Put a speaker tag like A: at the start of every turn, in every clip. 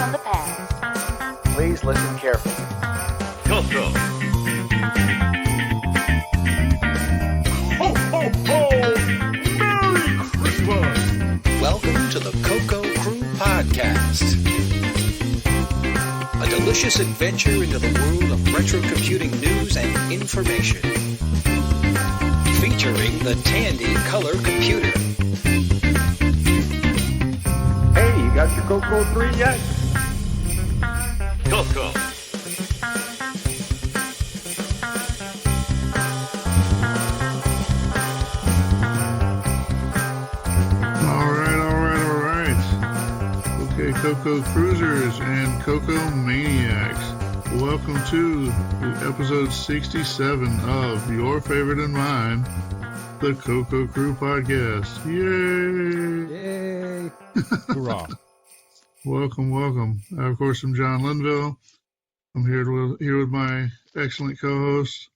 A: from the past.
B: Please listen carefully.
C: CoCo.
D: Ho, ho, ho! Merry Christmas!
E: Welcome to the CoCo Crew Podcast. A delicious adventure into the world of retro computing news and information. Featuring the Tandy Color Computer.
B: Hey, you got your CoCo 3 yet?
C: CoCo.
D: Okay, CoCo Cruisers and CoCo Maniacs. Welcome to episode 67 of your favorite and mine, the CoCo Crew Podcast. Yay!
F: Yay! Hurrah!
D: Welcome. Of course, I'm John Linville. I'm here with my excellent co-host.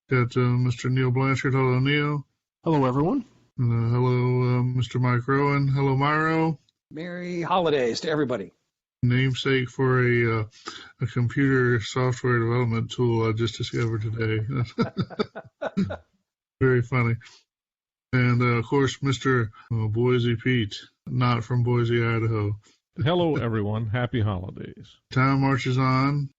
D: Got Mr. Neil Blanchard. Hello, Neil.
G: Hello, everyone.
D: Hello, Mr. Mike Rowan. Hello, Myro.
G: Merry holidays to everybody.
D: Namesake for a computer software development tool I just discovered today. Very funny. And, of course, Mr. Boise Pete, not from Boise, Idaho.
F: Hello, everyone. Happy holidays.
D: Time marches on.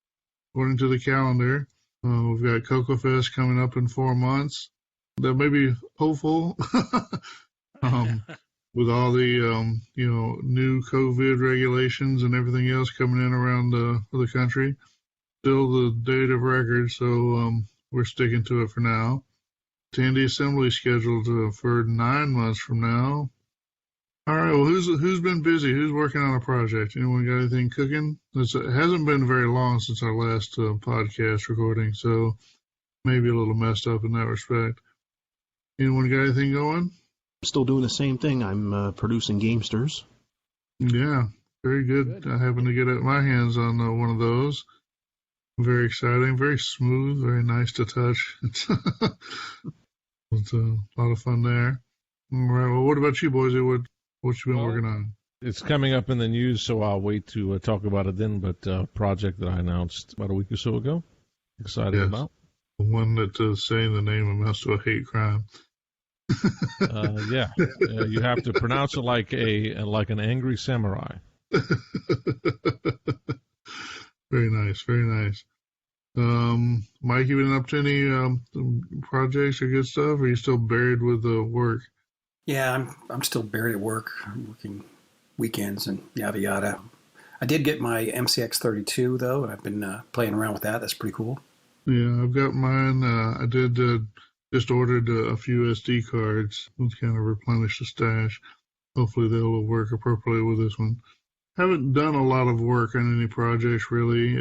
D: According to the calendar, we've got CoCo Fest coming up in 4 months. That may be hopeful. With all the, new COVID regulations and everything else coming in around the country. Still the date of record, so we're sticking to it for now. Tandy Assembly scheduled for 9 months from now. All right, well, who's been busy? Who's working on a project? Anyone got anything cooking? It hasn't been very long since our last podcast recording, so maybe a little messed up in that respect. Anyone got anything going?
G: Still doing the same thing. I'm producing Gamesters.
D: Yeah, very good. I happened to get my hands on one of those. Very exciting, very smooth, very nice to touch. It's a lot of fun there. All right, well, what about you, Boise? What you been working on?
F: It's coming up in the news, so I'll wait to talk about it then, but a project that I announced about a week or so ago. Excited about.
D: The one that saying the name amounts to a hate crime.
F: You have to pronounce it like an angry samurai.
D: Very nice. Mike, you been up to any projects or good stuff? Or are you still buried with work?
H: Yeah, I'm still buried at work. I'm working weekends and yada yada. I did get my MCX 32 though, and I've been playing around with that. That's pretty cool.
D: Yeah, I've got mine. I did. Just ordered a few SD cards. Let's kind of replenish the stash. Hopefully they'll work appropriately with this one. Haven't done a lot of work on any projects really,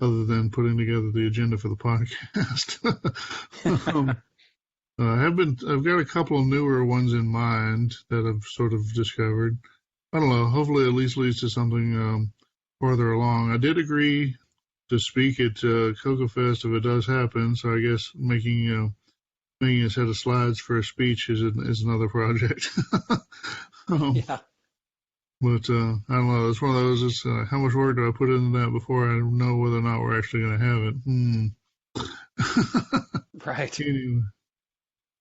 D: other than putting together the agenda for the podcast. I've got a couple of newer ones in mind that I've sort of discovered. I don't know. Hopefully it at least leads to something farther along. I did agree to speak at CoCo Fest if it does happen. So I guess making a set of slides for a speech is another project.
H: Yeah.
D: But I don't know. It's one of those. It's how much work do I put into that before I know whether or not we're actually going to have it?
H: Right.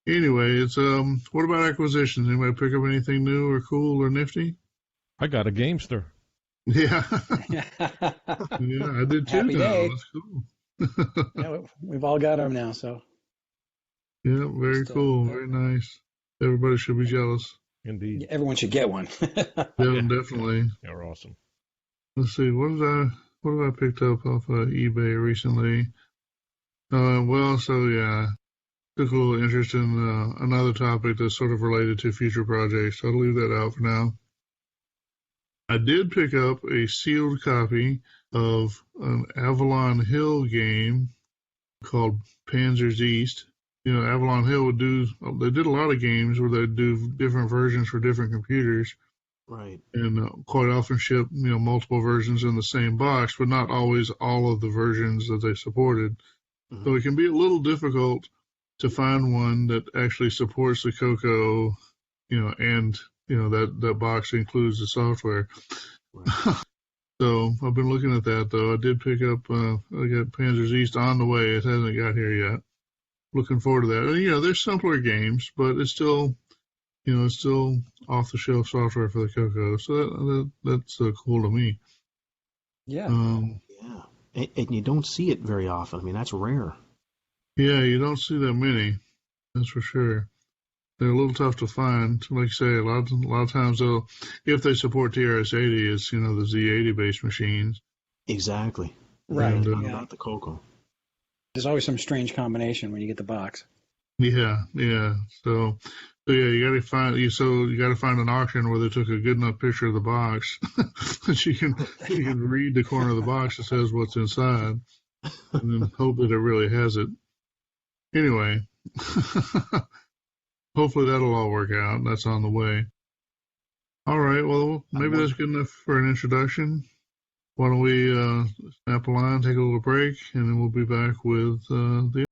D: Anyway, it's what about acquisitions? Anybody pick up anything new or cool or nifty?
F: I got a Gamester.
D: Yeah. Yeah, I did too.
H: Happy day.
D: That's cool.
H: Yeah, we've all got them now, so.
D: Yeah, very cool. Very nice. Everybody should be jealous.
F: Indeed.
H: Everyone should get one.
D: Yeah, definitely.
F: They're awesome.
D: Let's see. What have I picked up off eBay recently? Took a little interest in another topic that's sort of related to future projects. I'll leave that out for now. I did pick up a sealed copy of an Avalon Hill game called Panzer's East. Avalon Hill they did a lot of games where they'd do different versions for different computers.
G: Right.
D: And quite often ship, multiple versions in the same box, but not always all of the versions that they supported. Mm-hmm. So it can be a little difficult to find one that actually supports the CoCo, and that box includes the software. Right. So I've been looking at that, though. I did pick up, I got Panzer's East on the way. It hasn't got here yet. Looking forward to that. And, they're simpler games, but it's still, it's still off-the-shelf software for the CoCo. So that's cool to me.
H: Yeah.
G: Yeah. And you don't see it very often. I mean, that's rare.
D: Yeah, you don't see that many. That's for sure. They're a little tough to find. Like you say, a lot of times, though, if they support TRS-80, it's, the Z80-based machines.
G: Exactly.
H: Right.
G: And, not the CoCo.
H: There's always some strange combination when you get the box.
D: Yeah. So you got to find an auction where they took a good enough picture of the box that you can read the corner of the box that says what's inside, and then hope that it really has it. Anyway, hopefully that'll all work out. That's on the way. All right. Well, maybe that's good enough for an introduction. Why don't we snap a line, take a little break, and then we'll be back with the.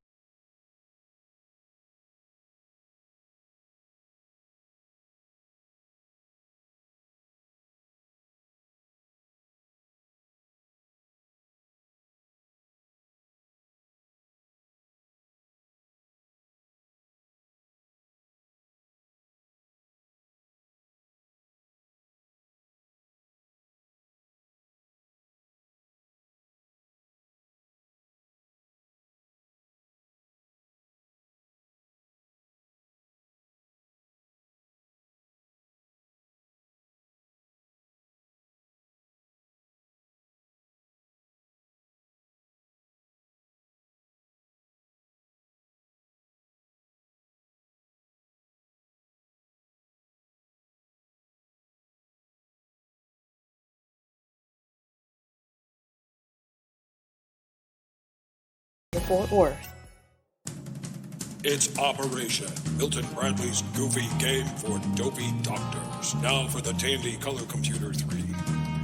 A: Fort Worth.
C: It's Operation, Milton Bradley's goofy game for dopey doctors. Now for the Tandy Color Computer 3.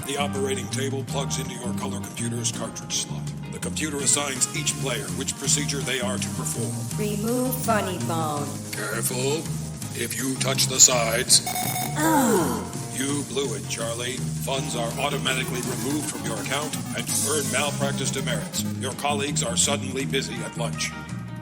C: The operating table plugs into your color computer's cartridge slot. The computer assigns each player which procedure they are to perform.
A: Remove funny bone.
C: Careful. If you touch the sides... You blew it, Charlie. Funds are automatically removed from your account and you earn malpractice demerits. Your colleagues are suddenly busy at lunch.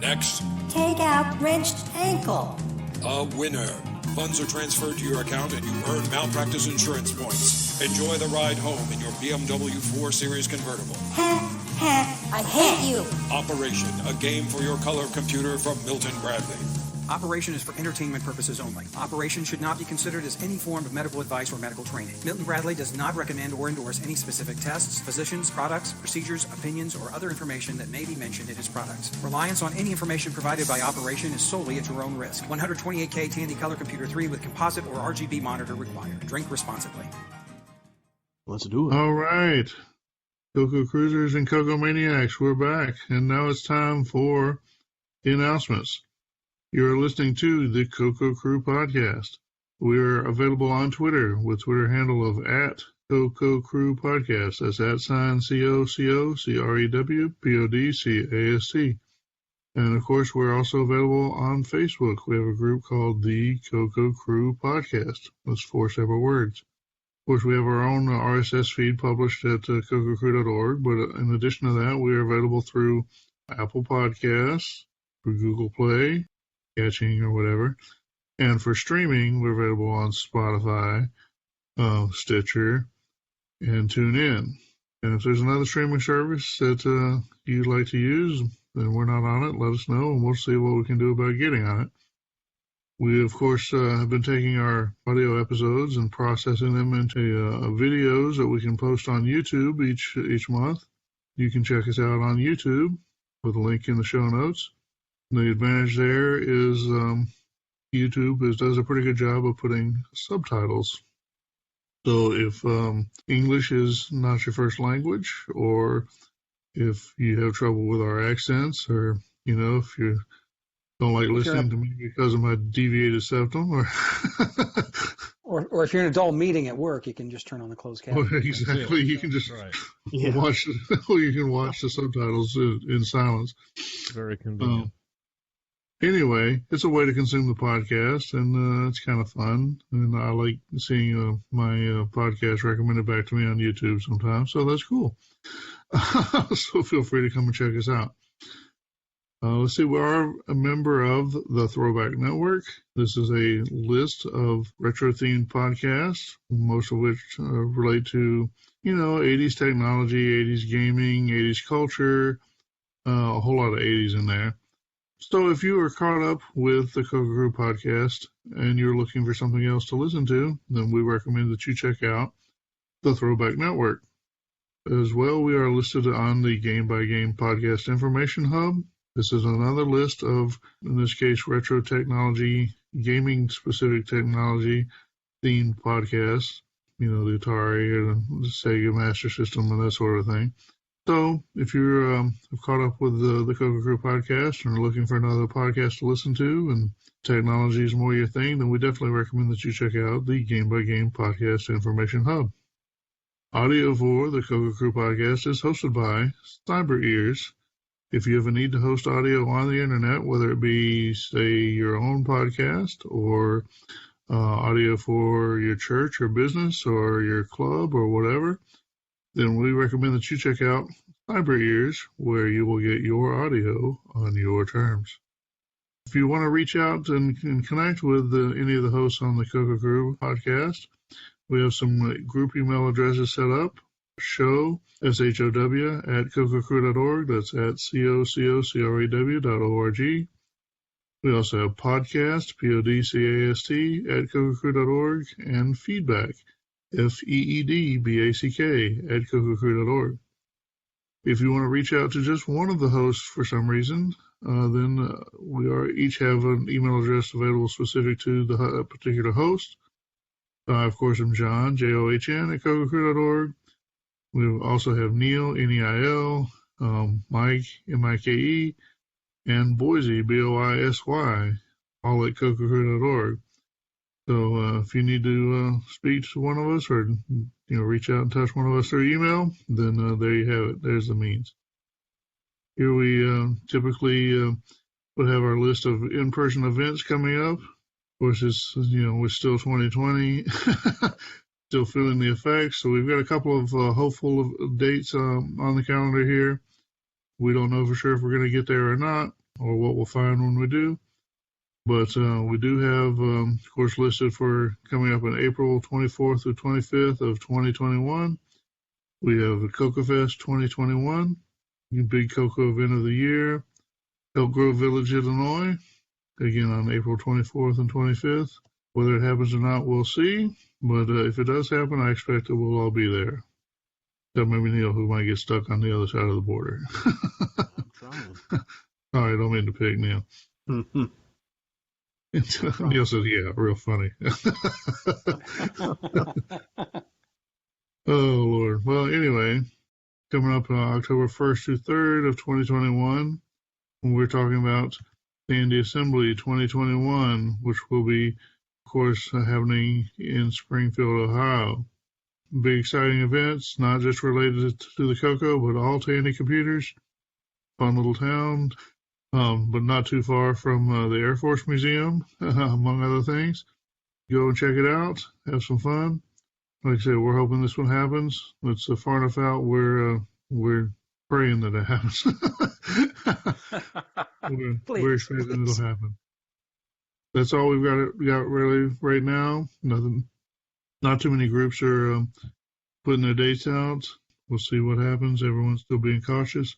C: Next.
A: Take out wrenched ankle.
C: A winner. Funds are transferred to your account and you earn malpractice insurance points. Enjoy the ride home in your BMW 4 Series convertible.
A: I hate you.
C: Operation, a game for your color computer from Milton Bradley.
I: Operation is for entertainment purposes only. Operation should not be considered as any form of medical advice or medical training. Milton Bradley does not recommend or endorse any specific tests, physicians, products, procedures, opinions, or other information that may be mentioned in his products. Reliance on any information provided by Operation is solely at your own risk. 128K Tandy Color Computer 3 with composite or RGB monitor required. Drink responsibly.
G: Let's do it.
D: All right. CoCo Cruisers and CoCo Maniacs, we're back. And now it's time for the announcements. You're listening to the CoCo Crew Podcast. We're available on Twitter with Twitter handle of @CoCo Crew Podcast. That's @CoCoCrewPodcast. And of course, we're also available on Facebook. We have a group called the CoCo Crew Podcast. That's 4 separate words. Of course, we have our own RSS feed published at CoCoCrew.org. But in addition to that, we are available through Apple Podcasts, through Google Play, catching or whatever, and for streaming we're available on Spotify, Stitcher, and TuneIn. And if there's another streaming service that you'd like to use and we're not on it, let us know and we'll see what we can do about getting on it. We of course have been taking our audio episodes and processing them into videos that we can post on YouTube each month. You can check us out on YouTube with a link in the show notes. The advantage there is YouTube does a pretty good job of putting subtitles. So if English is not your first language, or if you have trouble with our accents, or if you don't like listening to me because of my deviated septum,
H: or if you're in a dull meeting at work, you can just turn on the closed caption.
D: Exactly, you can just watch. You can watch the subtitles in silence.
F: Very convenient.
D: Anyway, it's a way to consume the podcast, and it's kind of fun. And I like seeing my podcast recommended back to me on YouTube sometimes, so that's cool. So feel free to come and check us out. Let's see, we are a member of the Throwback Network. This is a list of retro-themed podcasts, most of which relate to, 80s technology, 80s gaming, 80s culture, a whole lot of 80s in there. So if you are caught up with the CoCo Crew podcast and you're looking for something else to listen to, then we recommend that you check out the Throwback Network. As well, we are listed on the Game by Game Podcast Information Hub. This is another list of, in this case, retro technology, gaming-specific technology-themed podcasts. The Atari or the Sega Master System and that sort of thing. So if you're caught up with the CoCo Crew podcast and are looking for another podcast to listen to and technology is more your thing, then we definitely recommend that you check out the Game by Game Podcast Information Hub. Audio for the CoCo Crew podcast is hosted by Cyber Ears. If you have a need to host audio on the internet, whether it be, say, your own podcast or audio for your church or business or your club or whatever, then we recommend that you check out Cyber Ears, where you will get your audio on your terms. If you want to reach out and connect with any of the hosts on the CoCo Crew podcast, we have some group email addresses set up. Show, SHOW, at CoCoCrew.org. That's at COCOCREW.org. We also have podcast, PODCAST, at CoCoCrew.org, and feedback, FEEDBACK, at CoCoCrew.org. If you want to reach out to just one of the hosts for some reason, then we each have an email address available specific to the particular host. Of course, I'm John, JOHN, at CoCoCrew.org. We also have Neil, NEIL, Mike, MIKE, and Boise, BOISY, all at CoCoCrew.org. So if you need to speak to one of us or reach out and touch one of us through email, then there you have it. There's the means. Here we typically would have our list of in-person events coming up. Of course, it's we're still 2020. Still feeling the effects. So we've got a couple of hopeful dates on the calendar here. We don't know for sure if we're going to get there or not, or what we'll find when we do. But we do have, of course, listed for coming up on April 24th through 25th of 2021. We have the CoCo Fest 2021, the big CoCo event of the year, Elk Grove Village, Illinois, again on April 24th and 25th. Whether it happens or not, we'll see. But if it does happen, I expect that we'll all be there. Except maybe Neil, who might get stuck on the other side of the border.
G: I'm trying.
D: All right, don't mean to pick Neil. Neil says, yeah, real funny. Oh, Lord. Well, anyway, coming up October 1st through 3rd of 2021, we're talking about Sandy Assembly 2021, which will be, of course, happening in Springfield, Ohio. Big exciting events, not just related to the CoCo, but all Tandy computers. Fun little town, but not too far from the Air Force Museum, among other things. Go and check it out. Have some fun. Like I said, we're hoping this one happens. It's far enough out. We're praying that it happens. we're expecting it'll happen. That's all we've got really right now. Nothing. Not too many groups are putting their dates out. We'll see what happens. Everyone's still being cautious.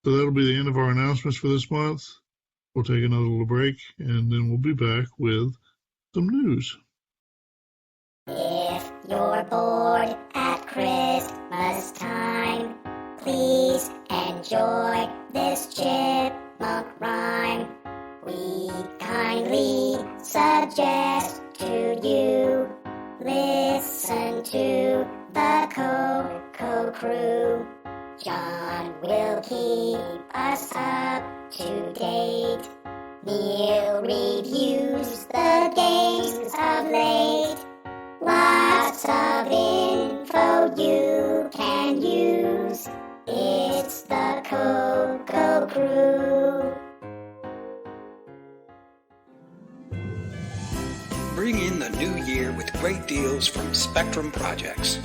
D: So that'll be the end of our announcements for this month. We'll take another little break, and then we'll be back with some news.
J: If you're bored at Christmas time, please enjoy this chipmunk rhyme. We kindly suggest to you, listen to the CoCo Crew. John will keep us up to date. Neil reviews the games of late. Lots of info you can use. It's the CoCo Crew.
I: with great deals from Spectrum Projects.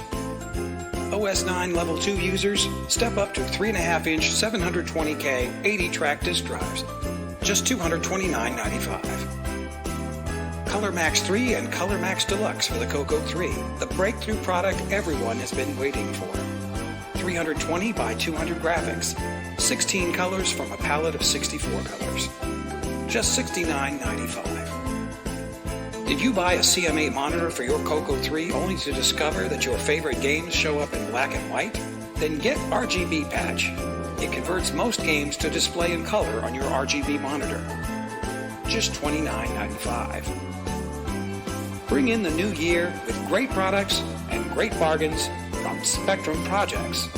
I: OS 9 Level 2 users step up to 3.5-inch 720K 80-track disc drives, just $229.95. Color Max 3 and Color Max Deluxe for the CoCo 3, the breakthrough product everyone has been waiting for. 320 by 200 graphics, 16 colors from a palette of 64 colors, just $69.95. Did you buy a CM8 monitor for your CoCo 3 only to discover that your favorite games show up in black and white? Then get RGB Patch. It converts most games to display in color on your RGB monitor. Just $29.95. Bring in the new year with great products and great bargains from Spectrum Projects.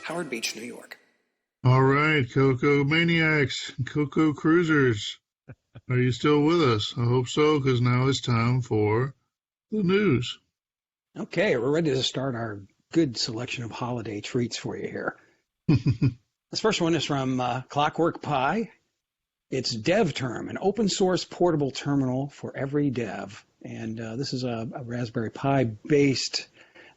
I: Howard Beach, New York.
D: All right, CoCo Maniacs, CoCo Cruisers. Are you still with us? I hope so, because now it's time for the news.
H: Okay, we're ready to start our good selection of holiday treats for you here. This first one is from Clockwork Pi. It's DevTerm, an open source portable terminal for every dev. And this is a Raspberry Pi based,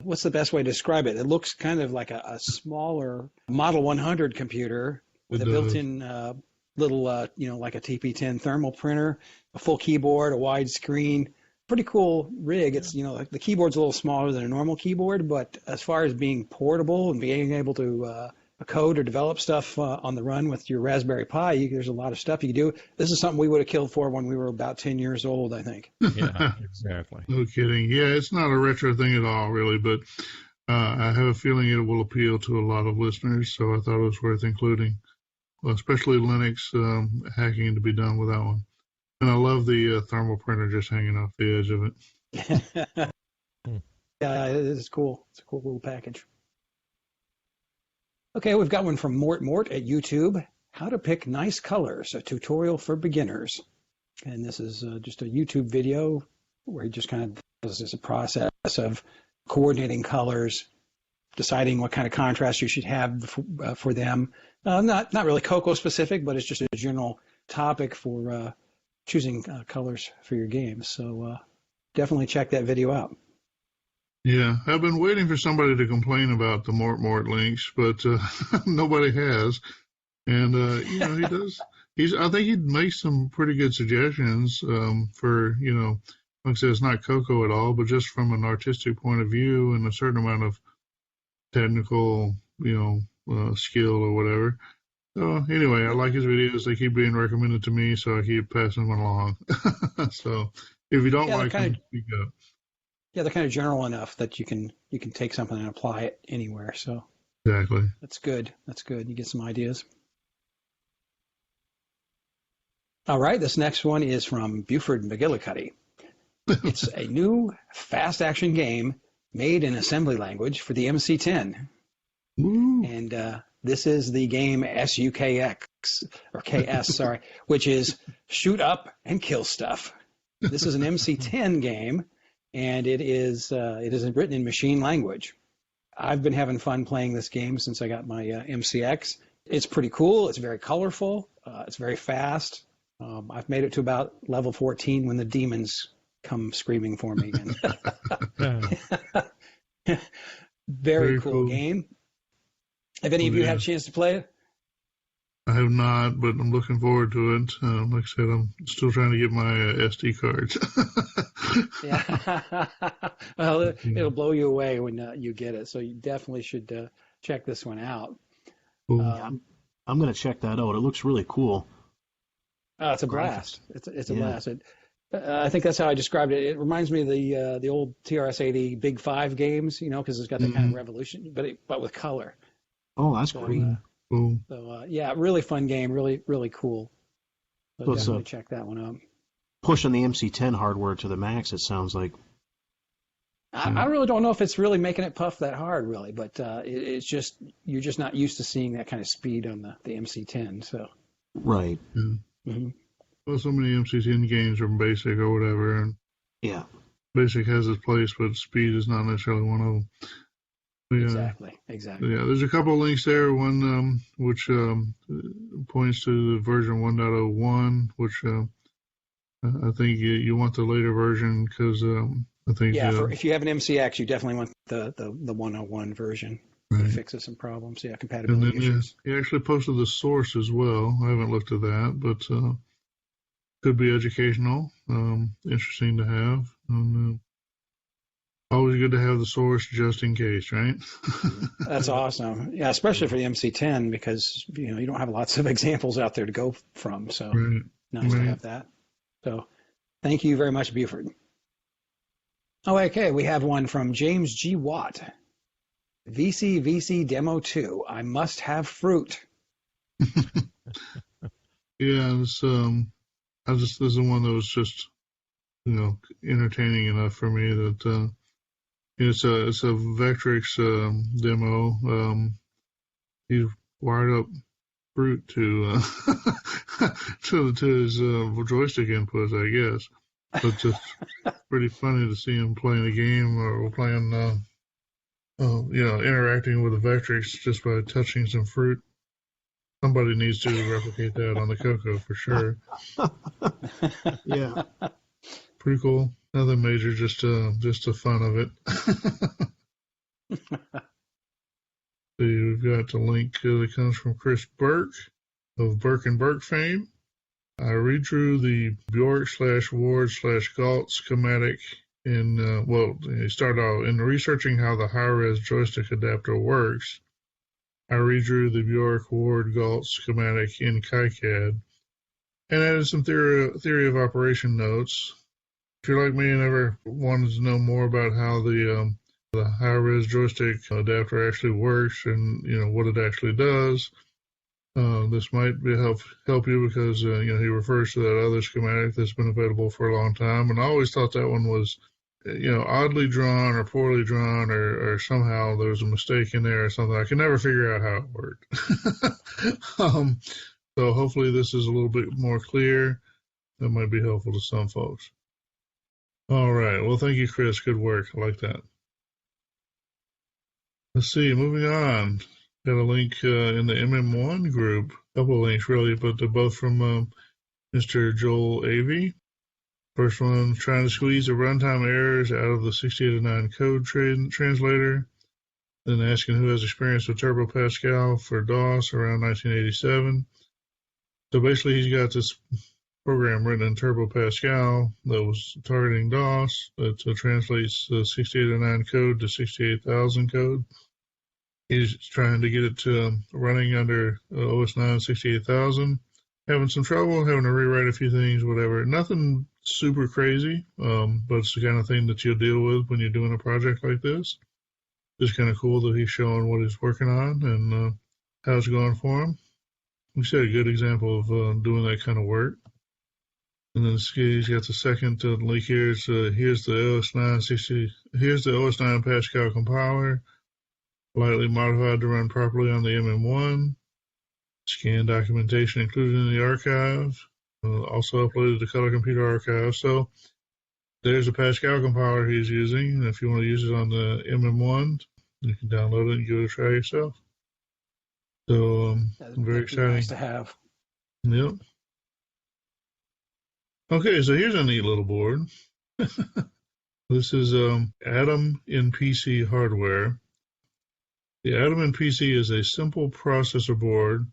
H: what's the best way to describe it? It looks kind of like a smaller Model 100 computer with a built-in little, like a TP10 thermal printer, a full keyboard, a wide screen. Pretty cool rig. It's, the keyboard's a little smaller than a normal keyboard, but as far as being portable and being able to code or develop stuff on the run with your Raspberry Pi, there's a lot of stuff you can do. This is something we would have killed for when we were about 10 years old, I think.
F: Yeah, exactly.
D: No kidding. Yeah, it's not a retro thing at all, really, but I have a feeling it will appeal to a lot of listeners, so I thought it was worth including. Well, especially Linux hacking to be done with that one. And I love the thermal printer just hanging off the edge of it.
H: Yeah, it is cool. It's a cool little package. Okay, we've got one from Mort at YouTube. How to pick nice colors, a tutorial for beginners. And this is just a YouTube video where he just kind of does this process of coordinating colors, deciding what kind of contrast you should have for them. Not really CoCo specific, but it's just a general topic for choosing colors for your games. So definitely check that video out.
D: Yeah, I've been waiting for somebody to complain about the Mort links, but nobody has. And he does. I think he makes some pretty good suggestions for like I said, it's not CoCo at all, but just from an artistic point of view and a certain amount of technical, skill or whatever. So anyway, I like his videos. They keep being recommended to me, so I keep passing them along. So if you don't like them, speak up.
H: Yeah, they're kind of general enough that you can take something and apply it anywhere. So
D: exactly,
H: that's good. That's good. You get some ideas. All right, this next one is from Buford McGillicuddy. It's a new fast action game made in assembly language for the MC-10.
D: Ooh.
H: And this is the game SUKS, or KS, sorry, which is shoot up and kill stuff. This is an MC-10 game, and it is written in machine language. I've been having fun playing this game since I got my MCX. It's pretty cool. It's very colorful. It's very fast. I've made it to about level 14 when the demons come screaming for me again. Very cool game. Have any of you had a chance to play it?
D: I have not, but I'm looking forward to it. Like I said, I'm still trying to get my SD cards.
H: Yeah. Well, it'll blow you away when you get it. So you definitely should check this one out.
G: Cool. I'm going to check that out. It looks really cool.
H: It's a blast. It's a blast. I think that's how I described it. It reminds me of the old TRS-80 Big Five games, because it's got that kind of revolution, but with color.
G: Oh, that's great.
D: Cool.
H: So yeah, really fun game. Really, really cool. So definitely check that one out.
G: Pushing the MC-10 hardware to the max, it sounds like.
H: I really don't know if it's really making it puff that hard, really, but it's just you're just not used to seeing that kind of speed on the MC-10. So.
G: Right.
D: Yeah.
H: Mm-hmm.
D: Well, so many MC-10 games are basic or whatever, and
G: yeah,
D: basic has its place, but speed is not necessarily one of them.
H: Exactly.
D: Yeah, there's a couple of links there. One which points to the version 1.01, which I think you want the later version because I think.
H: Yeah, if you have an MCX, you definitely want the 101 version.
D: Right.
H: It fixes some problems. Yeah, compatibility
D: and then,
H: issues.
D: he actually posted the source as well. I haven't looked at that, but could be educational. Interesting to have. Always good to have the source just in case, right?
H: That's awesome. Yeah, especially for the MC10 because you don't have lots of examples out there to go from. So nice to have that. So thank you very much, Buford. Oh, okay. We have one from James G. Watt. VC Demo 2. I must have fruit.
D: Yeah, this is one that was just entertaining enough for me that it's a Vectrix demo. He wired up fruit to to his joystick inputs, I guess. But just pretty funny to see him playing a game or playing, interacting with the Vectrix just by touching some fruit. Somebody needs to replicate that on the CoCo for sure.
G: Yeah.
D: Pretty cool. Nothing major, just the fun of it. See, we've got a link that comes from Chris Burke of Burke and Burke fame. I redrew the Bjork/Ward/Galt schematic he started out in researching how the high-res joystick adapter works. I redrew the Bjork/Ward/Galt schematic in KiCad and added some theory of operation notes. If you're like me and ever wanted to know more about how the high-res joystick adapter actually works and what it actually does, this might help you because he refers to that other schematic that's been available for a long time, and I always thought that one was oddly drawn or poorly drawn or somehow there was a mistake in there or something. I could never figure out how it worked. So hopefully this is a little bit more clear. That might be helpful to some folks. All right. Well, thank you, Chris. Good work. I like that. Let's see. Moving on. Got a link in the MM1 group. A couple of links, really, but they're both from Mr. Joel Avey. First one, trying to squeeze the runtime errors out of the 6809 code translator. Then asking who has experience with Turbo Pascal for DOS around 1987. So basically, he's got this program written in Turbo Pascal that was targeting DOS that translates the 6809 code to 68,000 code. He's trying to get it to running under OS 9 68,000. Having some trouble, having to rewrite a few things, whatever. Nothing super crazy, but it's the kind of thing that you'll deal with when you're doing a project like this. It's kind of cool that he's showing what he's working on and how it's going for him. We see a good example of doing that kind of work. And then he's got the second link here. Here's the OS 9 Pascal compiler, lightly modified to run properly on the MM1. Scan documentation included in the archive. Also uploaded to Color Computer Archive. So there's a Pascal compiler he's using. And if you want to use it on the MM1, you can download it and give it a try yourself. So very exciting.
H: Nice to have.
D: Yep. Okay, so here's a neat little board. This is Atom in PC hardware. The Atom in PC is a simple processor board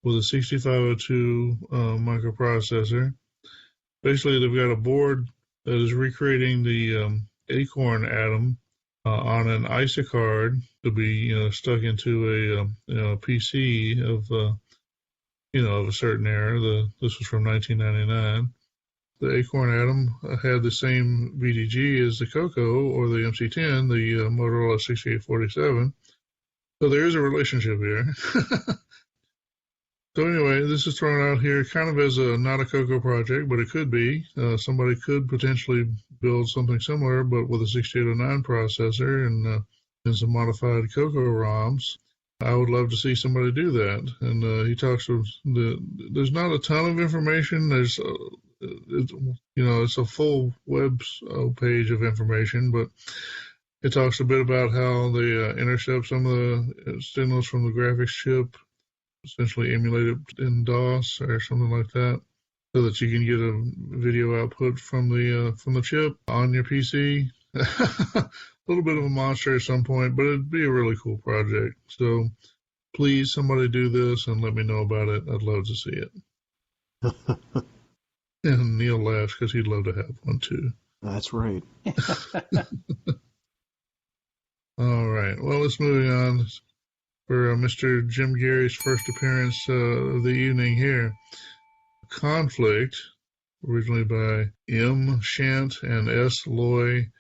D: with a 6502 microprocessor. Basically, they've got a board that is recreating the Acorn Atom on an ISA card to be stuck into a PC of a certain era. This was from 1999. The Acorn Atom had the same VDG as the CoCo or the MC10, the Motorola 6847. So there is a relationship here. So anyway, this is thrown out here kind of as not a CoCo project, but it could be. Somebody could potentially build something similar, but with a 6809 processor and some modified CoCo ROMs. I would love to see somebody do that. And he talks of there's not a ton of information. There's it's a full web page of information, but it talks a bit about how they intercept some of the signals from the graphics chip, essentially emulated in DOS or something like that, so that you can get a video output from the chip on your PC. a little bit of a monster at some point, but it'd be a really cool project. So please, somebody do this and let me know about it. I'd love to see it. And Neil laughs because he'd love to have one too.
G: That's right.
D: All right. Well, let's move on for Mr. Jim Gary's first appearance of the evening here. Conflict, originally by M. Shant and S. Loy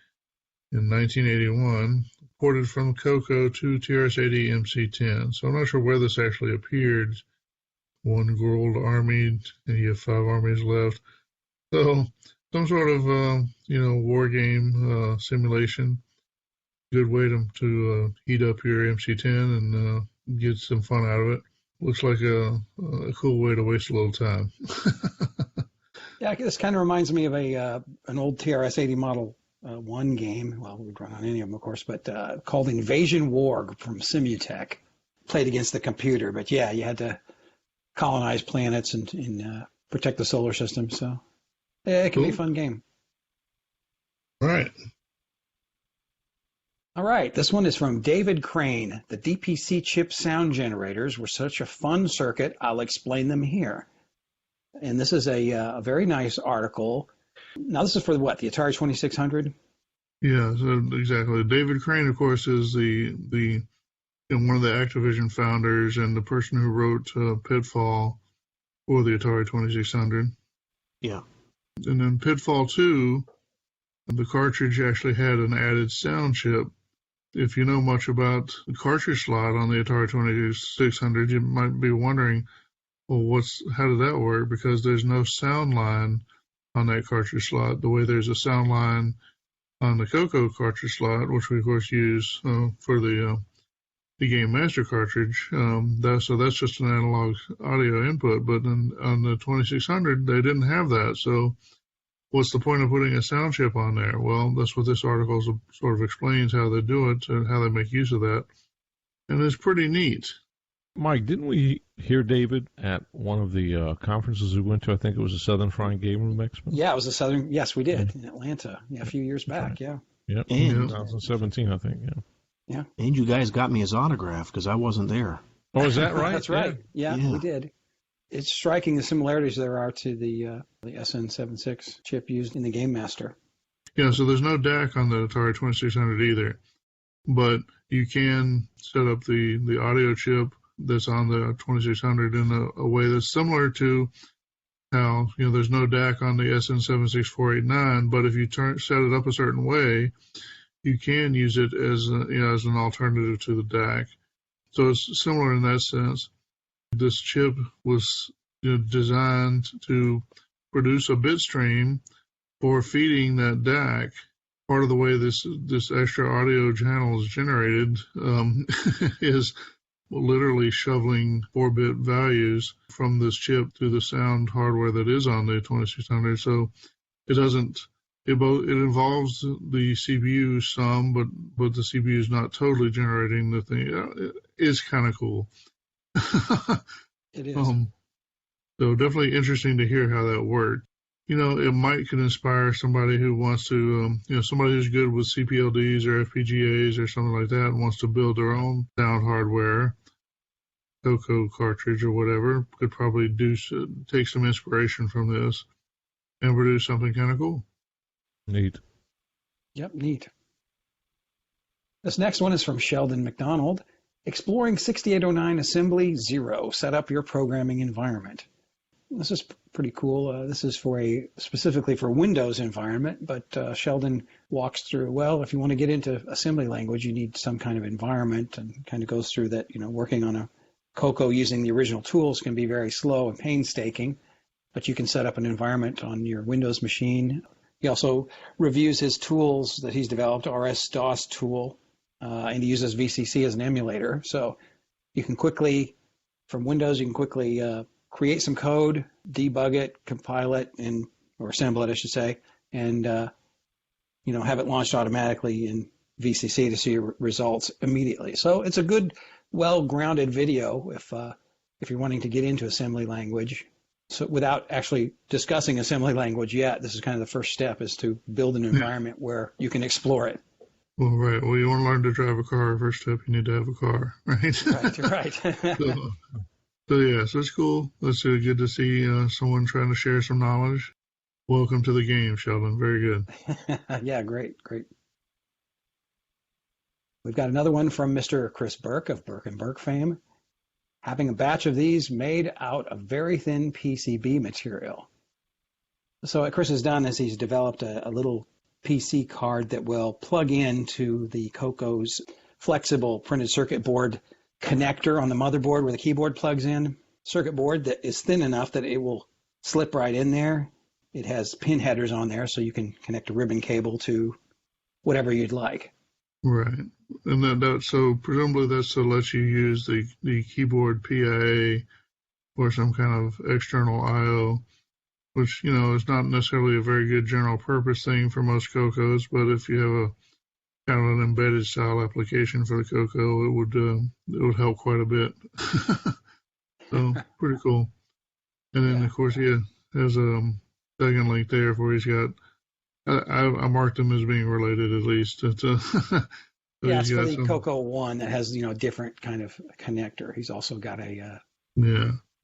D: in 1981, ported from CoCo to TRS-80 MC-10. So I'm not sure where this actually appeared. One world army, and you have 5 armies left. So some sort of, war game simulation. Good way to heat up your MC-10 and get some fun out of it. Looks like a cool way to waste a little time.
H: Yeah, this kind of reminds me of an old TRS-80 Model 1 game. Well, we'd run on any of them, of course, but called Invasion War from Simutech. Played against the computer, but yeah, you had to colonize planets and protect the solar system. So yeah, it can be a fun game.
D: All right.
H: All right, this one is from David Crane. The DPC chip sound generators were such a fun circuit, I'll explain them here. And this is a very nice article. Now, this is for what, the Atari 2600?
D: Yeah, so exactly. David Crane, of course, is one of the Activision founders and the person who wrote Pitfall for the Atari 2600.
G: Yeah.
D: And then Pitfall 2, the cartridge actually had an added sound chip. If you know much about the cartridge slot on the Atari 2600, you might be wondering, well, how did that work? Because there's no sound line on that cartridge slot, the way there's a sound line on the CoCo cartridge slot, which we, of course, use for the Game Master cartridge. So that's just an analog audio input. But on the 2600, they didn't have that. So what's the point of putting a sound chip on there? Well, that's what this article sort of explains, how they do it and how they make use of that. And it's pretty neat.
F: Mike, didn't we hear David at one of the conferences we went to? I think it was the Southern Frying Game Room Expo.
H: Yeah, it was the Southern. Yes, we did in Atlanta. Yeah, a few years back. Right. Yeah.
F: Yep. And 2017, I think. Yeah.
H: Yeah.
G: And you guys got me his autograph because I wasn't there.
F: Oh, is that right?
H: That's right. Yeah, we did. It's striking the similarities there are to the SN76 chip used in the Game Master.
D: Yeah, so there's no DAC on the Atari 2600 either, but you can set up the audio chip that's on the 2600 in a way that's similar to how, there's no DAC on the SN76489, but if you set it up a certain way, you can use it as an alternative to the DAC. So it's similar in that sense. This chip was designed to produce a bit stream for feeding that DAC. Part of the way this extra audio channel is generated is literally shoveling 4-bit values from this chip to the sound hardware that is on the 2600. So it involves the CPU some, but the CPU is not totally generating the thing. It's kind of cool.
H: It is.
D: So definitely interesting to hear how that worked. It could inspire somebody who wants to, somebody who's good with CPLDs or FPGAs or something like that and wants to build their own sound hardware, CoCo cartridge or whatever, could probably take some inspiration from this and produce something kind of cool.
F: Neat.
H: Yep, neat. This next one is from Sheldon McDonald. Exploring 6809 Assembly 0. Set up your programming environment. This is pretty cool. This is specifically for Windows environment, but Sheldon walks through, if you want to get into assembly language, you need some kind of environment, and kind of goes through that, working on a CoCo using the original tools can be very slow and painstaking, but you can set up an environment on your Windows machine. He also reviews his tools that he's developed, RS-DOS tool, and he uses VCC as an emulator. So you can quickly, from Windows, create some code, debug it, compile it, or assemble it, I should say, and have it launched automatically in VCC to see your results immediately. So it's a good, well-grounded video if you're wanting to get into assembly language. So without actually discussing assembly language yet, this is kind of the first step, is to build an environment where you can explore it.
D: Well, right. Well, you want to learn to drive a car. First step, you need to have a car, right?
H: Right.
D: So it's cool. It's good to see someone trying to share some knowledge. Welcome to the game, Sheldon. Very good.
H: Yeah, great. We've got another one from Mr. Chris Burke of Burke and Burke fame. Having a batch of these made out of very thin PCB material. So what Chris has done is he's developed a little PC card that will plug into the CoCo's flexible printed circuit board connector on the motherboard where the keyboard plugs in. Circuit board that is thin enough that it will slip right in there. It has pin headers on there, so you can connect a ribbon cable to whatever you'd like.
D: Right. And so presumably that's to let you use the keyboard PIA or some kind of external I/O, which, is not necessarily a very good general purpose thing for most CoCos, but if you have a kind of an embedded style application for the CoCo, it would help quite a bit. So pretty cool. And then of course he has a second link there where he's got. I marked them as being related at least. It's so
H: it's for the CoCo 1 that has a different kind of connector. He's also got a a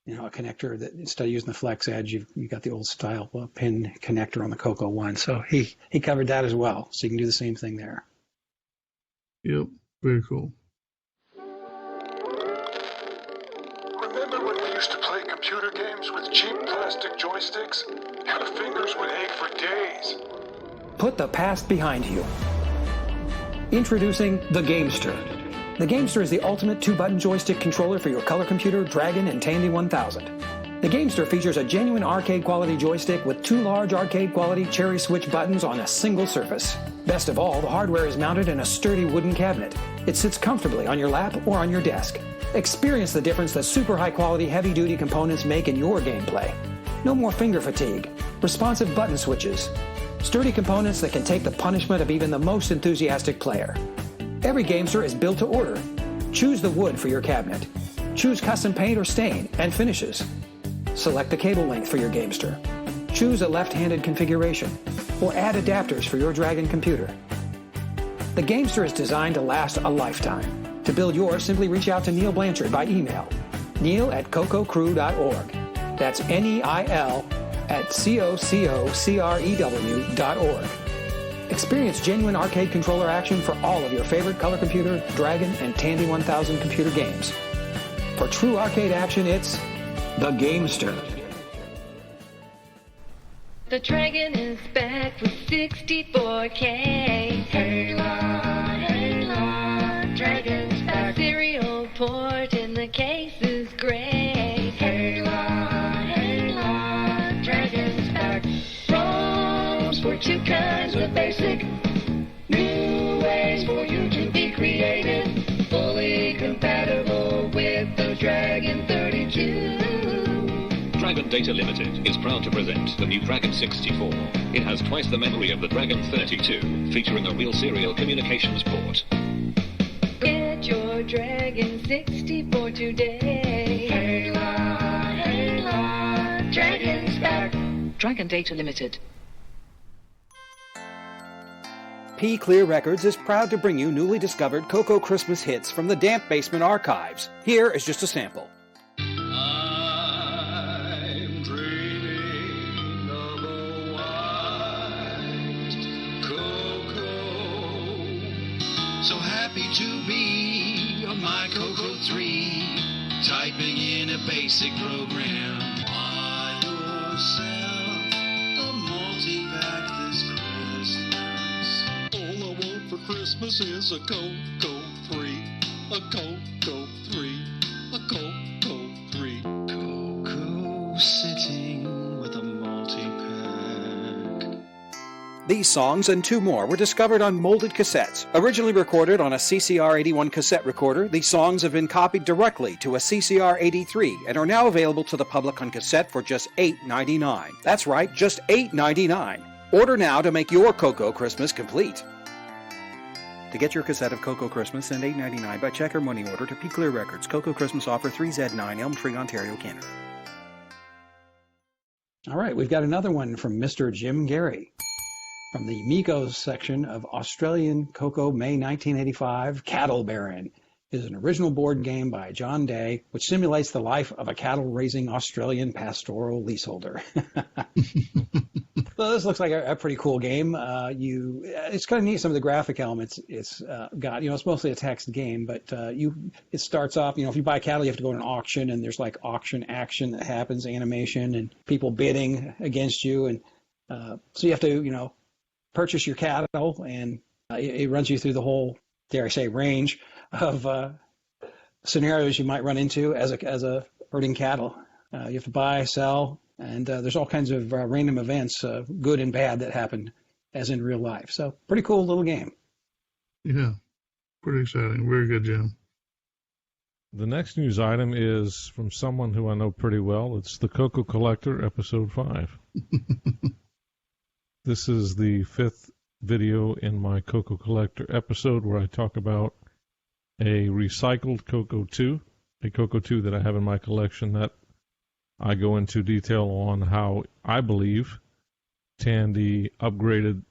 H: connector that instead of using the flex edge, you got the old style pin connector on the CoCo 1. So he covered that as well. So you can do the same thing there.
D: Yep, very cool.
C: Remember when we used to play computer games with cheap plastic joysticks? Our fingers would ache for days.
I: Put the past behind you. Introducing the Gamester. The Gamester is the ultimate 2-button joystick controller for your color computer, Dragon, and Tandy 1000. The Gamester features a genuine arcade-quality joystick with 2 large arcade-quality cherry switch buttons on a single surface. Best of all, the hardware is mounted in a sturdy wooden cabinet. It sits comfortably on your lap or on your desk. Experience the difference that super high-quality, heavy-duty components make in your gameplay. No more finger fatigue. Responsive button switches. Sturdy components that can take the punishment of even the most enthusiastic player. Every Gamester is built to order. Choose the wood for your cabinet. Choose custom paint or stain and finishes. Select the cable length for your Gamester. Choose a left-handed configuration or add adapters for your Dragon computer. The Gamester is designed to last a lifetime. To build yours, simply reach out to Neil Blanchard by email. Neil@cococrew.org. That's NEIL@COCOCREW.org. Experience genuine arcade controller action for all of your favorite color computer, Dragon, and Tandy 1000 computer games. For true arcade action, it's the Gamester.
K: The Dragon is back with 64K. Hey la, Dragon's back. Serial port in the case is great. Hey la, Dragon's back. ROMs for 2 kinds of basic. New ways for you to be creative. Fully compatible with the Dragon 32.
L: Dragon Data Limited is proud to present the new Dragon 64. It has twice the memory of the Dragon 32, featuring a real serial communications port.
K: Get your Dragon 64 today. Hey la, Dragon's back. Dragon Data Limited.
I: P Clear Records is proud to bring you newly discovered CoCo Christmas hits from the Damp Basement archives. Here is just a sample.
C: I'm dreaming of a white CoCo. So happy to be on my CoCo 3, typing in a basic program. Buy yourself a multi-pack this Christmas. All I want for Christmas is a CoCo 3, a CoCo 3, a CoCo 3. CoCo sitting with a multi-pack.
I: These songs and 2 more were discovered on molded cassettes. Originally recorded on a CCR81 cassette recorder, these songs have been copied directly to a CCR83 and are now available to the public on cassette for just $8.99. That's right, just $8.99. Order now to make your CoCo Christmas complete. To get your cassette of CoCo Christmas, send $8.99 by check or money order to P Clear Records, CoCo Christmas offer 3Z9, Elm Tree, Ontario, Canada.
H: All right, we've got another one from Mr. Jim Gary. From the Migos section of Australian CoCo May 1985, Cattle Baron is an original board game by John Day, which simulates the life of a cattle-raising Australian pastoral leaseholder. So this looks like a pretty cool game. It's kind of neat, some of the graphic elements it's got. It's mostly a text game, but it starts off, if you buy cattle, you have to go to an auction, and there's like auction action that happens, animation, and people bidding against you. And so you have to, purchase your cattle, and it runs you through the whole, dare I say, range of scenarios you might run into as a herding cattle. You have to buy, sell, and there's all kinds of random events, good and bad, that happen as in real life. So pretty cool little game.
D: Yeah, pretty exciting. Very good, Jim.
F: The next news item is from someone who I know pretty well. It's the CoCo Collector, Episode 5. This is the 5th video in my CoCo Collector episode where I talk about a recycled CoCo 2, a CoCo 2 that I have in my collection that I go into detail on how I believe Tandy upgraded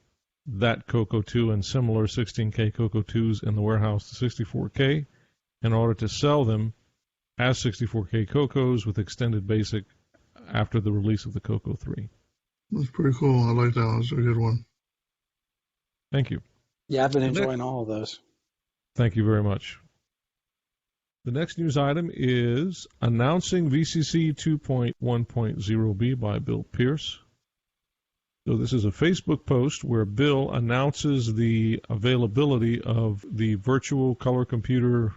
F: that CoCo 2 and similar 16K CoCo 2s in the warehouse to 64K in order to sell them as 64K CoCos with extended basic after the release of the CoCo 3.
D: That's pretty cool. I like that one. It's a good one.
F: Thank you.
H: Yeah, I've been enjoying all of those.
F: Thank you very much. The next news item is announcing VCC 2.1.0b by Bill Pierce. So this is a Facebook post where Bill announces the availability of the virtual color computer.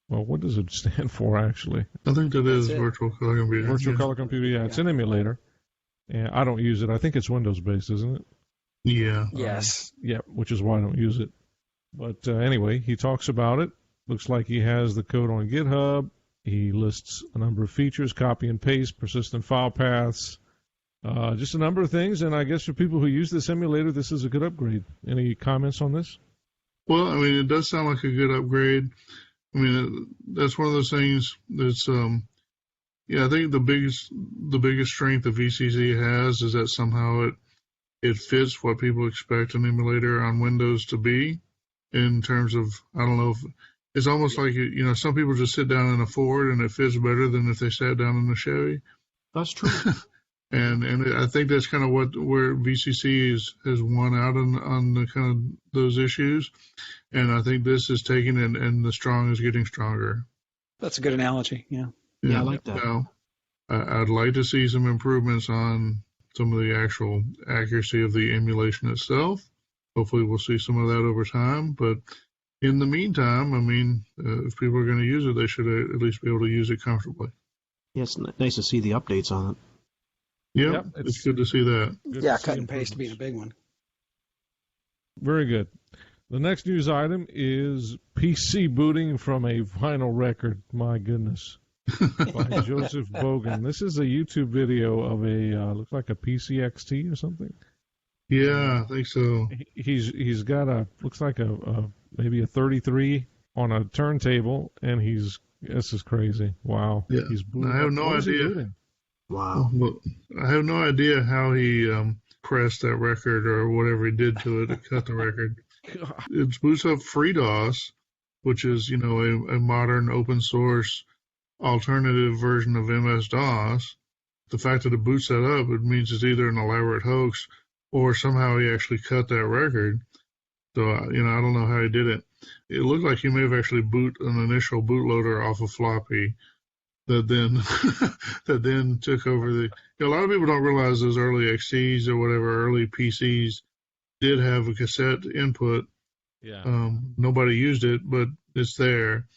F: Well, what does it stand for, actually?
D: I think that is virtual color computer.
F: Virtual color computer, yeah. It's an emulator. And I don't use it. I think it's Windows-based, isn't it?
D: Yeah.
H: Yes.
F: Yeah, which is why I don't use it. But anyway, he talks about it. Looks like he has the code on GitHub. He lists a number of features, copy and paste, persistent file paths, just a number of things. And I guess for people who use this emulator, this is a good upgrade. Any comments on this?
D: Well, I mean, it does sound like a good upgrade. I mean, that's one of those things that's, I think the biggest strength that VCC has is that somehow it fits what people expect an emulator on Windows to be in terms of, I don't know, if it's almost like, some people just sit down in a Ford and it fits better than if they sat down in a Chevy.
G: That's true.
D: and I think that's kind of where VCC has won out on the kind of those issues. And I think this is taking it, and the strong is getting stronger.
H: That's a good analogy, yeah.
G: Yeah, I like that.
D: Now, I'd like to see some improvements on some of the actual accuracy of the emulation itself. Hopefully we'll see some of that over time. But in the meantime, I mean, if people are going to use it, they should at least be able to use it comfortably.
G: Yeah, it's nice to see the updates on it.
D: Yep, it's good to see that.
H: Yeah, cut and paste being a big one.
F: Very good. The next news item is PC booting from a vinyl record. My goodness. By Joseph Bogan. This is a YouTube video of looks like a PC XT or something.
D: Yeah, I think so.
F: He's got looks like maybe a 33 on a turntable, and this is crazy. Wow.
D: Yeah. I have no idea.
G: Wow.
D: I have no idea how he pressed that record or whatever he did to it to cut the record. It boots up FreeDOS, which is, a modern open source alternative version of MS-DOS. The fact that it boots that up, it means it's either an elaborate hoax or somehow he actually cut that record. So, I don't know how he did it. It looked like he may have actually boot an initial bootloader off a floppy that then took over a lot of people don't realize those early XCs or whatever, early PCs did have a cassette input.
F: Yeah.
D: Nobody used it, but it's there.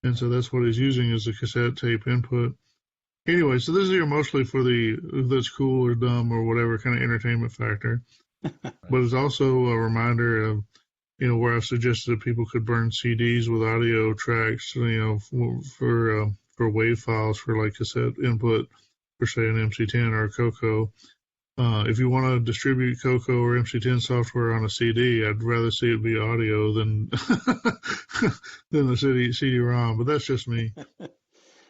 D: And so that's what he's using is the cassette tape input. Anyway, so this is here mostly for the that's cool or dumb or whatever kind of entertainment factor. But it's also a reminder of, where I've suggested that people could burn CDs with audio tracks, for WAV files for like cassette input for say an MC10 or a CoCo. If you want to distribute CoCo or MC10 software on a CD, I'd rather see it be audio than the CD-ROM, but that's just me.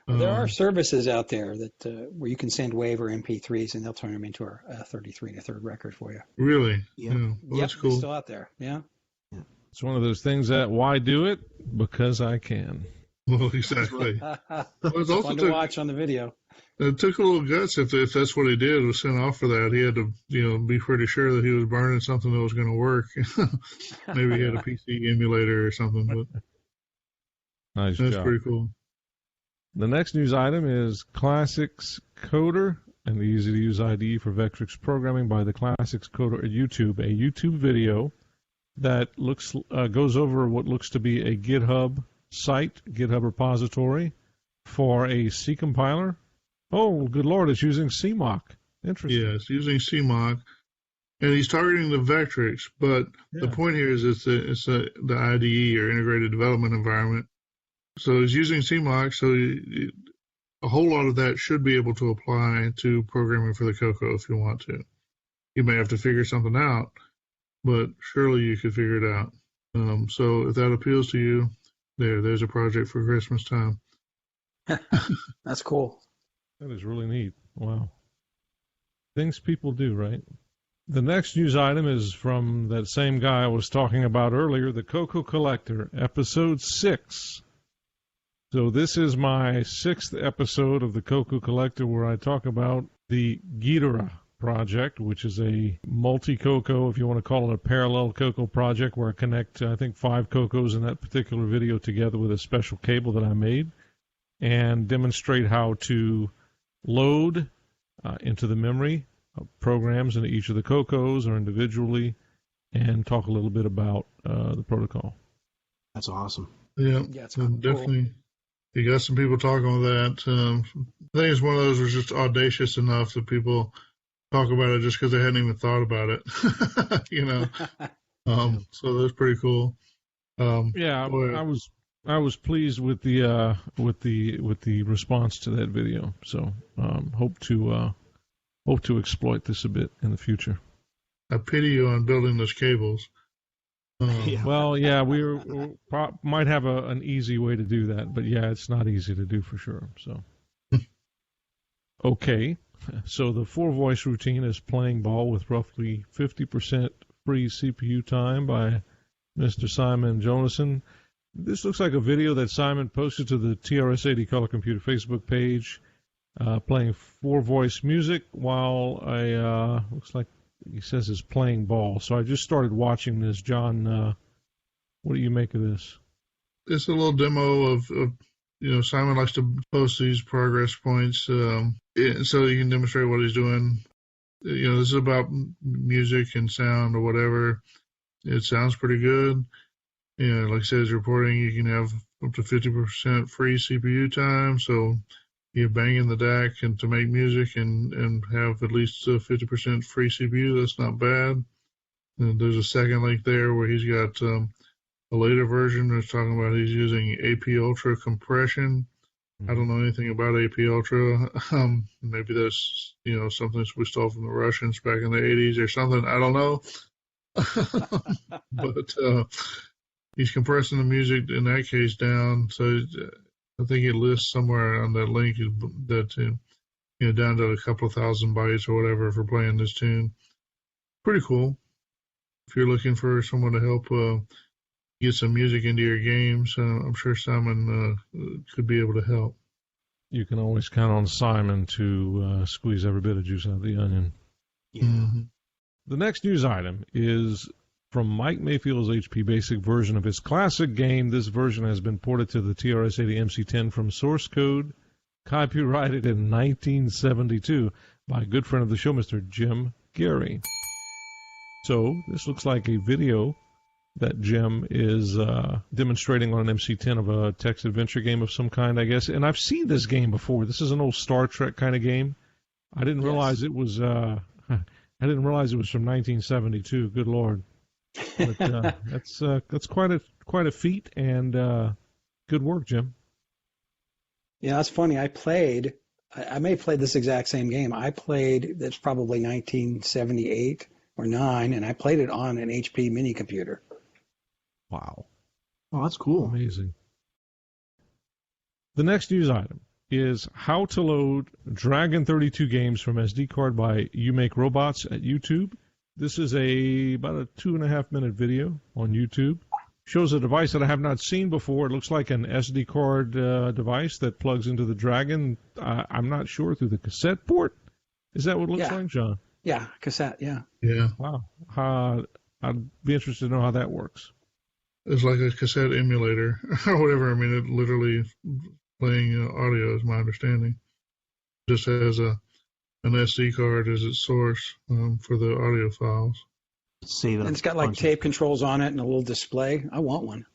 H: There are services out there that where you can send WAV or MP3s, and they'll turn them into a 33 and a third record for you.
D: Really?
G: Yeah.
D: Well, that's cool.
H: It's still out there. Yeah.
F: It's one of those things that why do it? Because I can.
D: Well, exactly.
H: It's also fun to watch on the video.
D: It took a little guts if that's what he did, was sent off for that. He had to, be pretty sure that he was burning something that was going to work. Maybe he had a PC emulator or something. But
F: nice
D: that's
F: job.
D: Pretty cool.
F: The next news item is Classics Coder, an easy-to-use IDE for Vectrix programming by the Classics Coder at YouTube. A YouTube video that goes over what looks to be a GitHub site, GitHub repository for a C compiler. Oh, good Lord, it's using CMOC. Interesting.
D: Yeah, it's using CMOC, and he's targeting the Vectrix. But the point here is it's the IDE, or Integrated Development Environment. So he's using CMOC, so a whole lot of that should be able to apply to programming for the CoCo if you want to. You may have to figure something out, but surely you could figure it out. So if that appeals to you, there's a project for Christmas time.
H: That's cool.
F: That is really neat. Wow. Things people do, right? The next news item is from that same guy I was talking about earlier, the CoCo Collector, episode 6. So this is my 6th episode of the CoCo Collector, where I talk about the Ghidorah project, which is a multi-CoCo, if you want to call it a parallel CoCo project, where I connect, I think, 5 CoCos in that particular video together with a special cable that I made, and demonstrate how to load into the memory programs into each of the CoCos or individually, and talk a little bit about the protocol.
G: That's awesome.
D: Yeah,
H: it's
D: definitely. Cool. You got some people talking on that. I think it's one of those was just audacious enough that people talk about it just because they hadn't even thought about it. So that's pretty cool.
F: I was pleased with the response to that video. So hope to exploit this a bit in the future.
D: I pity you on building those cables.
F: Well, yeah, we might have an easy way to do that, but yeah, it's not easy to do for sure. So, okay, so the 4-voice routine is playing ball with roughly 50% free CPU time by Mr. Simon Jonason. This looks like a video that Simon posted to the TRS-80 Color Computer Facebook page, playing 4-voice music while looks like he says is playing ball. So I just started watching this. John, what do you make of this?
D: It's a little demo of Simon likes to post these progress points so you can demonstrate what he's doing. This is about music and sound or whatever. It sounds pretty good. Like I said, it's reporting you can have up to 50% free CPU time. So you're banging the DAC and to make music and have at least 50% free CPU. That's not bad. And there's a second link there where he's got a later version that's talking about he's using AP Ultra compression. I don't know anything about AP Ultra. Maybe that's something we stole from the Russians back in the 80s or something. I don't know. But he's compressing the music in that case down. So I think it lists somewhere on that link that down to a couple of thousand bytes or whatever for playing this tune. Pretty cool. If you're looking for someone to help get some music into your games, I'm sure Simon could be able to help.
F: You can always count on Simon to squeeze every bit of juice out of the onion.
G: Yeah.
D: Mm-hmm.
F: The next news item is from Mike Mayfield's HP Basic version of his classic game. This version has been ported to the TRS-80 MC10 from source code, copyrighted in 1972 by a good friend of the show, Mr. Jim Gary. So this looks like a video that Jim is demonstrating on an MC10 of a text adventure game of some kind, I guess. And I've seen this game before. This is an old Star Trek kind of game. I didn't realize it was. I didn't realize it was from 1972. Good Lord. But that's quite a feat, and good work, Jim.
H: Yeah, that's funny. I may have played this exact same game. I played, that's probably 1978 or 9, and I played it on an HP mini computer.
F: Wow.
G: Oh, that's cool.
F: Amazing. The next news item is how to load Dragon 32 games from SD card by You Make Robots at YouTube. This is about a 2.5-minute video on YouTube. Shows a device that I have not seen before. It looks like an SD card device that plugs into the Dragon. I'm not sure, through the cassette port. Is that what it looks like, John?
H: Yeah, cassette, yeah.
D: Yeah.
F: Wow. I'd be interested to know how that works.
D: It's like a cassette emulator or whatever. I mean, it literally playing audio is my understanding. Just has an SD card as its source for the audio files.
H: And it's got like tape controls on it and a little display. I want one.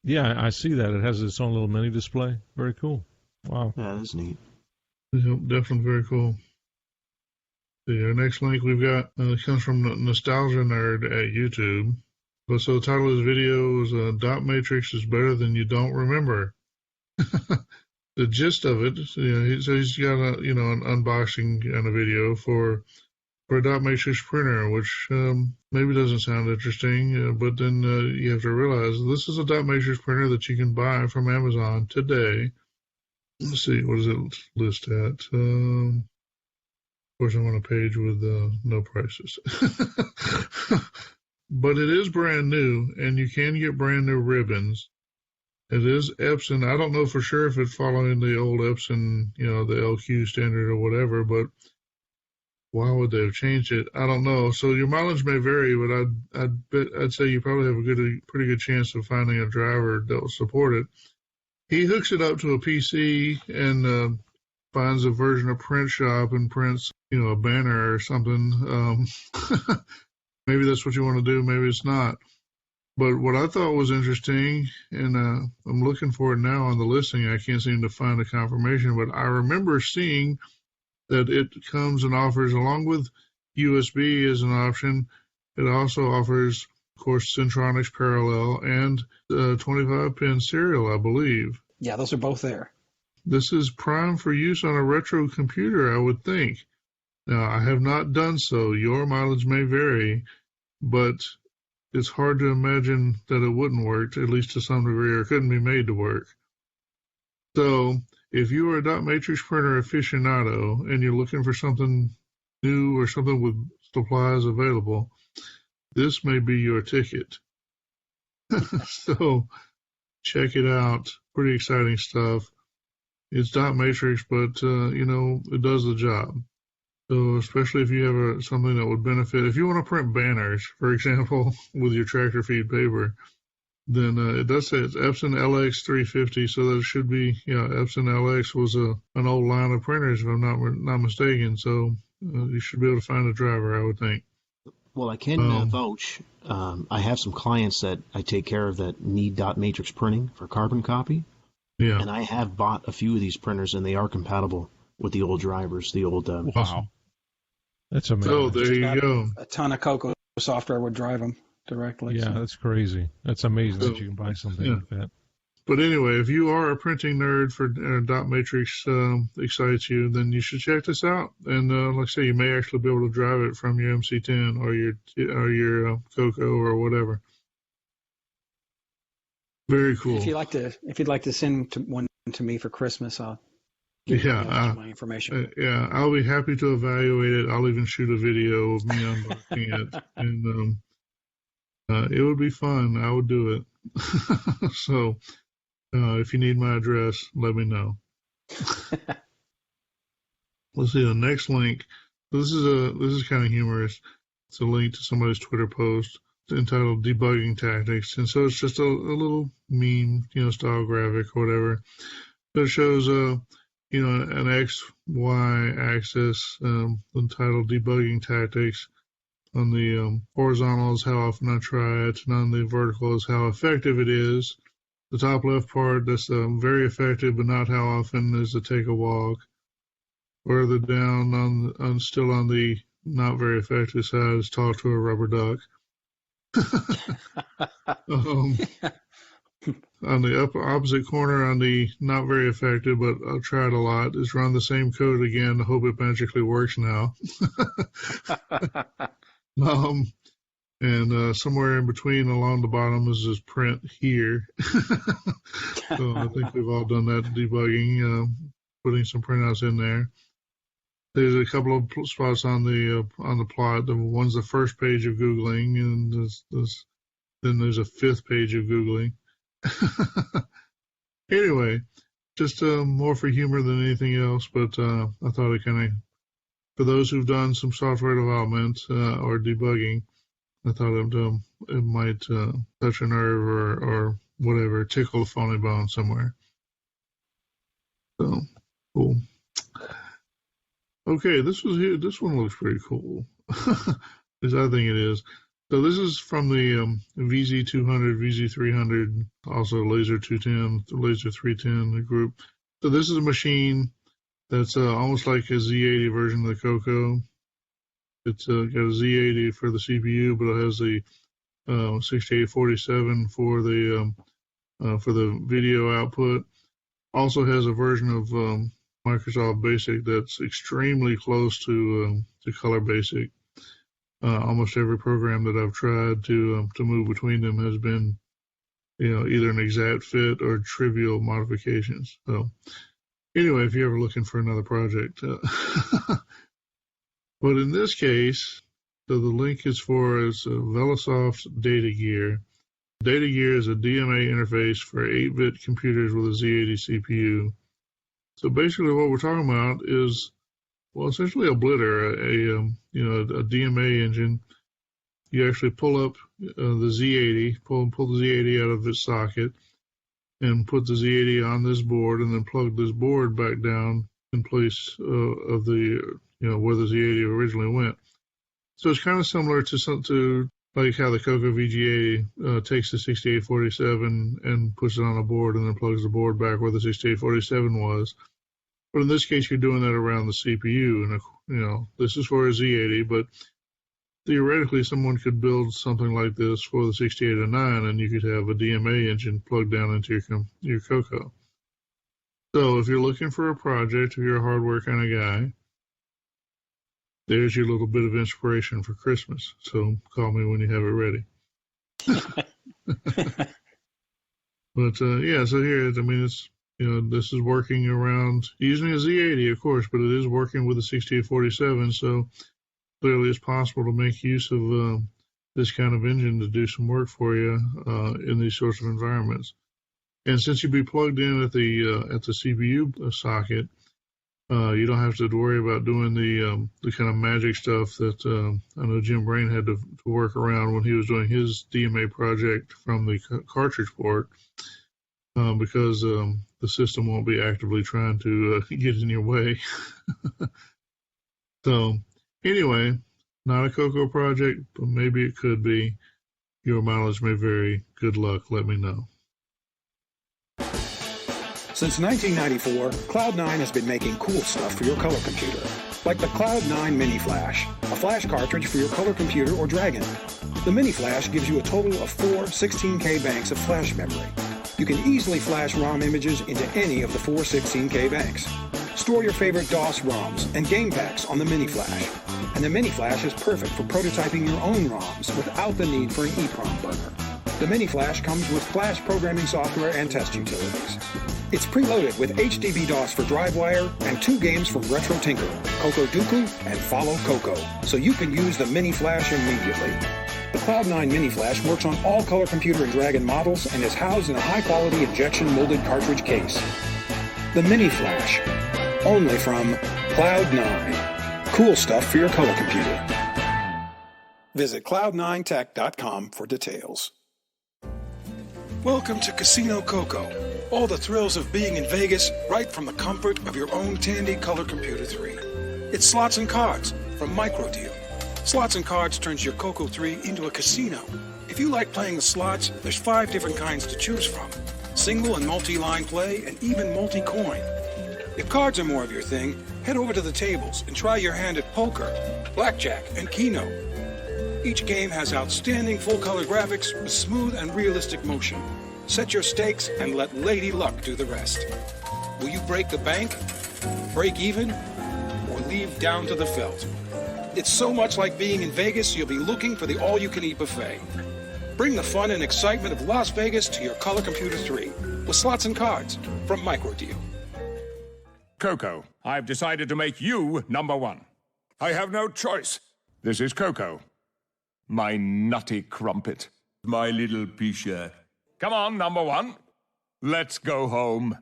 F: Yeah, I see that. It has its own little mini display. Very cool. Wow.
G: Yeah, that's neat.
D: Yep, definitely very cool. Our next link we've got comes from Nostalgia Nerd at YouTube. So the title of his video is Dot Matrix is better than you don't remember. The gist of it, he's got an unboxing and a video for a dot matrix printer, which maybe doesn't sound interesting, but then you have to realize this is a dot matrix printer that you can buy from Amazon today. Let's see, what does it list at? Of course, I'm on a page with no prices. But it is brand new, and you can get brand new ribbons. It is Epson. I don't know for sure if it's following the old Epson, the LQ standard or whatever, but why would they have changed it? I don't know. So your mileage may vary, but I'd say you probably have a pretty good chance of finding a driver that will support it. He hooks it up to a PC and finds a version of Print Shop and prints, a banner or something. Maybe that's what you want to do. Maybe it's not. But what I thought was interesting, and I'm looking for it now on the listing. I can't seem to find a confirmation, but I remember seeing that it comes and offers, along with USB as an option, it also offers, of course, Centronics Parallel and 25-pin serial, I believe.
H: Yeah, those are both there.
D: This is prime for use on a retro computer, I would think. Now, I have not done so. Your mileage may vary, but it's hard to imagine that it wouldn't work, at least to some degree, or couldn't be made to work. So, if you are a dot matrix printer aficionado and you're looking for something new or something with supplies available, this may be your ticket. So, check it out. Pretty exciting stuff. It's dot matrix, but, it does the job. So especially if you have something that would benefit, if you want to print banners, for example, with your tractor feed paper, then it does say it's Epson LX 350, so that it should be, Epson LX was an old line of printers, if I'm not mistaken. So you should be able to find a driver, I would think.
G: Well, I can vouch. I have some clients that I take care of that need dot matrix printing for carbon copy.
D: Yeah.
G: And I have bought a few of these printers, and they are compatible with the old drivers, the old.
F: Wow. That's amazing.
D: Oh, there you go.
H: A ton of CoCo software would drive them directly.
F: Yeah, that's crazy. That's amazing that you can buy something like that.
D: But anyway, if you are a printing nerd for dot matrix excites you, then you should check this out. And like I say, you may actually be able to drive it from your MC10 or your CoCo or whatever. Very cool.
H: If you'd like to send one to me for Christmas, I'll give you my information.
D: I'll be happy to evaluate it. I'll even shoot a video of me unboxing it, and it would be fun. I would do it. So, if you need my address, let me know. Let's see the next link. This is kind of humorous. It's a link to somebody's Twitter post entitled "Debugging Tactics," and so it's just a little meme, style graphic or whatever. So it shows an X/Y axis entitled "Debugging Tactics." On the horizontal is how often I try it, and on the vertical is how effective it is. The top left part, that's very effective, but not how often, is to take a walk. Further down, still on the not very effective side, is talk to a rubber duck. On the opposite corner, on the not very effective, but I'll try it a lot, is run the same code again to hope it magically works now. And somewhere in between along the bottom is this print here. So I think we've all done that debugging. putting some printouts in there. There's a couple of spots on the plot. The one's the first page of Googling, and then there's a fifth page of Googling. Anyway, just more for humor than anything else, but I thought it kind of, for those who've done some software development or debugging, I thought it might touch a nerve or whatever, tickle a funny bone somewhere. So, cool. Okay, this one looks pretty cool. As I think it is. So this is from the VZ200, VZ300, also Laser 210, Laser 310 group. So this is a machine that's almost like a Z80 version of the CoCo. It's got a Z80 for the CPU, but it has the 6847 for the video output. Also has a version of Microsoft Basic that's extremely close to Color Basic. Almost every program that I've tried to move between them has been, either an exact fit or trivial modifications. So anyway, if you're ever looking for another project, but in this case, so the link is for Velasoft Data Gear. Data Gear is a DMA interface for 8-bit computers with a Z80 CPU. So basically, what we're talking about is, well, essentially a blitter, a DMA engine. You actually pull up the Z80, pull the Z80 out of its socket, and put the Z80 on this board, and then plug this board back down in place of the where the Z80 originally went. So it's kind of similar to like how the CoCo VGA takes the 6847 and puts it on a board, and then plugs the board back where the 6847 was. But in this case, you're doing that around the CPU, and this is for a Z80, but theoretically, someone could build something like this for the 6809, and you could have a DMA engine plugged down into your CoCo. So if you're looking for a project, if you're a hardware kind of guy, there's your little bit of inspiration for Christmas. So call me when you have it ready. But so here, it's. This is working around using a Z80, of course, but it is working with a 6847, so clearly it's possible to make use of this kind of engine to do some work for you in these sorts of environments. And since you'd be plugged in at the CPU socket, you don't have to worry about doing the kind of magic stuff that I know Jim Brain had to work around when he was doing his DMA project from the cartridge port, because the system won't be actively trying to get in your way. So anyway, not a CoCo project, but maybe it could be. Your mileage may vary. Good luck. Let me know.
I: Since 1994, Cloud9 has been making cool stuff for your color computer, like the Cloud9 Mini Flash, a flash cartridge for your color computer or Dragon. The Mini Flash gives you a total of 4 16K banks of flash memory. You can easily flash ROM images into any of the 4 16K banks. Store your favorite DOS ROMs and game packs on the Mini Flash. And the Mini Flash is perfect for prototyping your own ROMs without the need for an EEPROM burner. The Mini Flash comes with flash programming software and test utilities. It's preloaded with HDB-DOS for DriveWire and 2 games from Retro Tinker, Coco Dooku and Follow Coco, so you can use the Mini Flash immediately. The Cloud9 Mini Flash works on all color computer and Dragon models and is housed in a high-quality injection molded cartridge case. The Mini Flash, only from Cloud9. Cool stuff for your color computer. Visit cloud9tech.com for details. Welcome to Casino CoCo. All the thrills of being in Vegas right from the comfort of your own Tandy Color Computer 3. It's slots and cards from Microdeal. Slots and Cards turns your CoCo 3 into a casino. If you like playing the slots, there's 5 different kinds to choose from. Single and multi-line play, and even multi-coin. If cards are more of your thing, head over to the tables and try your hand at poker, blackjack, and keno. Each game has outstanding full-color graphics with smooth and realistic motion. Set your stakes and let Lady Luck do the rest. Will you break the bank, break even, or leave down to the felt? It's so much like being in Vegas, you'll be looking for the all-you-can-eat buffet. Bring the fun and excitement of Las Vegas to your Color Computer 3 with Slots and Cards from Microdeal.
M: CoCo, I've decided to make you number one. I have no choice. This is CoCo. My nutty crumpet. My little Pisha. Come on, number one. Let's go home.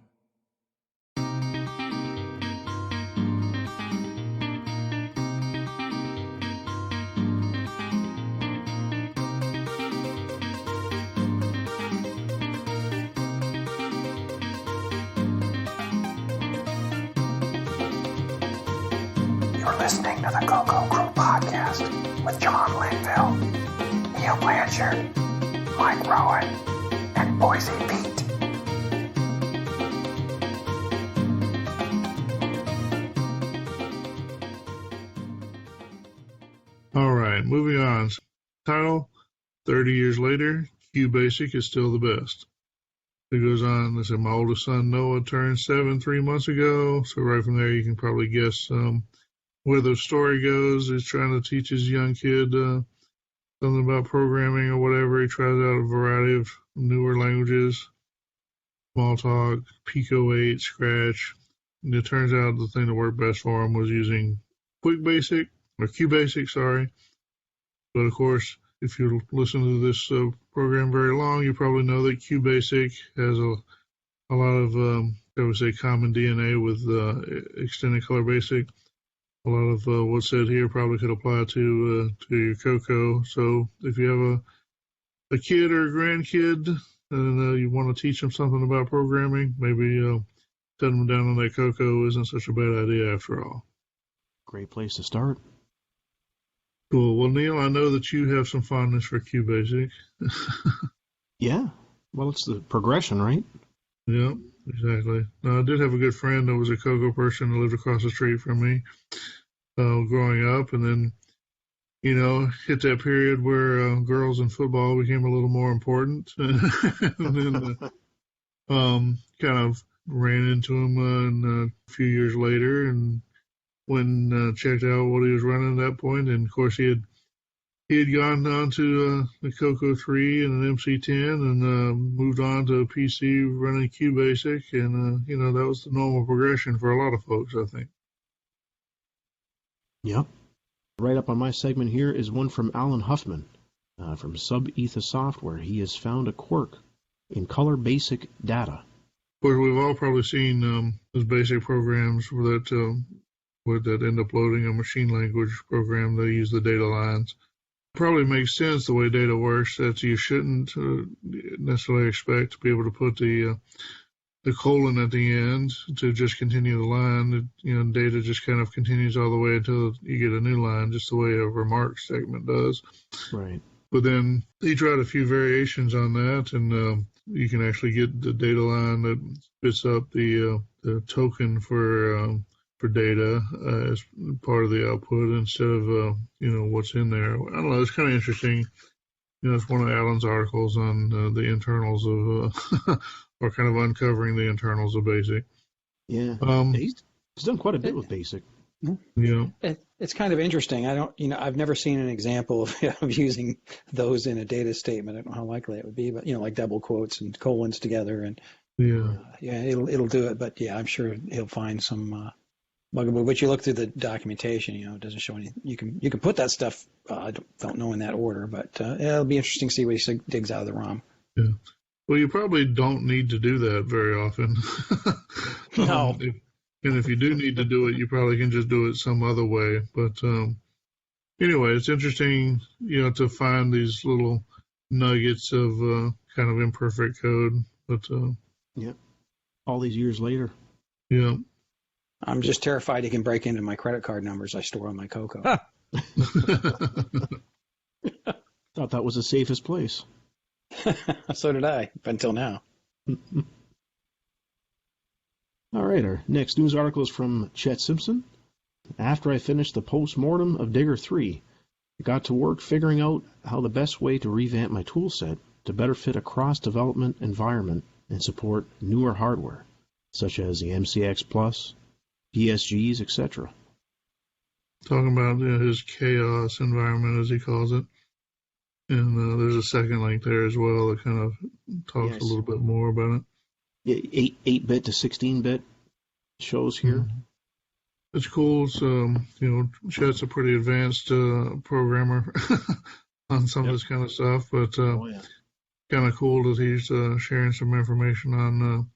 I: You're listening to the CoCo Crew Podcast with John Linville, Neil Blanchard, Mike Rowan, and Boise Pete.
D: All right, moving on. Title, 30 years later, QBasic is still the best. It goes on, they said, my oldest son Noah turned 7 3 months ago. So right from there, you can probably guess where the story goes. He's trying to teach his young kid something about programming or whatever. He tries out a variety of newer languages, Smalltalk, Pico 8, Scratch. And it turns out the thing that worked best for him was using QBasic, sorry. But of course, if you listen to this program very long, you probably know that QBasic has a lot of, I would say, common DNA with Extended Color Basic. A lot of what's said here probably could apply to your CoCo. So if you have a kid or a grandkid and you want to teach them something about programming, maybe setting them down on that CoCo isn't such a bad idea after all.
G: Great place to start.
D: Cool. Well, Neil, I know that you have some fondness for QBasic.
G: Yeah. Well, it's the progression, right?
D: Yeah, exactly. Now, I did have a good friend that was a CoCo person who lived across the street from me growing up, and then, hit that period where girls and football became a little more important, and then kind of ran into him a few years later, and when checked out what he was running at that point, and of course he had gone on to the CoCo 3 and an MC10 and moved on to a PC running QBasic, and that was the normal progression for a lot of folks, I think.
G: Yep. Right up on my segment here is one from Alan Huffman from Sub-Etha Software. He has found a quirk in color basic data.
D: Of course, we've all probably seen those basic programs that end up loading a machine language program. They use the data lines. Probably makes sense the way data works, that you shouldn't necessarily expect to be able to put the colon at the end to just continue the line. Data just kind of continues all the way until you get a new line, just the way a remark segment does.
G: Right.
D: But then he tried a few variations on that, and you can actually get the data line that spits up the token for data as part of the output instead of what's in there. I don't know. It's kind of interesting. It's one of Alan's articles on the internals of, or kind of uncovering the internals of BASIC.
G: Yeah, he's done quite a bit with BASIC.
D: Yeah,
H: it's kind of interesting. I've never seen an example of using those in a data statement. I don't know how likely it would be, but like double quotes and colons together, and it'll do it. But yeah, I'm sure he'll find some bugaboo. But you look through the documentation, it doesn't show any. You can put that stuff. I don't know in that order, but it'll be interesting to see what he digs out of the ROM.
D: Yeah. Well, you probably don't need to do that very often.
H: No.
D: And if you do need to do it, you probably can just do it some other way. But anyway, it's interesting, to find these little nuggets of kind of imperfect code. But
G: yeah, all these years later.
D: Yeah.
H: I'm just terrified he can break into my credit card numbers I store on my CoCo.
G: Thought that was the safest place.
H: So did I, until now.
G: All right, our next news article is from Chet Simpson. After I finished the post-mortem of Digger 3, I got to work figuring out how the best way to revamp my toolset to better fit a cross-development environment and support newer hardware, such as the MCX Plus, PSGs, etc.
D: Talking about his chaos environment, as he calls it. And there's a second link there as well that kind of talks a little bit more about it.
G: Yeah, 8-bit to 16-bit. shows here.
D: It's cool. It's, Chet's a pretty advanced programmer on some of this kind of stuff, but kind of cool that he's sharing some information on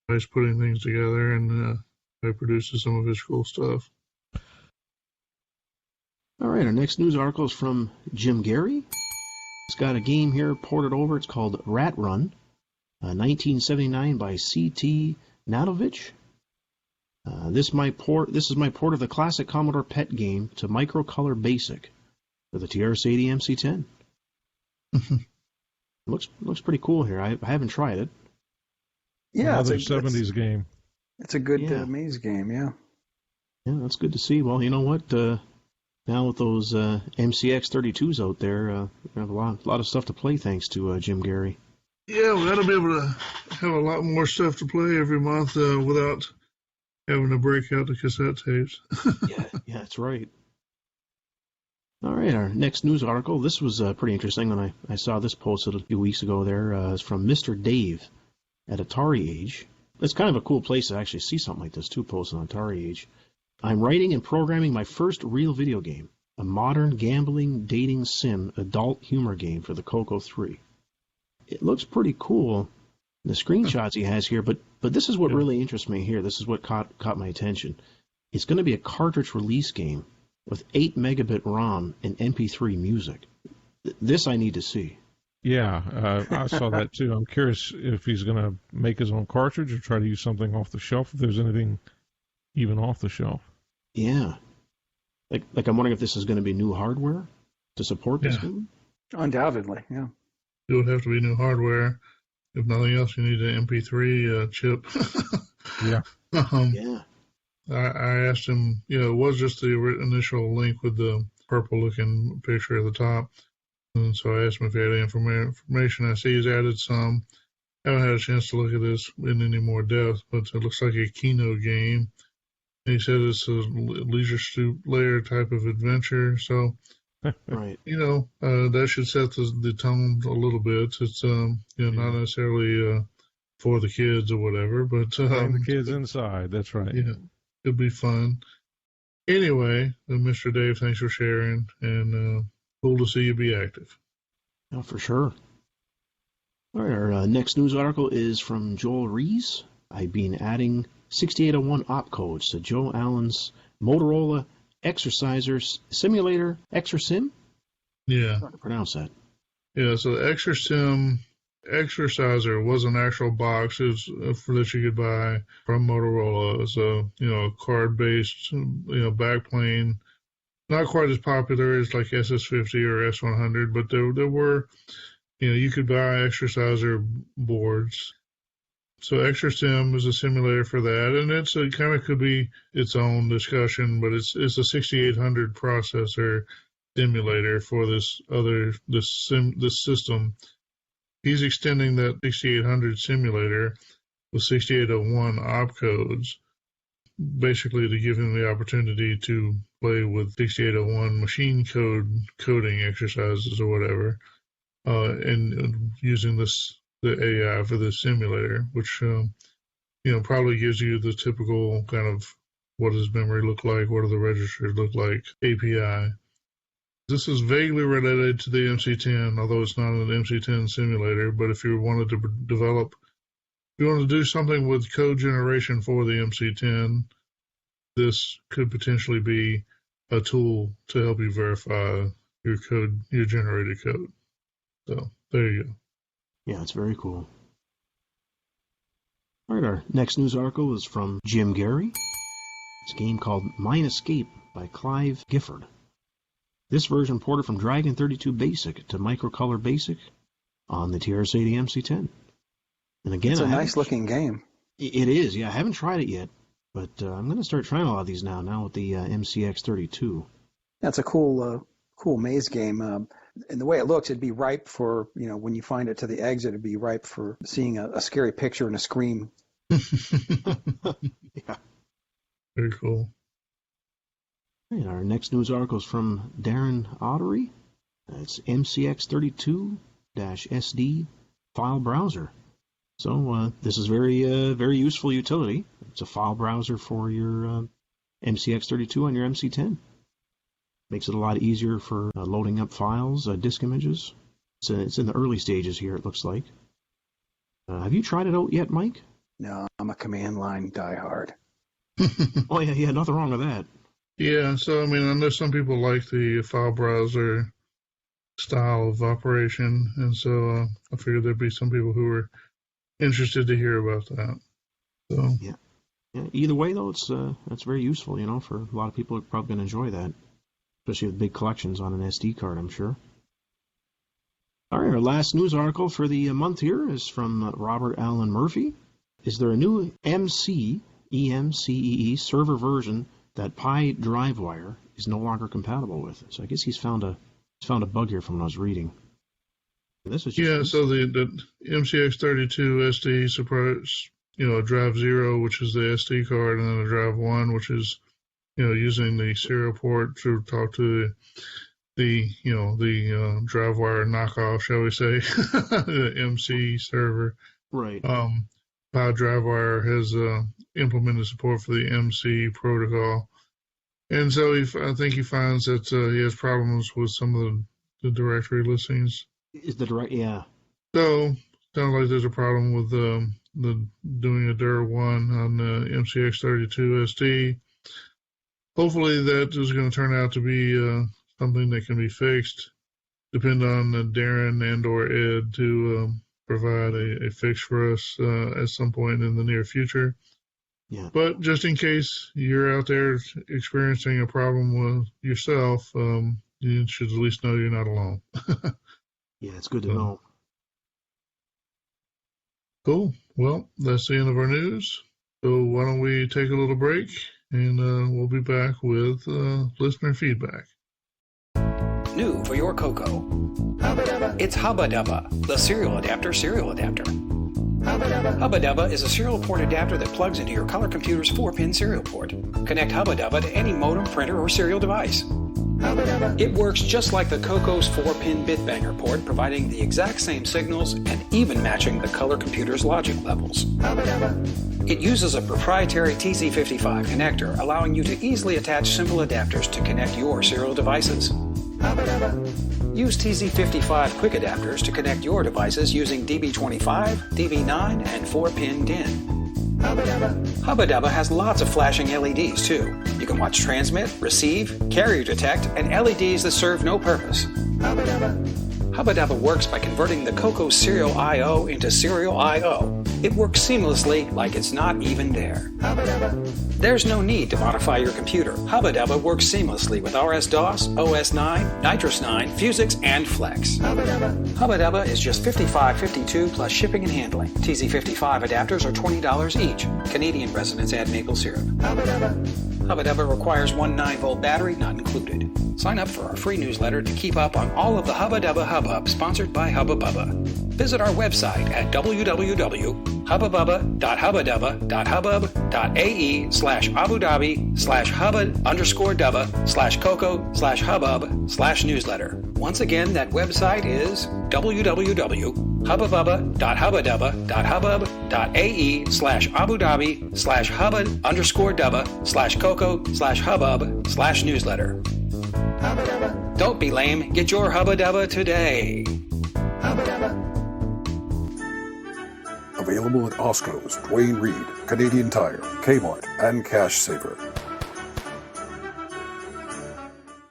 D: how he's putting things together and how he produces some of his cool stuff.
G: All right, our next news article is from Jim Gary. He's got a game here ported over. It's called Rat Run, 1979 by C.T. Nadovich. This is my port of the classic Commodore PET game to Microcolor Basic for the TRS-80 MC-10. Looks pretty cool here. I haven't tried it.
H: Yeah,
F: another 70s game.
H: It's a good maze game. Yeah.
G: Yeah, that's good to see. Well, you know what? Now with those MCX32s out there, we have a lot of stuff to play thanks to Jim Gary.
D: Yeah, we got to be able to have a lot more stuff to play every month without having to break out the cassette tapes.
G: yeah, that's right. All right, our next news article. This was pretty interesting when I saw this posted a few weeks ago there. It's from Mr. Dave at Atari Age. It's kind of a cool place to actually see something like this, too, posted on Atari Age. I'm writing and programming my first real video game, a modern gambling, dating sim, adult humor game for the CoCo 3. It looks pretty cool, the screenshots he has here, but this is what really interests me here. This is what caught my attention. It's going to be a cartridge release game with 8 megabit ROM and MP3 music. This I need to see.
F: Yeah, I saw that too. I'm curious if he's going to make his own cartridge or try to use something off the shelf, if there's anything even off the shelf.
G: Yeah. Like I'm wondering if this is going to be new hardware to support this game?
H: Undoubtedly, yeah.
D: It would have to be new hardware. If nothing else, you need an MP3 chip.
F: Yeah.
D: I asked him, it was just the initial link with the purple-looking picture at the top. And so I asked him if he had any information. I see he's added some. I haven't had a chance to look at this in any more depth, but it looks like a Kino game. And he said it's a Leisure Suit Layer type of adventure. So,
G: right.
D: That should set the tone a little bit. It's, not necessarily for the kids or whatever, but
F: the kids inside. That's right.
D: Yeah, it'll be fun. Anyway, Mr. Dave, thanks for sharing, and cool to see you be active.
G: Yeah, for sure. All right, our next news article is from Joel Rees. I've been adding 6801 opcodes to Joe Allen's Motorola Exerciser Simulator Exersim?
D: Yeah.
G: How to pronounce that?
D: Yeah, so the Exerciser was an actual box that you could buy from Motorola. It's a card-based, backplane. Not quite as popular as like SS50 or S100, but there were, you could buy Exerciser boards. So Exersim is a simulator for that, and it kind of could be its own discussion, but it's a 6800 processor simulator for this system. He's extending that 6800 simulator with 6801 opcodes, basically to give him the opportunity to play with 6801 machine coding exercises or whatever, and using the AI for this simulator, which probably gives you the typical kind of what does memory look like, what do the registers look like API. This is vaguely related to the MC-10, although it's not an MC-10 simulator. But if you wanted to do something with code generation for the MC-10, this could potentially be a tool to help you verify your generated code. So there you go.
G: Yeah, it's very cool. All right, our next news article is from Jim Gary. It's a game called Mine Escape by Clive Gifford. This version ported from Dragon 32 Basic to Microcolor Basic on the TRS-80 MC-10. And again,
H: it's a nice-looking game.
G: It is, yeah. I haven't tried it yet, but I'm going to start trying a lot of these now with the MCX32.
H: That's a cool maze game. And the way it looks, it'd be ripe for, when you find it to the exit, it'd be ripe for seeing a scary picture and a scream.
G: Yeah.
D: Very cool.
G: And our next news article is from Darren Ottery. It's MCX32-SD file browser. So this is very useful utility. It's a file browser for your MCX32 on your MC10. Makes it a lot easier for loading up files, disk images. It's in the early stages here, it looks like. Have you tried it out yet, Mike?
H: No, I'm a command line diehard.
G: Oh, yeah, nothing wrong with that.
D: Yeah, so, I mean, I know some people like the file browser style of operation, and so I figured there'd be some people who were interested to hear about that. So
G: Yeah. Either way, though, it's very useful, for a lot of people who are probably going to enjoy that, especially with big collections on an SD card, I'm sure. All right, our last news article for the month here is from Robert Allen Murphy. Is there a new EMCEE server version that Pi DriveWire is no longer compatible with? So I guess he's found a bug here from what I was reading. This is
D: so the MCX32 SD supports a drive 0, which is the SD card, and then a drive 1, which is using the serial port to talk to the drive wire knockoff, shall we say, the MC server.
G: Right.
D: Pi DriveWire has implemented support for the MC protocol, and so I think he finds that he has problems with some of the directory listings.
G: Is the direct? Yeah.
D: So sounds like there's a problem with the doing a dir1 on the MCX32 SD. Hopefully that is going to turn out to be something that can be fixed. Depend on Darren and or Ed to provide a fix for us at some point in the near future.
G: Yeah.
D: But just in case you're out there experiencing a problem with yourself, you should at least know you're not alone.
G: Yeah, it's good to know.
D: Cool. Well, that's the end of our news. So why don't we take a little break, and we'll be back with listener feedback.
I: New for your CoCo. It's Hubba Dubba, the serial adapter. Hubba Dubba is a serial port adapter that plugs into your color computer's 4-pin serial port. Connect Hubba Dubba to any modem, printer, or serial device. It works just like the CoCo's 4-pin bitbanger port, providing the exact same signals and even matching the color computer's logic levels. It uses a proprietary TC55 connector, allowing you to easily attach simple adapters to connect your serial devices. Use TC55 quick adapters to connect your devices using DB25, DB9, and 4-pin DIN. Hubba Dubba has lots of flashing LEDs too. You can watch transmit, receive, carrier detect, and LEDs that serve no purpose. Hubba Dubba works by converting the CoCo serial I/O into serial I/O. It works seamlessly like it's not even there. There's no need to modify your computer. Hubba Dubba works seamlessly with RS-DOS, OS9, Nitrous 9, Fusix, and Flex. Hubba Dubba is just $55.52 plus shipping and handling. TZ55 adapters are $20 each. Canadian residents add maple syrup. Hubba Dubba requires one 9-volt battery, not included. Sign up for our free newsletter to keep up on all of the Hubba Dubba Hubbub, sponsored by Hubba Bubba. Visit our website at www.hubbabubba.hubbadubba.hubbub.ae/Abu Dhabi/Hubba_Dubba/CoCo/Hubbub/newsletter. Once again, that website is www.hubbabubba.hubbadubba.hubbub.ae/Abu Dhabi/Hubba_Dubba/CoCo/Hubbub/newsletter. Don't be lame. Get your Hubba Dubba today. Hubba Dubba.
N: Available at Osco's, Dwayne Reed, Canadian Tire, Kmart, and Cash Saver.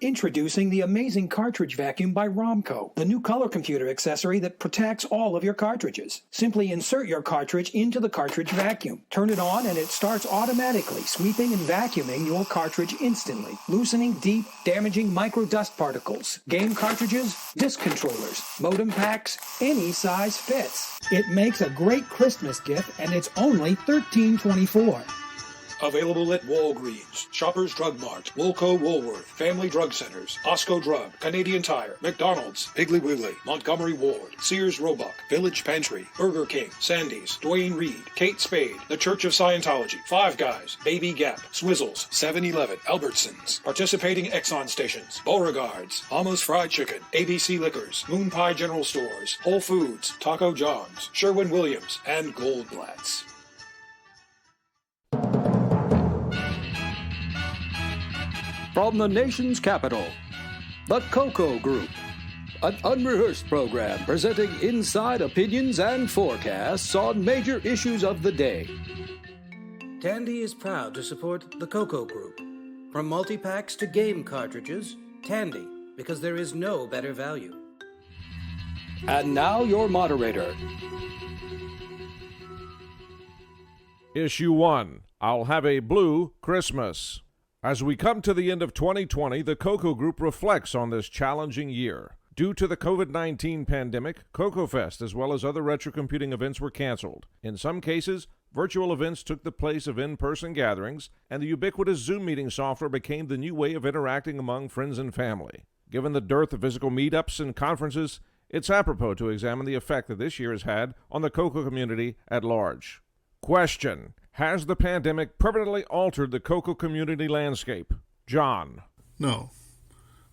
I: Introducing the amazing cartridge vacuum by Romco, the new color computer accessory that protects all of your cartridges. Simply insert your cartridge into the cartridge vacuum. Turn it on and it starts automatically, sweeping and vacuuming your cartridge instantly, loosening deep, damaging micro dust particles. Game cartridges, disc controllers, modem packs, any size fits. It makes a great Christmas gift and it's only $13.24.
C: Available at Walgreens, Shoppers Drug Mart, Woolco Woolworth, Family Drug Centers, Osco Drug, Canadian Tire, McDonald's, Piggly Wiggly, Montgomery Ward, Sears Roebuck, Village Pantry, Burger King, Sandy's, Duane Reade, Kate Spade, The Church of Scientology, Five Guys, Baby Gap, Swizzles, 7-Eleven, Albertsons, participating Exxon stations, Beauregard's, Mama's Fried Chicken, ABC Liquors, Moon Pie General Stores, Whole Foods, Taco John's, Sherwin-Williams, and Goldblatt's.
O: From the nation's capital, the CoCo Group, an unrehearsed program presenting inside opinions and forecasts on major issues of the day.
I: Tandy is proud to support the CoCo Group. From multi-packs to game cartridges, Tandy, because there is no better value.
O: And now your moderator.
F: Issue 1, I'll Have a Blue Christmas. As we come to the end of 2020, the CoCo Group reflects on this challenging year. Due to the COVID-19 pandemic, CoCo Fest as well as other retro computing events were canceled. In some cases, virtual events took the place of in-person gatherings, and the ubiquitous Zoom meeting software became the new way of interacting among friends and family. Given the dearth of physical meetups and conferences, it's apropos to examine the effect that this year has had on the CoCo community at large. Question: has the pandemic permanently altered the CoCo community landscape? John.
D: No.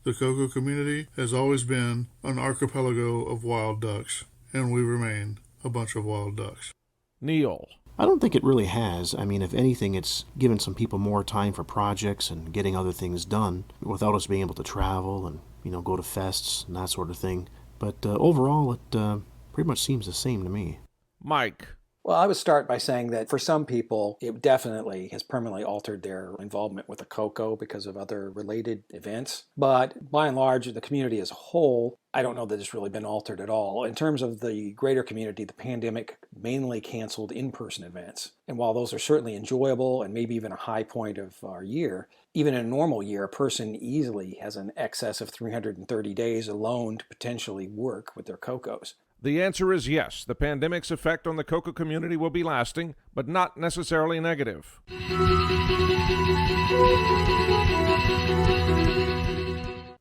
D: The CoCo community has always been an archipelago of wild ducks, and we remain a bunch of wild ducks.
F: Neil.
G: I don't think it really has. I mean, if anything, it's given some people more time for projects and getting other things done without us being able to travel and, go to fests and that sort of thing. But overall, it pretty much seems the same to me.
F: Mike.
H: Well, I would start by saying that for some people, it definitely has permanently altered their involvement with the CoCo because of other related events. But by and large, the community as a whole, I don't know that it's really been altered at all. In terms of the greater community, the pandemic mainly canceled in-person events. And while those are certainly enjoyable and maybe even a high point of our year, even in a normal year, a person easily has an excess of 330 days alone to potentially work with their CoCos.
F: The answer is yes. The pandemic's effect on the CoCo community will be lasting, but not necessarily negative.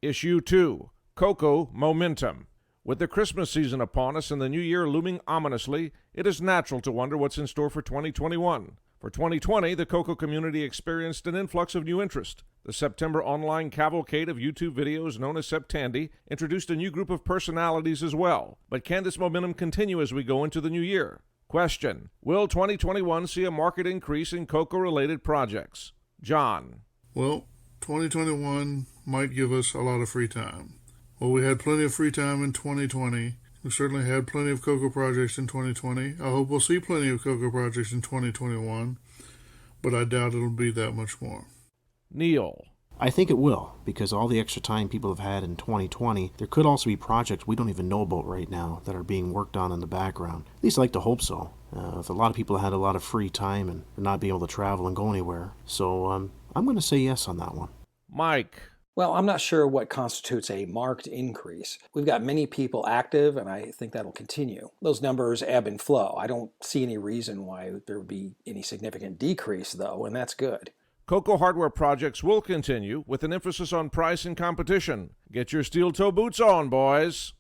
F: Issue 2, CoCo Momentum. With the Christmas season upon us and the new year looming ominously, it is natural to wonder what's in store for 2021. For 2020, the CoCo community experienced an influx of new interest. The September online cavalcade of YouTube videos known as Septandy introduced a new group of personalities as well. But can this momentum continue as we go into the new year? Question: will 2021 see a marked increase in CoCo-related projects? John.
D: Well, 2021 might give us a lot of free time. Well, we had plenty of free time in 2020. We certainly had plenty of CoCo projects in 2020. I hope we'll see plenty of CoCo projects in 2021, but I doubt it'll be that much more.
F: Neil.
G: I think it will, because all the extra time people have had in 2020, there could also be projects we don't even know about right now that are being worked on in the background. At least I like to hope so. If a lot of people had a lot of free time and are not being able to travel and go anywhere. So I'm going to say yes on that one.
F: Mike.
H: Well, I'm not sure what constitutes a marked increase. We've got many people active, and I think that'll continue. Those numbers ebb and flow. I don't see any reason why there would be any significant decrease, though, and that's good.
F: CoCo hardware projects will continue with an emphasis on price and competition. Get your steel-toe boots on, boys.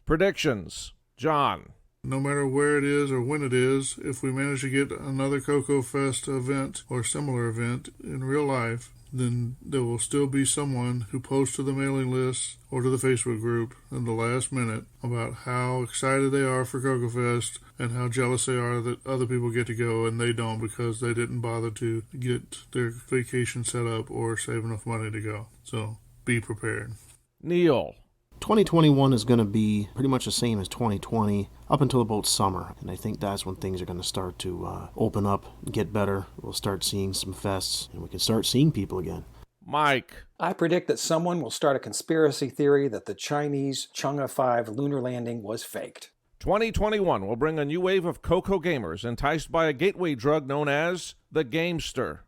F: Predictions. John.
D: No matter where it is or when it is, if we manage to get another CoCo Fest event or similar event in real life, then there will still be someone who posts to the mailing list or to the Facebook group in the last minute about how excited they are for CoCo Fest and how jealous they are that other people get to go and they don't because they didn't bother to get their vacation set up or save enough money to go. So be prepared.
F: Neil.
G: 2021 is going to be pretty much the same as 2020 up until about summer, and I think that's when things are going to start to open up and get better. We'll start seeing some fests, and we can start seeing people again.
F: Mike.
H: I predict that someone will start a conspiracy theory that the Chinese Chang'e 5 lunar landing was faked.
F: 2021 will bring a new wave of CoCo gamers enticed by a gateway drug known as the Gamester.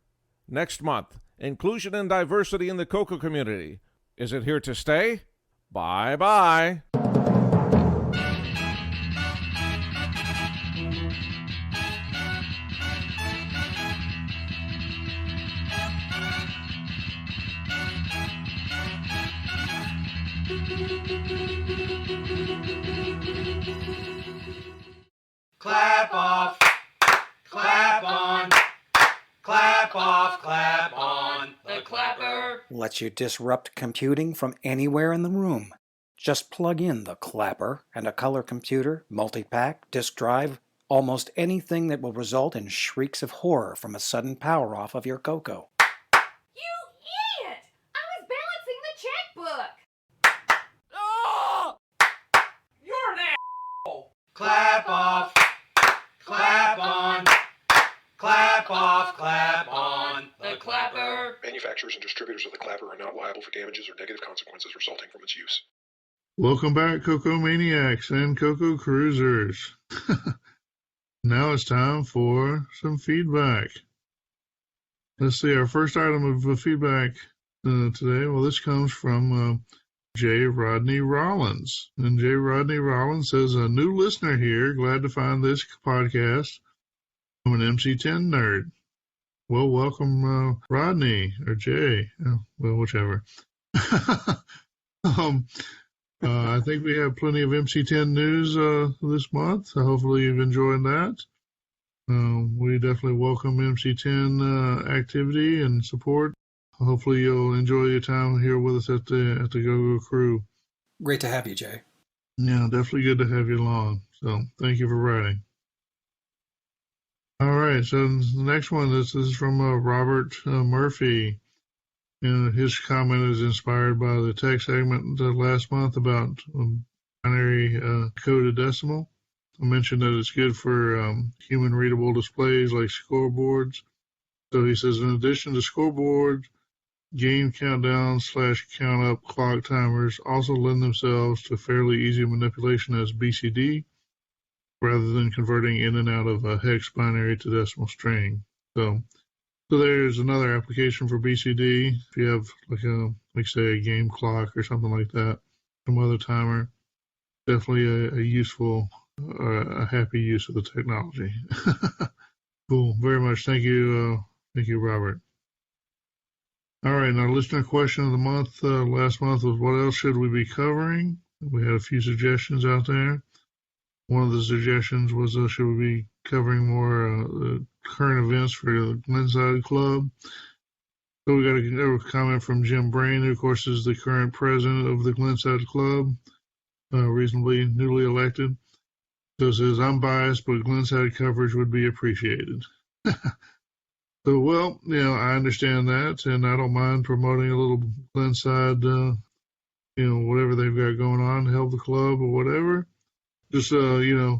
F: Next month, inclusion and diversity in the CoCo community. Is it here to stay? Bye-bye.
I: Clap off. Clap on. Clap off. Clap on. The clapper lets you disrupt computing from anywhere in the room. Just plug in the clapper and a color computer, multi-pack, disk drive, almost anything that will result in shrieks of horror from a sudden power off of your CoCo.
P: You idiot! I was balancing the checkbook! Oh! You're an asshole!
I: Clap off. Clap on. Clap off. Clap on. The clapper.
Q: Manufacturers and distributors of the clapper are not liable for damages or negative consequences resulting from its use.
D: Welcome back, CoCo Maniacs and CoCo Cruisers. Now it's time for some feedback. Let's see, our first item of feedback today, well, this comes from J. Rodney Rollins. And J. Rodney Rollins says, a new listener here, glad to find this podcast. I'm an MC10 nerd. Well, welcome, Rodney, or Jay. Well, whichever. I think we have plenty of MC10 news this month. Hopefully you've enjoyed that. We definitely welcome MC10 activity and support. Hopefully you'll enjoy your time here with us at the CoCo Crew.
H: Great to have you, Jay.
D: Yeah, definitely good to have you along. So thank you for writing. All right, so the next one, this is from Robert Murphy. And his comment is inspired by the text segment last month about binary coded decimal. I mentioned that it's good for human readable displays like scoreboards. So he says, in addition to scoreboards, game countdown / count up clock timers also lend themselves to fairly easy manipulation as BCD, rather than converting in and out of a hex binary to decimal string. So there's another application for BCD. If you have like say a game clock or something like that, some other timer, definitely a useful, a happy use of the technology. Cool, very much. Thank you, Robert. All right, now listener question of the month. Last month was what else should we be covering? We had a few suggestions out there. One of the suggestions was should we be covering more current events for the Glenside Club. So we got a comment from Jim Brain, who of course is the current president of the Glenside Club, reasonably newly elected. So it says, I'm biased, but Glenside coverage would be appreciated. So, well, I understand that, and I don't mind promoting a little Glenside, whatever they've got going on to help the club or whatever. Just, you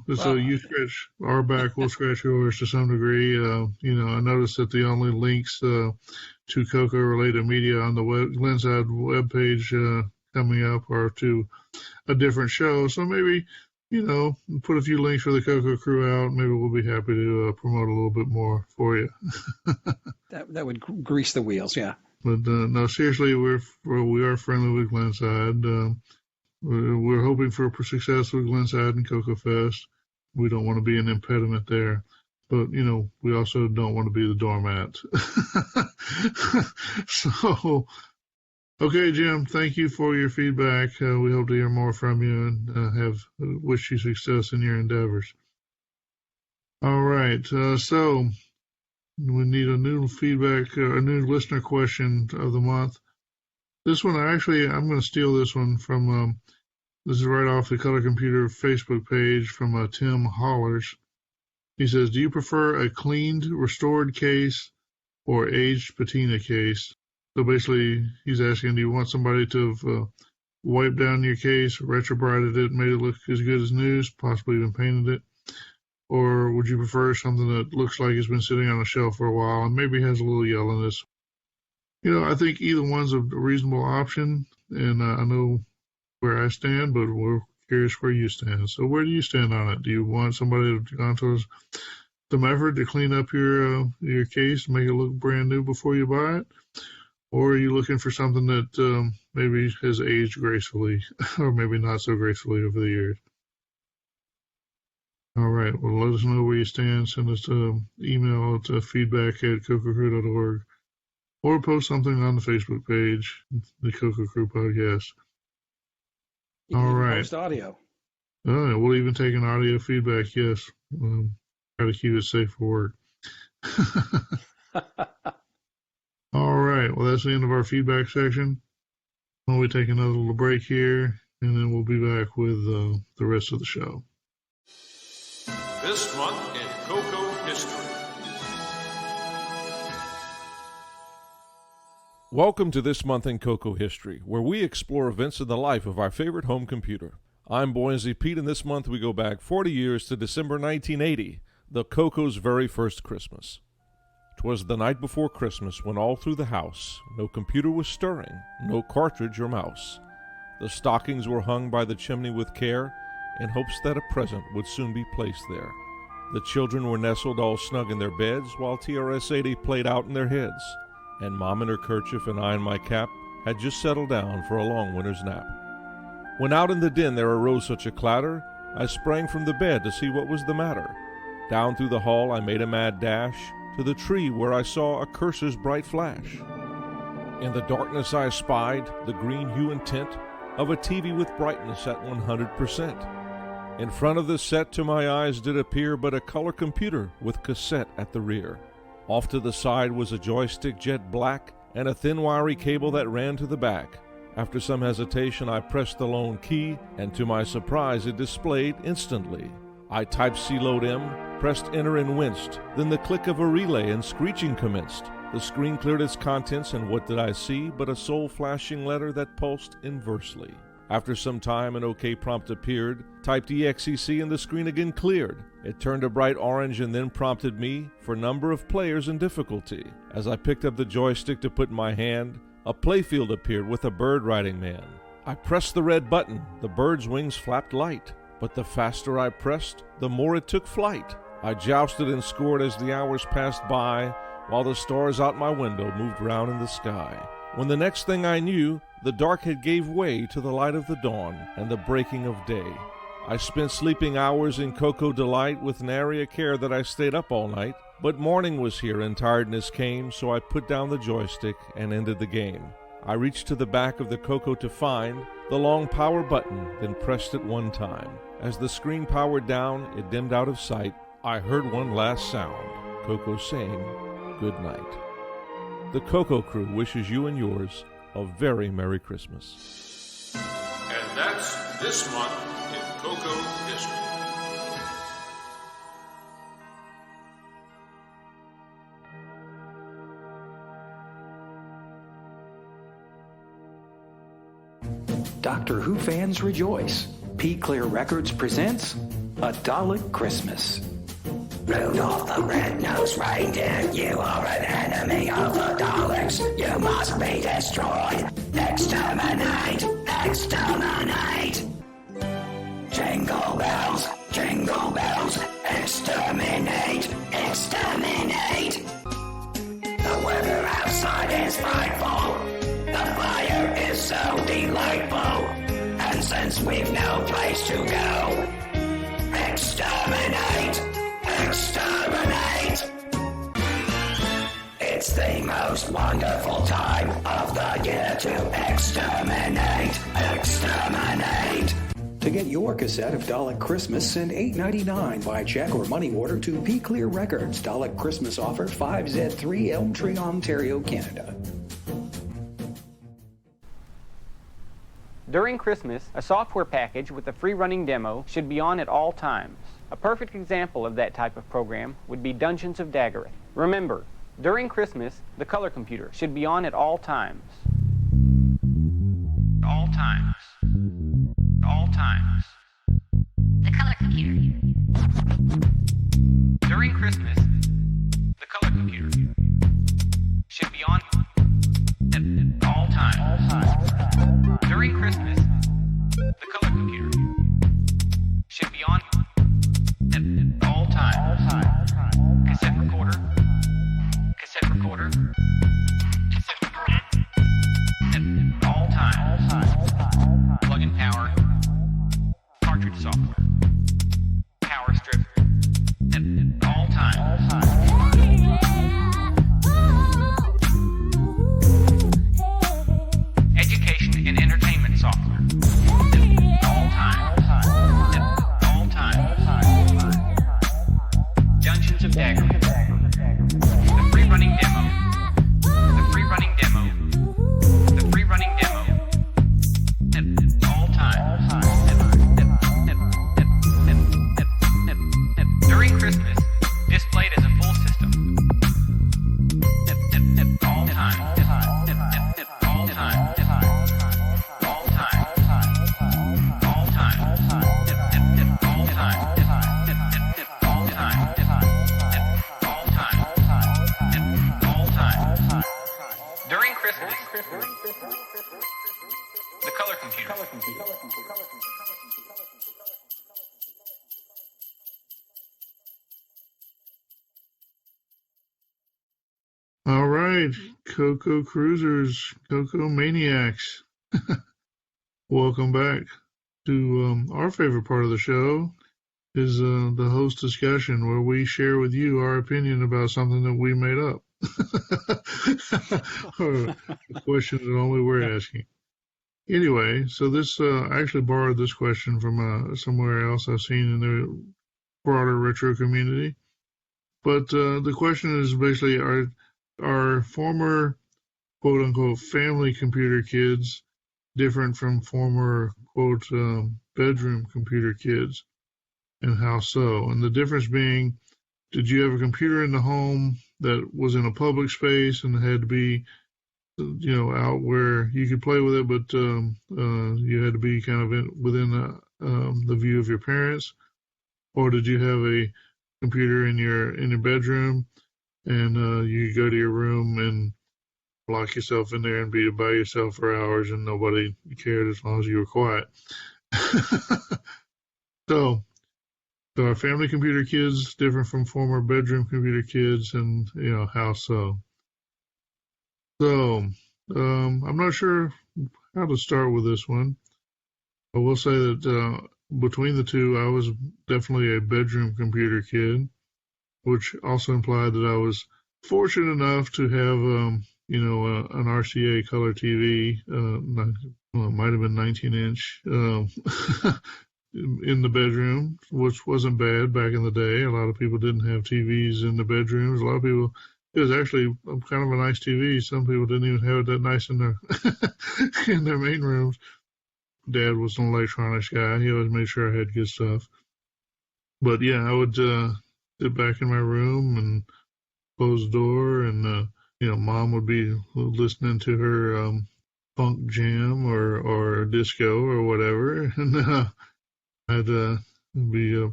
D: scratch our back, we'll scratch yours to some degree. I noticed that the only links to CoCo-related media on the Glenside webpage coming up are to a different show. So maybe, put a few links for the CoCo Crew out. Maybe we'll be happy to promote a little bit more for you.
H: That would grease the wheels, yeah.
D: But no, seriously, we are friendly with Glenside. We're hoping for success with Glenside and CoCo Fest. We don't want to be an impediment there. But, we also don't want to be the doormat. So, okay, Jim, thank you for your feedback. We hope to hear more from you and wish you success in your endeavors. All right, so we need a new feedback, a new listener question of the month. This one, I'm going to steal this one from, this is right off the Color Computer Facebook page from Tim Hollers. He says, do you prefer a cleaned, restored case or aged patina case? So basically, he's asking, do you want somebody to have wiped down your case, retrobrighted it, made it look as good as new, possibly even painted it? Or would you prefer something that looks like it's been sitting on a shelf for a while and maybe has a little yellowness? I think either one's a reasonable option, and I know where I stand, but we're curious where you stand. So where do you stand on it? Do you want somebody to go into some effort to clean up your case, make it look brand new before you buy it? Or are you looking for something that maybe has aged gracefully or maybe not so gracefully over the years? All right, well, let us know where you stand. Send us an email to feedback@cococrew.org. Or post something on the Facebook page, the CoCo Crew Podcast. All right.
H: Post audio.
D: We'll even take an audio feedback, yes. Try to keep it safe for work. All right. Well, that's the end of our feedback section. We'll take another little break here, and then we'll be back with the rest of the show.
C: This month in CoCo history.
F: Welcome to This Month in CoCo History, where we explore events in the life of our favorite home computer. I'm Boise Pete, and this month we go back 40 years to December 1980, the CoCo's very first Christmas. 'Twas the night before Christmas when all through the house no computer was stirring, no cartridge or mouse. The stockings were hung by the chimney with care, in hopes that a present would soon be placed there. The children were nestled all snug in their beds, while TRS-80 played out in their heads, and Mom in her kerchief and I in my cap had just settled down for a long winter's nap. When out in the den there arose such a clatter, I sprang from the bed to see what was the matter. Down through the hall I made a mad dash, to the tree where I saw a cursor's bright flash. In the darkness I spied the green hue and tint of a TV with brightness at 100%. In front of the set to my eyes did appear but a color computer with cassette at the rear. Off to the side was a joystick jet black and a thin wiry cable that ran to the back. After some hesitation I pressed the lone key, and to my surprise it displayed instantly. I typed C-Load M, pressed enter and winced. Then the click of a relay and screeching commenced. The screen cleared its contents, and what did I see but a soul-flashing letter that pulsed inversely. After some time an OK prompt appeared, typed EXEC and the screen again cleared. It turned a bright orange and then prompted me for number of players and difficulty. As I picked up the joystick to put in my hand, a playfield appeared with a bird riding man. I pressed the red button, the bird's wings flapped light, but the faster I pressed, the more it took flight. I jousted and scored as the hours passed by, while the stars out my window moved round in the sky. When the next thing I knew, the dark had gave way to the light of the dawn and the breaking of day. I spent sleeping hours in CoCo delight with nary a care that I stayed up all night. But morning was here and tiredness came, so I put down the joystick and ended the game. I reached to the back of the CoCo to find the long power button, then pressed it one time. As the screen powered down, it dimmed out of sight. I heard one last sound, CoCo saying good night. The CoCo Crew wishes you and yours a very Merry Christmas.
C: And that's This Month in CoCo history.
I: Doctor Who fans rejoice. P. Clear Records presents A Dalek Christmas.
R: Rudolph the Red-Nosed Reindeer, you are an enemy of the Daleks. You must be destroyed. Exterminate! Exterminate! Jingle bells, exterminate! Exterminate! The weather outside is frightful. The fire is so delightful. And since we've no place to go, exterminate! Exterminate! It's the most wonderful time of the year to exterminate! Exterminate!
I: To get your cassette of Dalek Christmas, send $8.99 by check or money order to P. Clear Records. Dalek Christmas offer, 5Z3 Elm Tree, Ontario, Canada.
S: During Christmas, a software package with a free running demo should be on at all times. A perfect example of that type of program would be Dungeons of Daggereth. Remember, during Christmas, the color computer should be on at all times. All times. All times.
J: The color computer.
S: During Christmas, the color computer should be on at all times. During Christmas, the color computer should be on at all times. Cassette recorder. Cassette recorder. Cassette recorder. At all times. Plug-in power. Cartridge software. Power strip. At all times. The color computer.
D: All right, CoCo Cruisers, CoCo Maniacs. Welcome back to our favorite part of the show is the host discussion, where we share with you our opinion about something that we made up. Or a question that only we're asking. Anyway, so this I actually borrowed this question from somewhere else I've seen in the broader retro community. But the question is basically, are former quote-unquote family computer kids different from former quote bedroom computer kids, and how so? And the difference being, did you have a computer in the home that was in a public space and had to be, out where you could play with it, but you had to be kind of within the view of your parents? Or did you have a computer in your bedroom and you could go to your room and lock yourself in there and be by yourself for hours and nobody cared as long as you were quiet? So are family computer kids different from former bedroom computer kids, and how so? So I'm not sure how to start with this one. I will say that between the two, I was definitely a bedroom computer kid, which also implied that I was fortunate enough to have an RCA color TV, it might have been 19-inch, in the bedroom, which wasn't bad back in the day. A lot of people didn't have TVs in the bedrooms. A lot of people, it was actually kind of a nice TV. Some people didn't even have it that nice in their in their main rooms. Dad was an electronics guy. He always made sure I had good stuff. But yeah, I would sit back in my room and close the door, and Mom would be listening to her funk jam or disco or whatever, and I'd be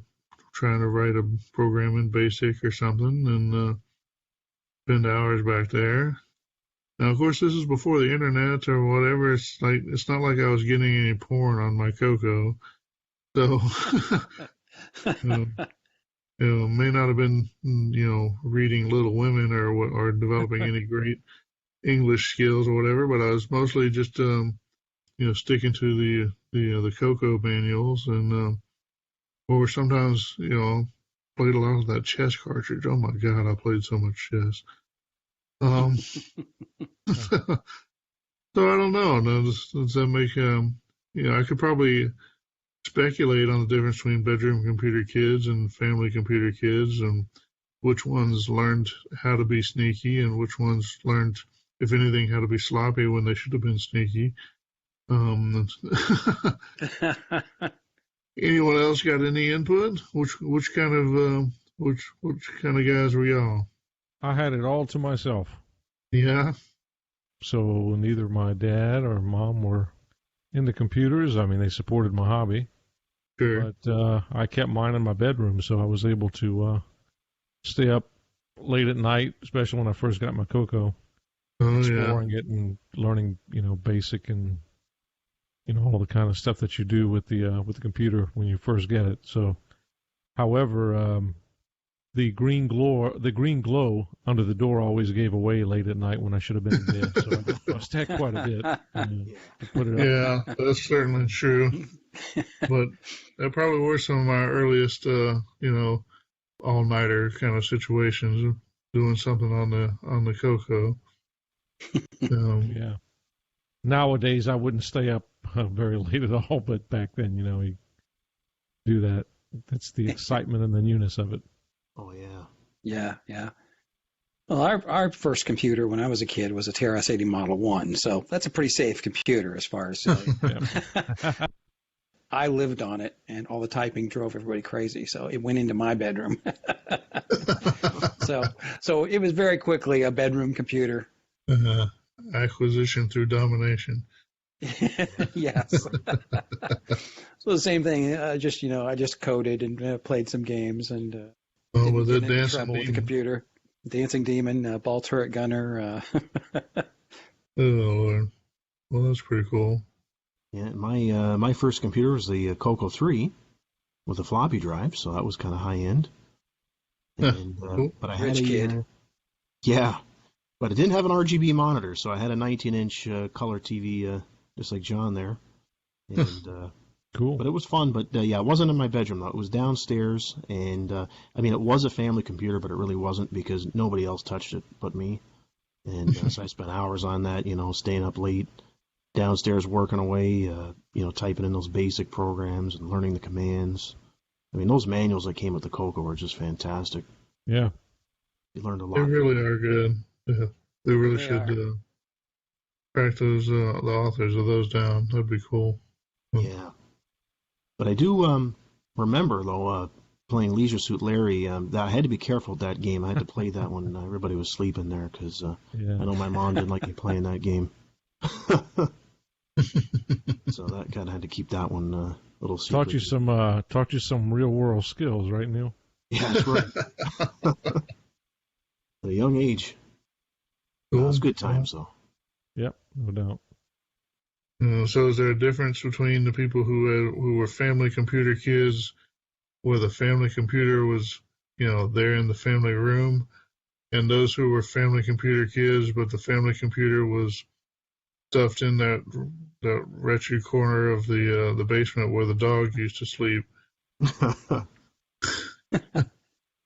D: trying to write a program in BASIC or something and spend hours back there. Now, of course, this is before the internet or whatever. It's not like I was getting any porn on my CoCo, so may not have been reading Little Women or developing any great English skills or whatever. But I was mostly just sticking to the CoCo manuals, and or sometimes played a lot of that chess cartridge. Oh my God, I played so much chess. So I don't know. Now, does that make I could probably speculate on the difference between bedroom computer kids and family computer kids, and which ones learned how to be sneaky and which ones learned, if anything, how to be sloppy when they should have been sneaky. Anyone else got any input? Which kind of guys were y'all?
F: I had it all to myself.
D: Yeah.
F: So neither my dad or mom were into computers. I mean, they supported my hobby.
D: Sure.
F: But I kept mine in my bedroom, so I was able to stay up late at night, especially when I first got my CoCo, exploring it and learning, BASIC and all the kind of stuff that you do with the computer when you first get it. So, however, the green glow under the door always gave away late at night when I should have been in bed. So I stacked quite a bit. And, put it up.
D: Yeah, that's certainly true. But that probably were some of my earliest, all-nighter kind of situations, doing something on the CoCo.
F: Yeah. Nowadays, I wouldn't stay up very late at all, but back then, you do that. That's the excitement and the newness of it.
G: Oh, yeah.
H: Yeah. Well, our first computer when I was a kid was a TRS-80 Model 1, so that's a pretty safe computer as far as... I lived on it, and all the typing drove everybody crazy, so it went into my bedroom. So it was very quickly a bedroom computer.
D: Acquisition through domination.
H: Yes. So the same thing. I just coded and played some games and
D: with the
H: dancing trouble with the computer. Dancing Demon, ball turret gunner.
D: Oh, Lord. Well, that's pretty cool.
G: Yeah, my first computer was the CoCo 3 with a floppy drive, so that was kind of high end. And,
D: cool.
G: But I
H: Rich
G: had
H: kid.
G: Yeah, but it didn't have an RGB monitor, so I had a 19-inch color TV, just like John there. And
F: cool.
G: But it was fun. But yeah, it wasn't in my bedroom though. It was downstairs, and I mean, it was a family computer, but it really wasn't because nobody else touched it but me. And so I spent hours on that, staying up late downstairs working away, typing in those basic programs and learning the commands. I mean, those manuals that came with the CoCo were just fantastic.
F: Yeah.
G: You learned a lot.
D: They really are good. Yeah. They really should track those, the authors of those down. That'd be cool.
G: Yeah. But I do remember, though, playing Leisure Suit Larry, that I had to be careful with that game. I had to play that when everybody was sleeping there because I know my mom didn't like me playing that game. So that kind of had to keep that one a little secret.
F: Taught you some real world skills, right, Neil?
G: Yeah, that's right. At a young age.
D: Cool.
G: It was good times, though.
F: Yep, no doubt.
D: So is there a difference between the people who were family computer kids, where the family computer was, there in the family room, and those who were family computer kids, but the family computer was stuffed in that wretched corner of the basement where the dog used to sleep?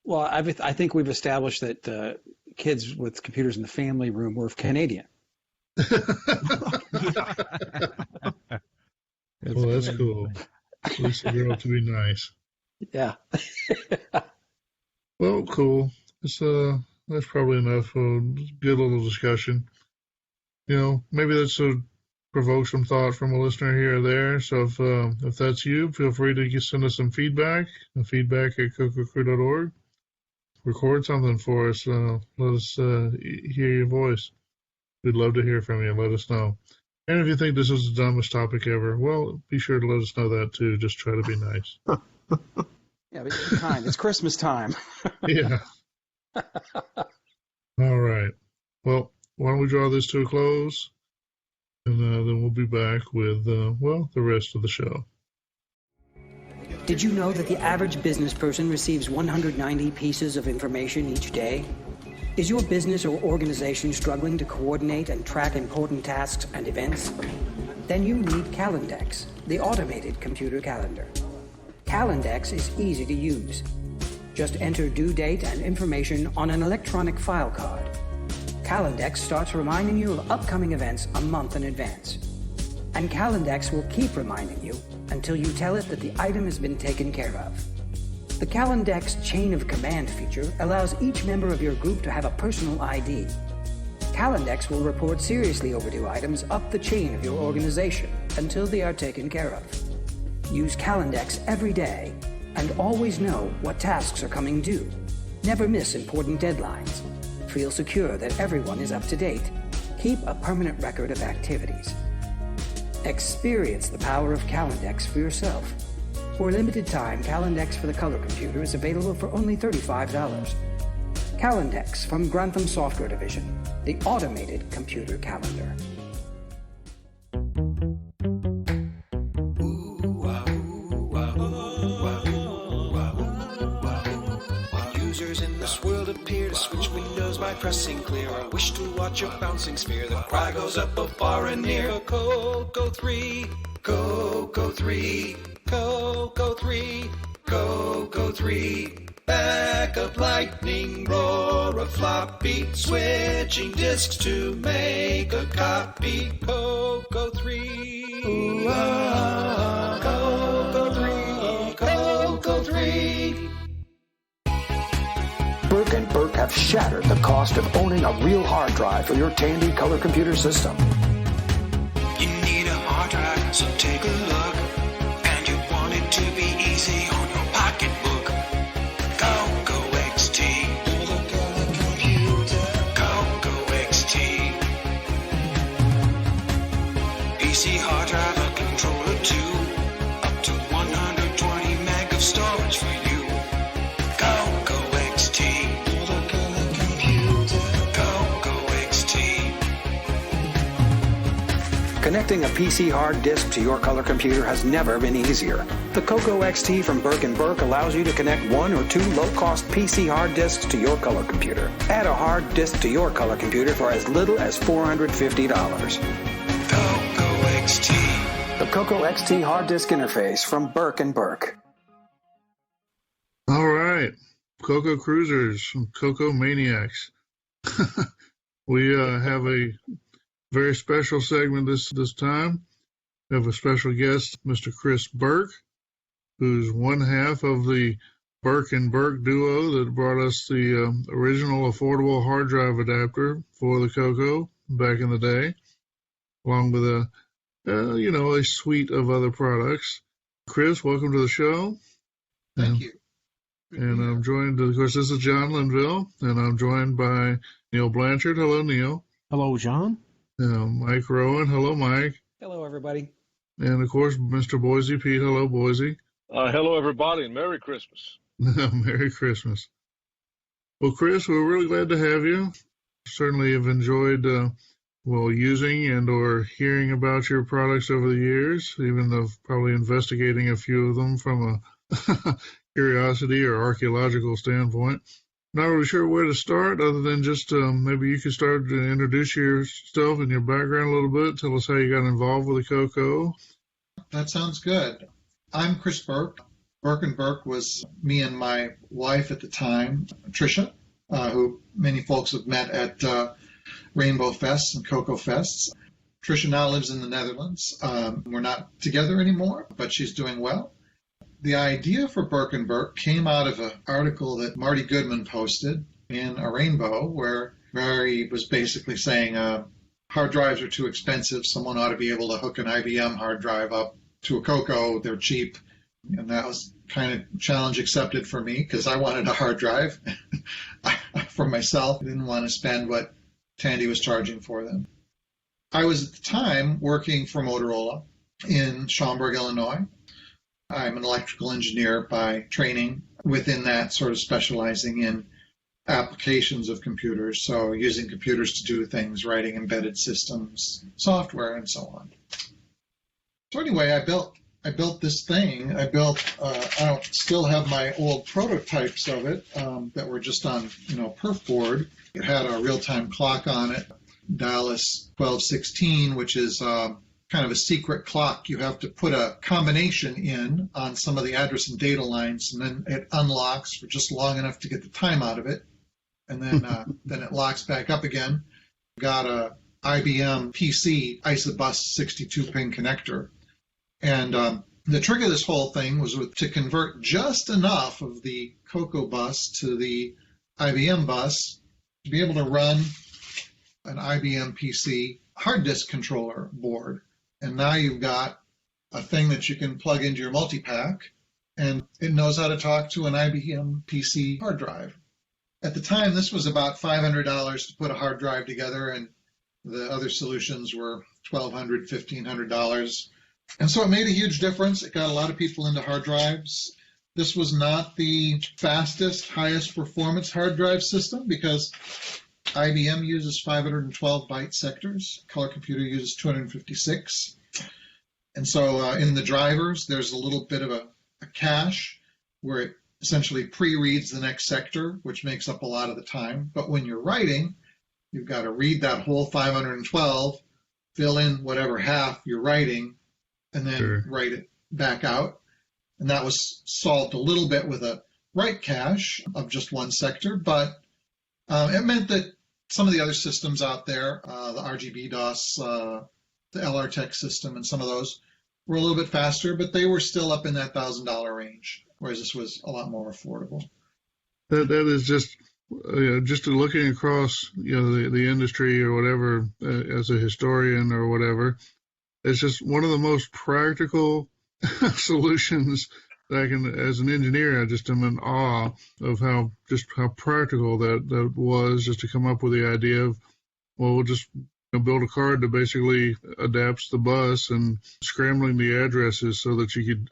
H: Well, I think we've established that kids with computers in the family room were Canadian.
D: Well, that's cool. At least they grew up to be nice.
H: Yeah.
D: Well, cool. That's probably enough. Good little discussion. Maybe that's to provoke some thought from a listener here or there. So if that's you, feel free to send us some feedback. Feedback at cococrew.org. Record something for us. Let us hear your voice. We'd love to hear from you. Let us know. And if you think this is the dumbest topic ever, well, be sure to let us know that too. Just try to be nice.
H: Yeah, be kind. It's Christmas time.
D: Yeah. All right. Well, why don't we draw this to a close? And then we'll be back with, the rest of the show.
T: Did you know that the average business person receives 190 pieces of information each day? Is your business or organization struggling to coordinate and track important tasks and events? Then you need Calendex, the automated computer calendar. Calendex is easy to use. Just enter due date and information on an electronic file card. Calendex starts reminding you of upcoming events a month in advance. And Calendex will keep reminding you until you tell it that the item has been taken care of. The Calendex chain of command feature allows each member of your group to have a personal ID. Calendex will report seriously overdue items up the chain of your organization until they are taken care of. Use Calendex every day and always know what tasks are coming due. Never miss important deadlines. Feel secure that everyone is up to date. Keep a permanent record of activities. Experience the power of Calendex for yourself. For a limited time, Calendex for the color computer is available for only $35. Calendex from Grantham Software Division, the automated computer calendar.
U: Users in this world appear to switch windows by pressing clear. I wish to watch a bouncing sphere. The cry goes up both far and near. CoCo 3, CoCo 3, CoCo 3, CoCo 3. Backup lightning roar of floppy, switching disks to make a copy. CoCo 3, CoCo 3, CoCo 3.
O: Burke and Burke have shattered the cost of owning a real hard drive for your Tandy color computer system.
U: You need a hard drive, so take a look. And you want it to be easy on your pocketbook. CoCo XT. You're the color computer. CoCo XT. PC hard drive, a controller too. Up to 120 meg of storage for you. CoCo XT. You're the color computer. CoCo XT.
H: Connecting a PC hard disk to your color computer has never been easier. The CoCo XT from Burke & Burke allows you to connect 1 or 2 low-cost PC hard disks to your color computer. Add a hard disk to your color computer for as little as $450. CoCo XT. The CoCo XT hard disk interface from Burke & Burke.
D: All right, CoCo Cruisers, CoCo Maniacs. We have a very special segment this time. We have a special guest, Mr. Chris Burke, who's one half of the Burke & Burke duo that brought us the original affordable hard drive adapter for the CoCo back in the day, along with a suite of other products. Chris, welcome to the show.
E: Thank you.
D: And I'm joined, of course, this is John Linville, and I'm joined by Neil Blanchard. Hello, Neil.
G: Hello, John.
D: Mike Rowan. Hello, Mike.
H: Hello, everybody.
D: And, of course, Mr. Boise Pete. Hello, Boise.
V: Hello, everybody, and Merry Christmas.
D: Merry Christmas. Well, Chris, we're really glad to have you. Certainly have enjoyed, using and or hearing about your products over the years, even though probably investigating a few of them from a curiosity or archaeological standpoint. Not really sure where to start other than just maybe you could start to introduce yourself and your background a little bit. Tell us how you got involved with the CoCo.
E: That sounds good. I'm Chris Burke. Burke & Burke was me and my wife at the time, Tricia, who many folks have met at Rainbow Fests and CoCo Fests. Tricia now lives in the Netherlands. We're not together anymore, but she's doing well. The idea for Burke & Burke came out of an article that Marty Goodman posted in a Rainbow where he was basically saying hard drives are too expensive. Someone ought to be able to hook an IBM hard drive up to a CoCo. They're cheap. And that was kind of challenge accepted for me because I wanted a hard drive for myself. I didn't want to spend what Tandy was charging for them. I was at the time working for Motorola in Schaumburg, Illinois. I'm an electrical engineer by training, within that sort of specializing in applications of computers, so using computers to do things, writing embedded systems, software, and so on. So anyway, I built this thing. I don't still have my old prototypes of it that were just on, perf board. It had a real-time clock on it, Dallas 1216, which is kind of a secret clock. You have to put a combination in on some of the address and data lines, and then it unlocks for just long enough to get the time out of it, and then it locks back up again. Got a IBM PC ISOBUS 62-pin connector, and the trick of this whole thing was to convert just enough of the CoCo bus to the IBM bus to be able to run an IBM PC hard disk controller board. And now you've got a thing that you can plug into your multi-pack, and it knows how to talk to an IBM PC hard drive. At the time, this was about $500 to put a hard drive together, and the other solutions were $1,200, $1,500. And so it made a huge difference. It got a lot of people into hard drives. This was not the fastest, highest performance hard drive system because IBM uses 512-byte sectors. Color Computer uses 256. And so in the drivers, there's a little bit of a cache where it essentially pre-reads the next sector, which makes up a lot of the time. But when you're writing, you've got to read that whole 512, fill in whatever half you're writing, and then write it back out. And that was solved a little bit with a write cache of just one sector, but it meant that some of the other systems out there, the RGB DOS, the LRTech system, and some of those were a little bit faster, but they were still up in that $1,000 range, whereas this was a lot more affordable.
D: That is just looking across the industry or whatever as a historian or whatever. It's just one of the most practical solutions that I can, as an engineer, I just am in awe of how practical that was, just to come up with the idea of, well, we'll just build a card that basically adapts the bus and scrambling the addresses so that you could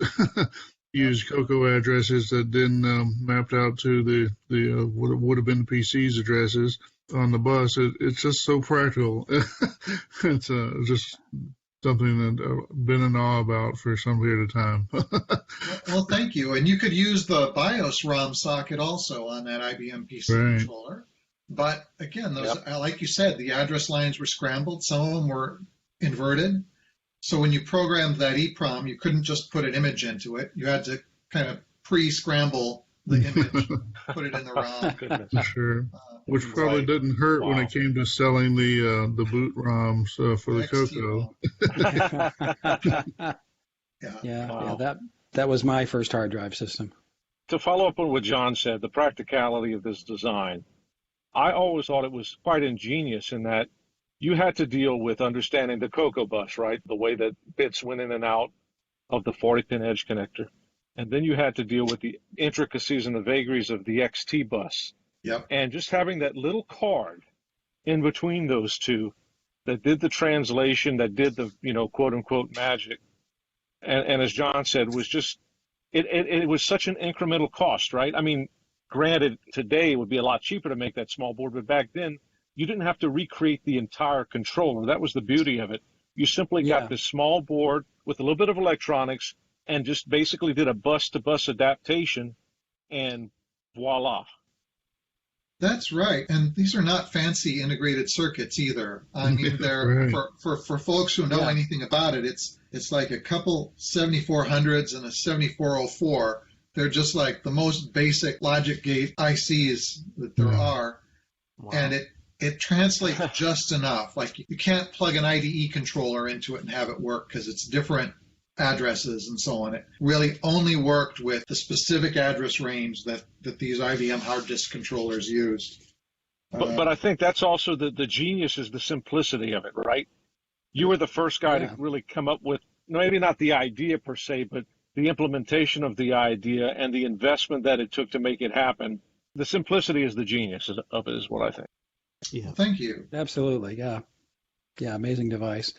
D: use CoCo addresses that then mapped out to the what would have been the PC's addresses on the bus. It's just so practical. It's just something that I've been in awe about for some period of time.
E: Well, thank you. And you could use the BIOS ROM socket also on that IBM PC controller. But again, those, like you said, the address lines were scrambled. Some of them were inverted. So when you programmed that EEPROM, you couldn't just put an image into it. You had to kind of pre-scramble the image, put it in the ROM.
D: Sure. Which probably didn't hurt when it came to selling the boot ROMs for the CoCo.
H: That was my first hard drive system.
V: To follow up on what John said, the practicality of this design, I always thought it was quite ingenious in that you had to deal with understanding the CoCo bus, right? The way that bits went in and out of the 40-pin edge connector. And then you had to deal with the intricacies and the vagaries of the XT bus.
E: Yep.
V: And just having that little card in between those two that did the translation, that did the, quote unquote magic. And as John said, was just, it was such an incremental cost, right? I mean, granted, today it would be a lot cheaper to make that small board, but back then you didn't have to recreate the entire controller. That was the beauty of it. You simply got this small board with a little bit of electronics and just basically did a bus-to-bus adaptation, and voila.
E: That's right. And these are not fancy integrated circuits either. I mean, they're for folks who know anything about it, it's like a couple 7400s and a 7404. They're just like the most basic logic gate ICs that there are. Wow. And it translates just enough. Like you can't plug an IDE controller into it and have it work because it's different addresses and so on. It really only worked with the specific address range that these IBM hard disk controllers used.
V: But I think that's also the genius is the simplicity of it, right? You were the first guy to really come up with, maybe not the idea per se, but the implementation of the idea and the investment that it took to make it happen. The simplicity is the genius of it, is what I think.
H: Yeah.
E: Thank you.
H: Absolutely. Yeah. Yeah. Amazing device.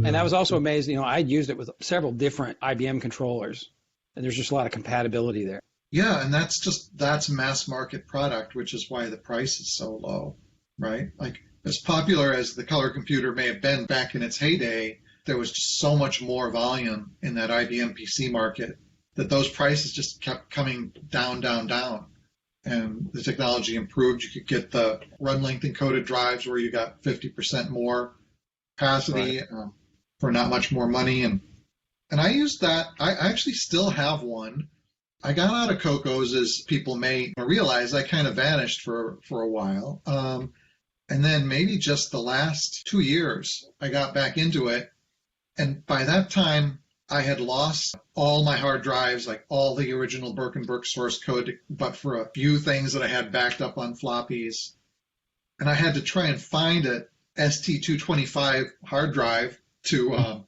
H: And I was also amazed, I'd used it with several different IBM controllers, and there's just a lot of compatibility there.
E: Yeah, and that's mass market product, which is why the price is so low, right? Like, as popular as the color computer may have been back in its heyday, there was just so much more volume in that IBM PC market that those prices just kept coming down, down, down. And the technology improved. You could get the run length encoded drives where you got 50% more capacity for not much more money. And I used that. I actually still have one. I got out of CoCos, as people may realize. I kind of vanished for a while. And then maybe just the last 2 years, I got back into it. And by that time, I had lost all my hard drives, like all the original Burke and Burke source code, but for a few things that I had backed up on floppies. And I had to try and find a ST225 hard drive to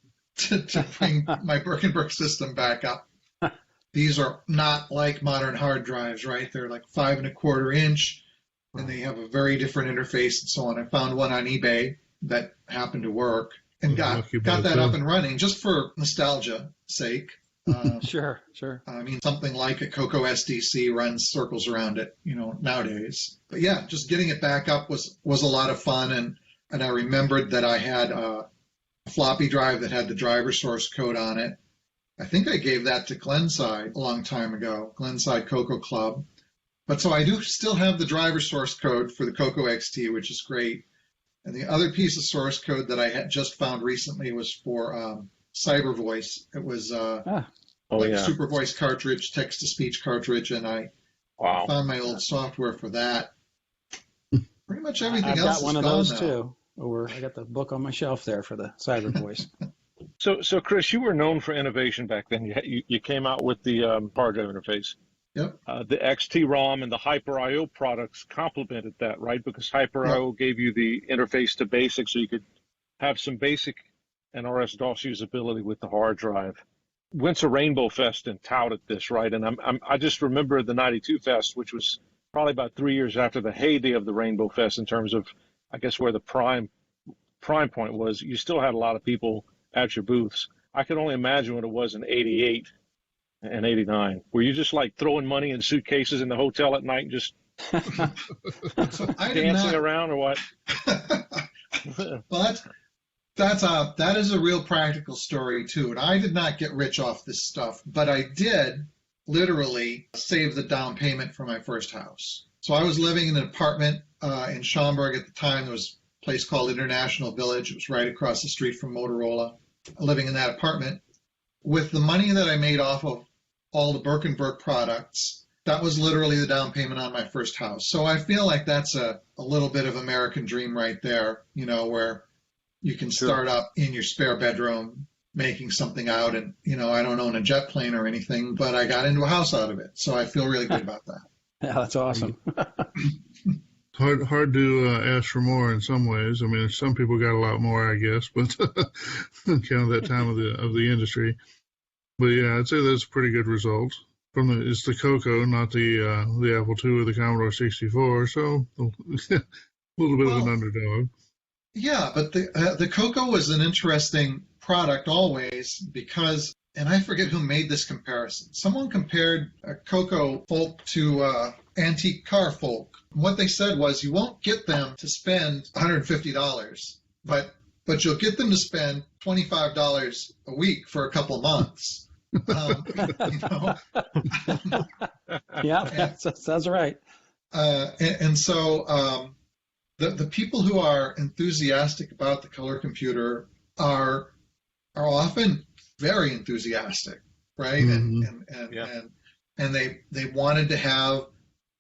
E: bring my Burke and Burke system back up. These are not like modern hard drives, right? They're like 5 1/4 inch, and they have a very different interface and so on. I found one on eBay that happened to work and got that up and running just for nostalgia sake.
H: Sure.
E: I mean, something like a CoCo SDC runs circles around it, nowadays. But yeah, just getting it back up was a lot of fun. And I remembered that I had a floppy drive that had the driver source code on it. I think I gave that to Glenside a long time ago, Glenside CoCo Club. But so I do still have the driver source code for the CoCo XT, which is great. And the other piece of source code that I had just found recently was for Cyber Voice. It was a Super Voice cartridge, text-to-speech cartridge, and I found my old software for that. Pretty much everything else is gone now.
H: I've got one of those too. I got the book on my shelf there for the Cyber Voice.
V: So Chris, you were known for innovation back then. You came out with the hard drive interface.
E: Yep.
V: The XT-ROM and the Hyper-IO products complemented that, right? Because Hyper-IO gave you the interface to BASIC, so you could have some basic and RS-DOS usability with the hard drive. Went to Rainbow Fest and touted this, right? And I just remember the 92 Fest, which was probably about 3 years after the heyday of the Rainbow Fest in terms of, I guess, where the prime point was. You still had a lot of people at your booths. I can only imagine what it was in 88 and 89. Were you just like throwing money in suitcases in the hotel at night and just dancing around or what?
E: Well, That is a real practical story too. And I did not get rich off this stuff, but I did literally save the down payment for my first house. So I was living in an apartment in Schaumburg at the time. There was a place called International Village. It was right across the street from Motorola. Living in that apartment with the money that I made off of all the Burke products, that was literally the down payment on my first house. So I feel like that's a little bit of American dream right there, you know, where you can start up in your spare bedroom making something out. And, you know, I don't own a jet plane or anything, but I got into a house out of it. So I feel really good about that.
H: Yeah, that's awesome.
D: Hard to ask for more in some ways. I mean, some people got a lot more, I guess, but kind of that time of the industry. But yeah, I'd say that's a pretty good result. It's the CoCo, not the Apple II or the Commodore 64, so a little bit of an underdog.
E: Yeah, but the CoCo was an interesting product always because, and I forget who made this comparison. Someone compared a CoCo folk to antique car folk. What they said was you won't get them to spend $150, but you'll get them to spend $25 a week for a couple months. You know?
H: Yeah, that sounds right.
E: And so the people who are enthusiastic about the color computer are often very enthusiastic, right? Mm-hmm. And they wanted to have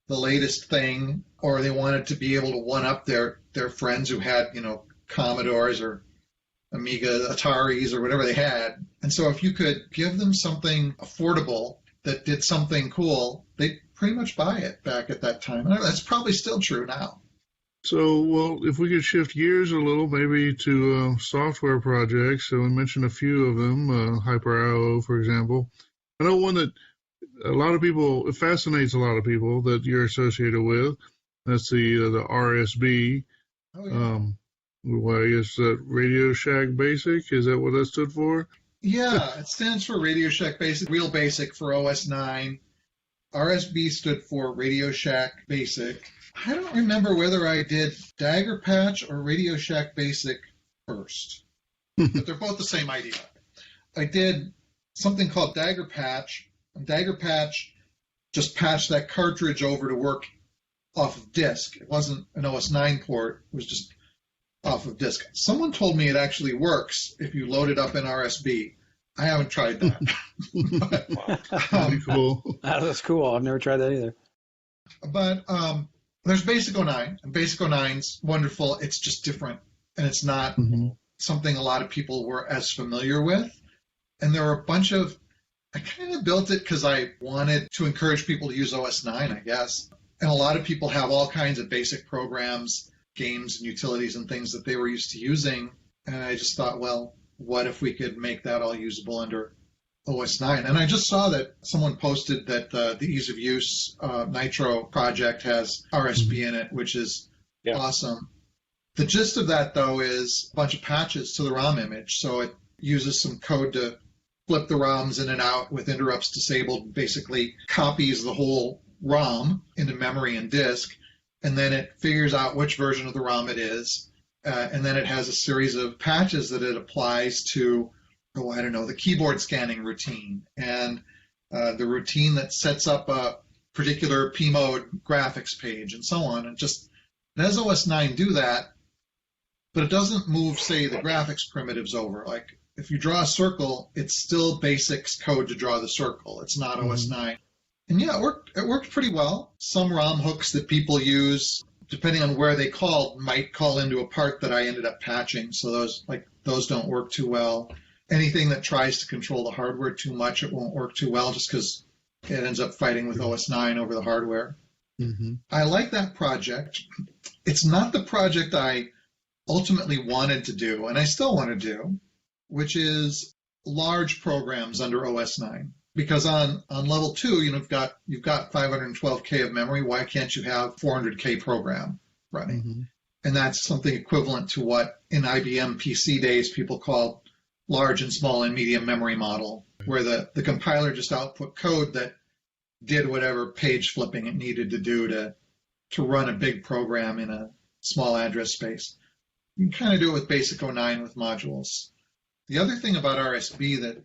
E: the latest thing, or they wanted to be able to one up their friends who had, you know, Commodores or Amiga Ataris or whatever they had. And so if you could give them something affordable that did something cool, they'd pretty much buy it back at that time. And that's probably still true now.
D: So, well, if we could shift gears a little, maybe to software projects. So we mentioned a few of them, Hyper.io, for example. I know one that it fascinates a lot of people that you're associated with. That's the RSB.
E: Oh, yeah.
D: Well, I guess that Radio Shack Basic, is that what that stood for?
E: Yeah, it stands for Radio Shack Basic, Real Basic for OS 9. RSB stood for Radio Shack Basic. I don't remember whether I did Dagger Patch or Radio Shack Basic first, but they're both the same idea. I did something called Dagger Patch, and Dagger Patch just patched that cartridge over to work off of disk. It wasn't an OS 9 port, it was just off of disk. Someone told me it actually works if you load it up in RSB. I haven't tried that.
D: Pretty cool.
H: That's cool. I've never tried that either.
E: But there's Basic 09, and Basic 09's wonderful. It's just different, and it's not something a lot of people were as familiar with. And there were a bunch of, I kind of built it because I wanted to encourage people to use OS 9, I guess. And a lot of people have all kinds of basic programs, games and utilities and things that they were used to using. And I just thought, well, what if we could make that all usable under OS 9? And I just saw that someone posted that the Ease of Use Nitro project has RSB in it, which is awesome. The gist of that, though, is a bunch of patches to the ROM image. So it uses some code to flip the ROMs in and out with interrupts disabled, basically copies the whole ROM into memory and disk, and then it figures out which version of the ROM it is. And then it has a series of patches that it applies to, the keyboard scanning routine and the routine that sets up a particular P-mode graphics page and so on. And just it has OS 9 do that, but it doesn't move, say, the graphics primitives over. Like if you draw a circle, it's still BASIC's code to draw the circle. It's not OS 9. And yeah, it worked pretty well. Some ROM hooks that people use, depending on where they called, might call into a part that I ended up patching. So those don't work too well. Anything that tries to control the hardware too much, it won't work too well just because it ends up fighting with OS 9 over the hardware.
D: Mm-hmm.
E: I like that project. It's not the project I ultimately wanted to do, and I still want to do, which is large programs under OS 9. Because on level 2, you've got 512K of memory. Why can't you have 400K program running?
D: Mm-hmm.
E: And that's something equivalent to what in IBM PC days people called large and small and medium memory model, where the compiler just output code that did whatever page flipping it needed to do to run a big program in a small address space. You can kind of do it with Basic 09 with modules. The other thing about RSB that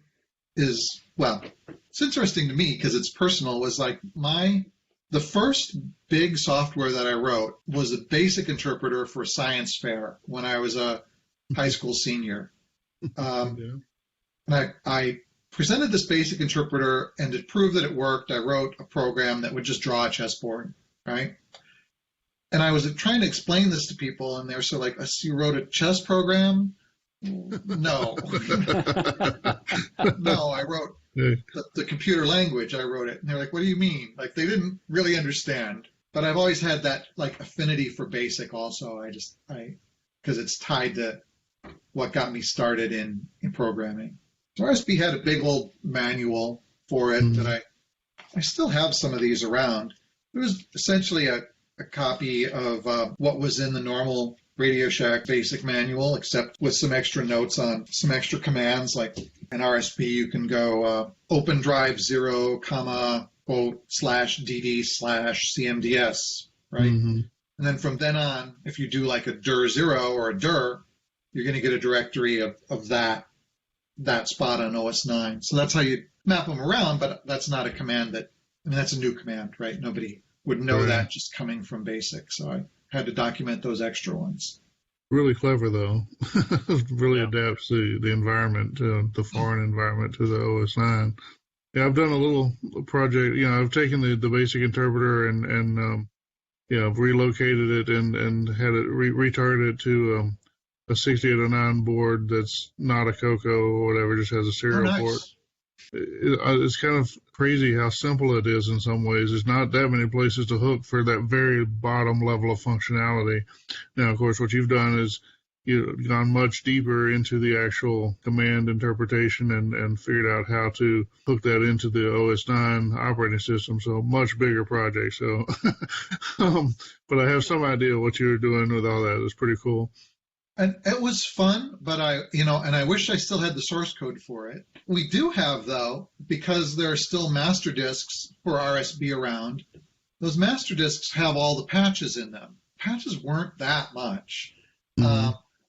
E: is, well, it's interesting to me because it's personal, was like the first big software that I wrote was a basic interpreter for science fair when I was a high school senior. And I presented this basic interpreter, and to prove that it worked, I wrote a program that would just draw a chessboard, right? And I was trying to explain this to people, and they were sort of like, "You wrote a chess program?" No. No, I wrote the computer language. I wrote it. And they're like, "What do you mean?" Like, they didn't really understand. But I've always had that, like, affinity for BASIC also. Because it's tied to what got me started in programming. So RSB had a big old manual for it that I still have some of these around. It was essentially a copy of what was in the normal Radio Shack basic manual, except with some extra notes on some extra commands. Like in RSB, you can go open drive 0, quote, /dd/cmds, right? And then from then on, if you do like a dir 0 or a dir, you're going to get a directory of that spot on OS 9. So that's how you map them around, but that's not a command that's a new command, right? Nobody would know that just coming from BASIC. So I had to document those extra ones.
D: Really clever, though. Really adapts the environment, the foreign environment to the OS 9. Yeah, I've done a little project. I've taken the basic interpreter and I've relocated it and had it retargeted to a 6809 board that's not a CoCo or whatever, just has a serial port. It's kind of crazy how simple it is in some ways. There's not that many places to hook for that very bottom level of functionality. Now, of course, what you've done is you've gone much deeper into the actual command interpretation and figured out how to hook that into the OS 9 operating system. So much bigger project. So, but I have some idea what you're doing with all that. It's pretty cool.
E: And it was fun, but I wish I still had the source code for it. We do have, though, because there are still master disks for RSB around, those master disks have all the patches in them. Patches weren't that much,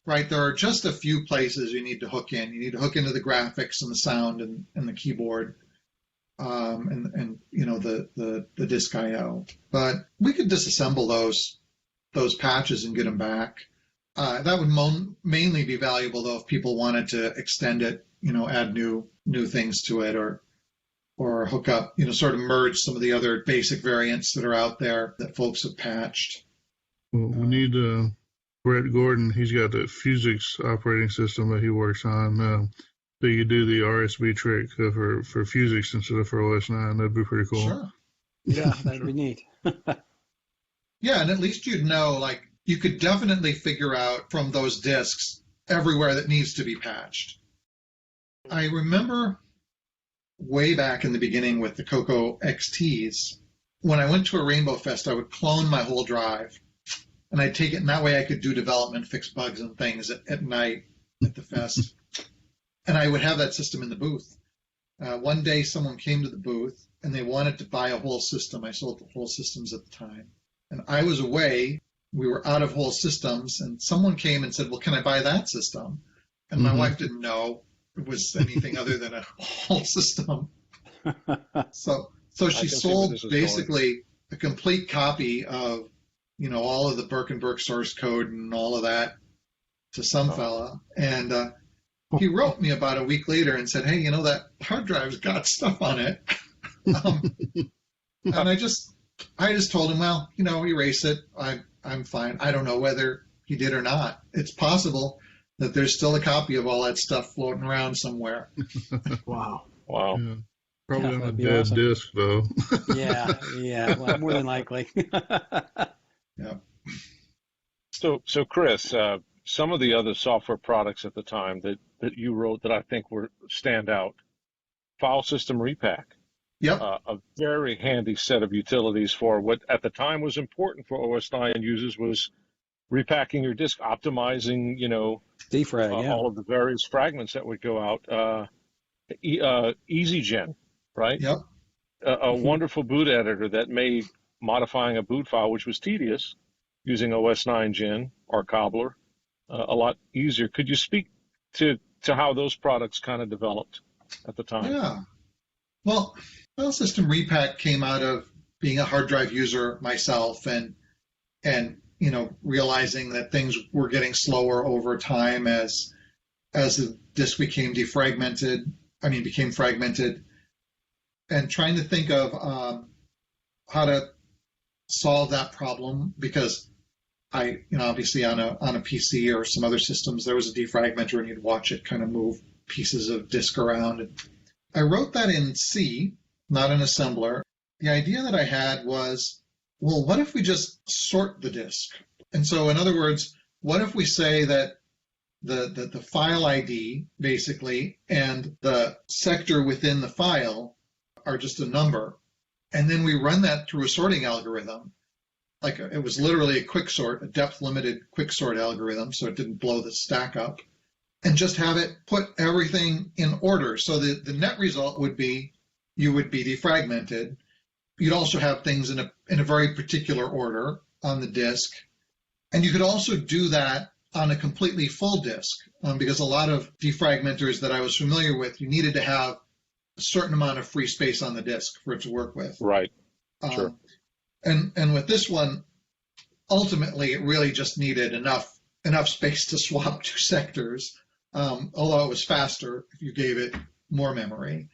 E: right? There are just a few places you need to hook in. You need to hook into the graphics and the sound and the keyboard, and the disk I/O. But we could disassemble those patches and get them back. That would mainly be valuable, though, if people wanted to extend it, add new things to it, or hook up, sort of merge some of the other basic variants that are out there that folks have patched.
D: Well, we need Brett Gordon. He's got the Fusix operating system that he works on. So you do the RSB trick for Fusix instead of for OS 9. That'd be pretty cool.
E: Sure.
H: Yeah, that'd be neat.
E: Yeah, and at least you'd know, like, you could definitely figure out from those disks everywhere that needs to be patched. I remember way back in the beginning with the CoCo XTs, when I went to a Rainbow Fest, I would clone my whole drive, and I'd take it, and that way I could do development, fix bugs and things at night at the fest. And I would have that system in the booth. One day someone came to the booth, and they wanted to buy a whole system. I sold the whole systems at the time. And I was away. We were out of whole systems, and someone came and said, "Well, can I buy that system?" And my wife didn't know it was anything other than a whole system. So she sold basically a complete copy of, all of the Burke and Burke source code and all of that to some fella. And he wrote me about a week later and said, "Hey, that hard drive's got stuff on it." And I just told him, "Well, erase it. I'm fine." I don't know whether he did or not. It's possible that there's still a copy of all that stuff floating around somewhere.
G: Wow.
D: Yeah. Probably on a dead disk, though.
H: Yeah. Well, more than likely.
E: Yeah.
V: So Chris, some of the other software products at the time that you wrote that I think were stand out, File System Repack.
E: Yep.
V: A very handy set of utilities for what at the time was important for OS 9 users was repacking your disk, optimizing,
H: defrag,
V: all of the various fragments that would go out. EasyGen, right?
E: Yep.
V: A wonderful boot editor that made modifying a boot file, which was tedious, using OS 9 Gen or Cobbler, a lot easier. Could you speak to how those products kind of developed at the time?
E: Yeah. Well, File System Repack came out of being a hard drive user myself and realizing that things were getting slower over time as the disk became fragmented, and trying to think of how to solve that problem, because obviously on a PC or some other systems, there was a defragmenter and you'd watch it kind of move pieces of disk around. And I wrote that in C, not in assembler. The idea that I had was, well, what if we just sort the disk? And so, in other words, what if we say that the file ID, basically, and the sector within the file are just a number, and then we run that through a sorting algorithm. Like it was literally a quick sort, a depth-limited quick sort algorithm, so it didn't blow the stack up, and just have it put everything in order. So the net result would be you would be defragmented. You'd also have things in a very particular order on the disk. And you could also do that on a completely full disk, because a lot of defragmenters that I was familiar with, you needed to have a certain amount of free space on the disk for it to work with.
V: Right. Sure.
E: And with this one, ultimately, it really just needed enough space to swap two sectors, although it was faster if you gave it more memory.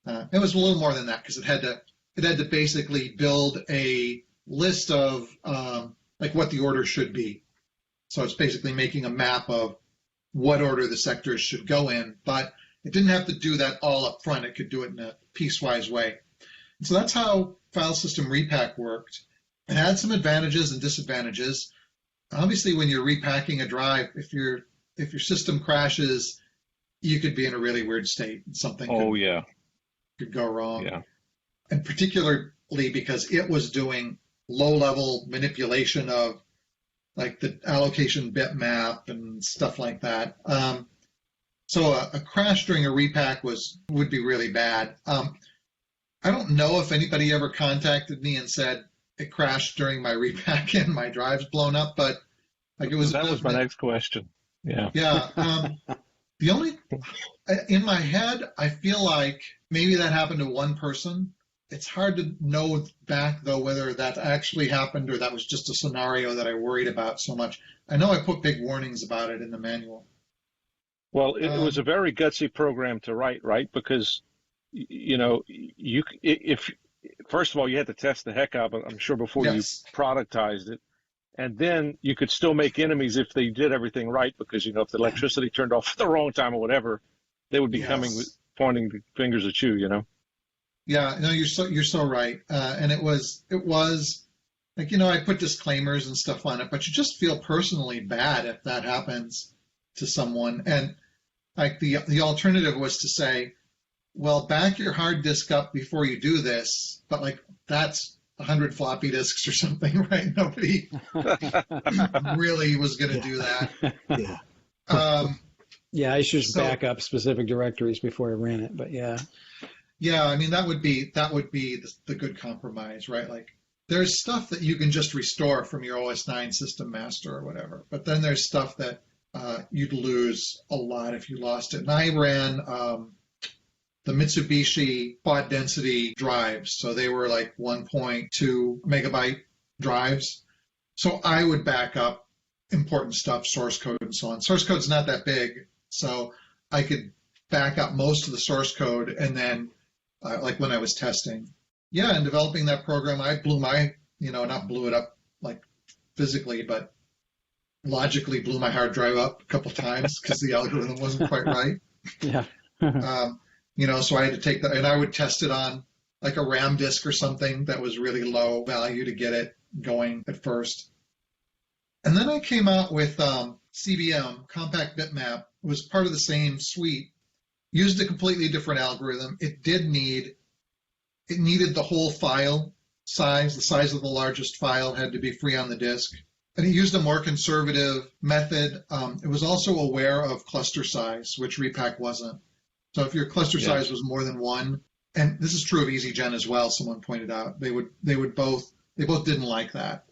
E: It was a little more than that, because it had to basically build a list of what the order should be. So it's basically making a map of what order the sectors should go in, but it didn't have to do that all up front. It could do it in a piecewise way. And so that's how File System Repack worked. It had some advantages and disadvantages. Obviously, when you're repacking a drive, if your system crashes, you could be in a really weird state. Something could go wrong.
V: Yeah.
E: And particularly because it was doing low-level manipulation of like the allocation bitmap and stuff like that. So a crash during a repack would be really bad. I don't know if anybody ever contacted me and said it crashed during my repack and my drive's blown up, but like it was.
V: That was my next question. Yeah.
E: Yeah. The only in my head, I feel like maybe that happened to one person. It's hard to know back, though, whether that actually happened or that was just a scenario that I worried about so much. I know I put big warnings about it in the manual.
V: Well, it was a very gutsy program to write, right? Because, if first of all, you had to test the heck out of it, I'm sure, before you productized it. And then you could still make enemies if they did everything right, because, if the electricity turned off at the wrong time or whatever, they would be pointing fingers at you,
E: Yeah, no, you're so right. And it was like, I put disclaimers and stuff on it, but you just feel personally bad if that happens to someone. And like the alternative was to say, well, back your hard disk up before you do this, but like that's 100 floppy disks or something, right? Nobody really was going to do that.
H: Yeah. I should just back up specific directories before I ran it, but yeah.
E: Yeah, I mean, that would be the good compromise, right? Like there's stuff that you can just restore from your OS 9 system master or whatever, but then there's stuff that you'd lose a lot if you lost it. And I ran the Mitsubishi quad density drives, so they were like 1.2 megabyte drives. So I would back up important stuff, source code and so on. Source code's not that big, so I could back up most of the source code, and then like when I was testing. Yeah, in developing that program, I blew not blew it up like physically, but logically blew my hard drive up a couple times because the algorithm wasn't quite right.
H: Yeah.
E: So I had to take that, and I would test it on like a RAM disk or something that was really low value to get it going at first. And then I came out with CBM, Compact Bitmap. It was part of the same suite. Used a completely different algorithm. It needed the whole file size. The size of the largest file had to be free on the disk. And it used a more conservative method. It was also aware of cluster size, which Repack wasn't. So if your cluster size was more than one, and this is true of EasyGen as well, someone pointed out, they both didn't like that.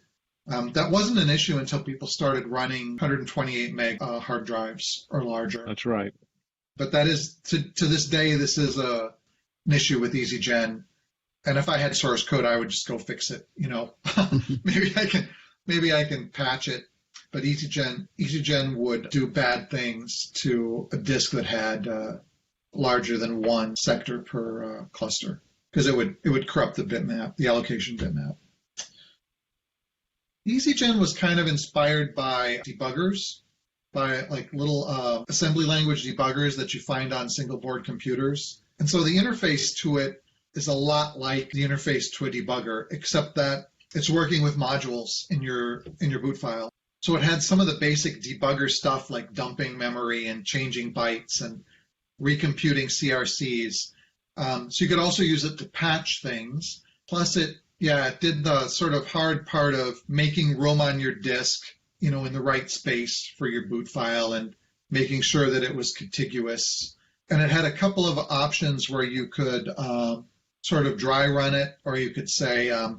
E: That wasn't an issue until people started running 128 meg hard drives or larger.
V: That's right.
E: But that is, to this day, this is an issue with EasyGen. And if I had source code, I would just go fix it. Maybe I can patch it. But EasyGen would do bad things to a disk that had larger than one sector per cluster, because it would corrupt the bitmap, the allocation bitmap. EasyGen was kind of inspired by debuggers, by like little assembly language debuggers that you find on single board computers. And so the interface to it is a lot like the interface to a debugger, except that it's working with modules in your boot file. So it had some of the basic debugger stuff like dumping memory and changing bytes and recomputing CRCs. So you could also use it to patch things. Plus it did the sort of hard part of making room on your disk, in the right space for your boot file and making sure that it was contiguous. And it had a couple of options where you could sort of dry run it, or you could say, I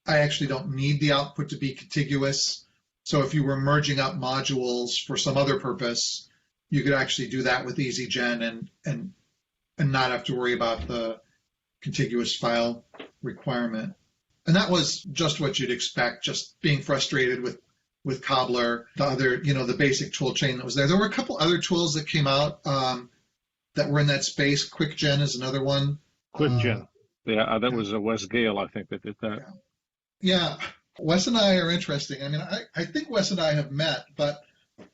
E: actually don't need the output to be contiguous. So if you were merging up modules for some other purpose, you could actually do that with EasyGen and not have to worry about the contiguous file requirement. And that was just what you'd expect, just being frustrated with Cobbler, the other, the basic tool chain that was there. There were a couple other tools that came out that were in that space. QuickGen is another one.
V: QuickGen. That was Wes Gale, I think, that did that.
E: Yeah. Wes and I are interesting. I mean, I think Wes and I have met, but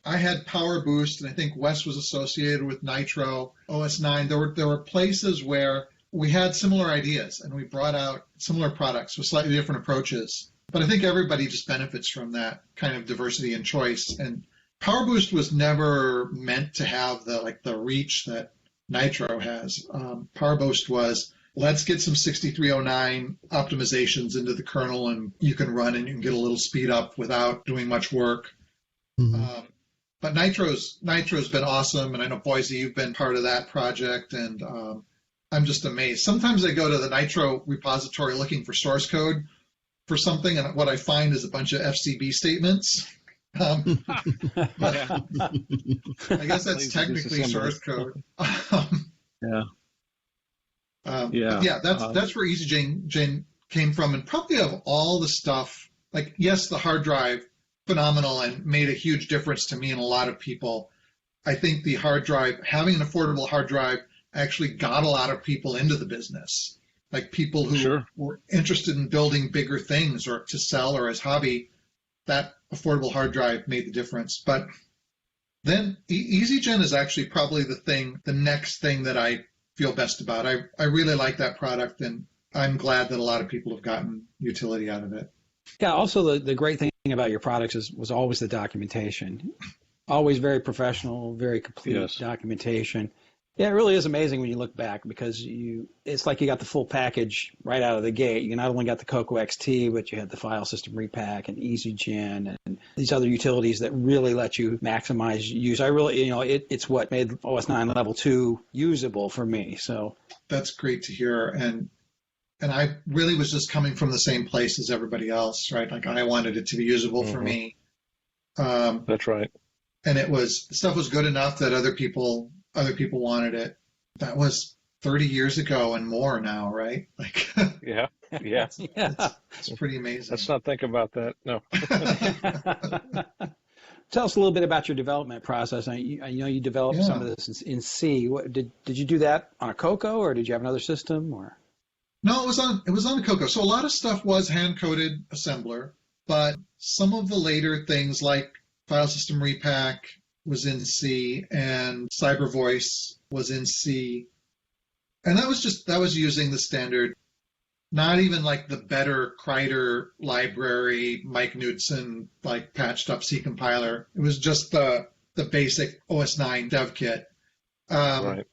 E: I had Power Boost, and I think Wes was associated with Nitro, OS9. There were places where we had similar ideas, and we brought out similar products with slightly different approaches. But I think everybody just benefits from that kind of diversity and choice. And Power Boost was never meant to have the reach that Nitro has. Power Boost was, let's get some 6309 optimizations into the kernel, and you can run and you can get a little speed up without doing much work. Mm-hmm. But Nitro's been awesome, and I know, Boise, you've been part of that project, and I'm just amazed. Sometimes I go to the Nitro repository looking for source code for something, and what I find is a bunch of FCB statements. But I guess that's technically source code. That's where EasyGen came from, and probably of all the stuff, yes, the hard drive, phenomenal and made a huge difference to me and a lot of people. I think the hard drive, having an affordable hard drive, actually got a lot of people into the business, like people who were interested in building bigger things or to sell or as hobby. That affordable hard drive made the difference. But then EasyGen is actually probably the next thing that I feel best about. I really like that product, and I'm glad that a lot of people have gotten utility out of it.
H: Yeah, also the great thing about your products was always the documentation. Always very professional, very complete documentation. Yeah, it really is amazing when you look back, because it's like you got the full package right out of the gate. You not only got the CoCo XT, but you had the file system repack and EasyGen and these other utilities that really let you maximize use. I really, it's what made OS 9 Level 2 usable for me. So
E: that's great to hear. And I really was just coming from the same place as everybody else, right? Like, I wanted it to be usable for me.
V: That's right.
E: And stuff was good enough that other people wanted it. That was 30 years ago and more now, right?
V: Yeah.
E: It's pretty amazing.
V: Let's not think about that. No.
H: Tell us a little bit about your development process. I know you developed some of this in C. Did you do that on a CoCo, or did you have another system, or?
E: No, it was on a CoCo. So a lot of stuff was hand-coded assembler, but some of the later things like file system repack was in C, and Cyber Voice was in C. And that was using the standard, not even like the better Kreider library, Mike Knudsen, patched up C compiler. It was just the basic OS 9 dev kit.
V: Right.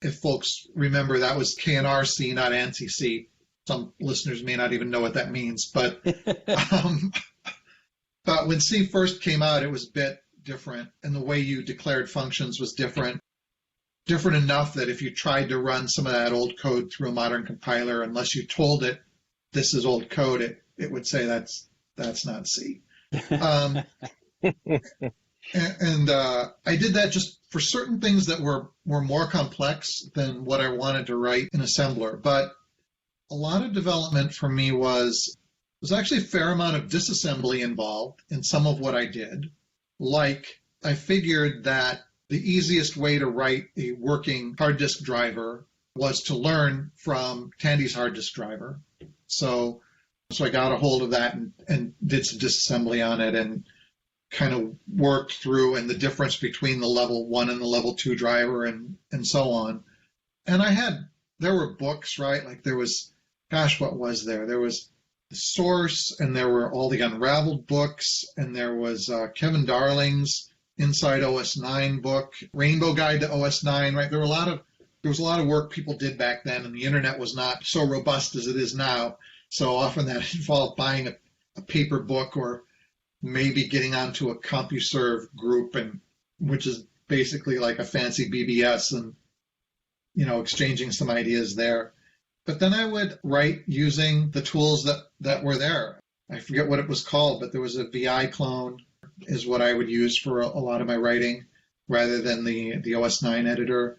E: If folks remember, that was KNR C, not ANSI C. Some listeners may not even know what that means, but but when C first came out, it was a bit different, and the way you declared functions was different enough that if you tried to run some of that old code through a modern compiler, unless you told it this is old code, it would say that's That's not C. And I did that just for certain things that were more complex than what I wanted to write in assembler. But a lot of development for me was actually a fair amount of disassembly involved in some of what I did. Like, I figured that the easiest way to write a working hard disk driver was to learn from Tandy's hard disk driver. So I got a hold of that and did some disassembly on it and kind of worked through and the difference between the level 1 and the level 2 driver and so on. And there were books, right? Like there was, what was there? There was the Source, and there were all the Unraveled books, and there was Kevin Darling's Inside OS 9 book, Rainbow Guide to OS 9, right? There was a lot of work people did back then, and the internet was not so robust as it is now. So often that involved buying a paper book or maybe getting onto a CompuServe group, and which is basically like a fancy BBS, and exchanging some ideas there. But then I would write using the tools that were there. I forget what it was called, but there was a VI clone is what I would use for a lot of my writing rather than the OS 9 editor.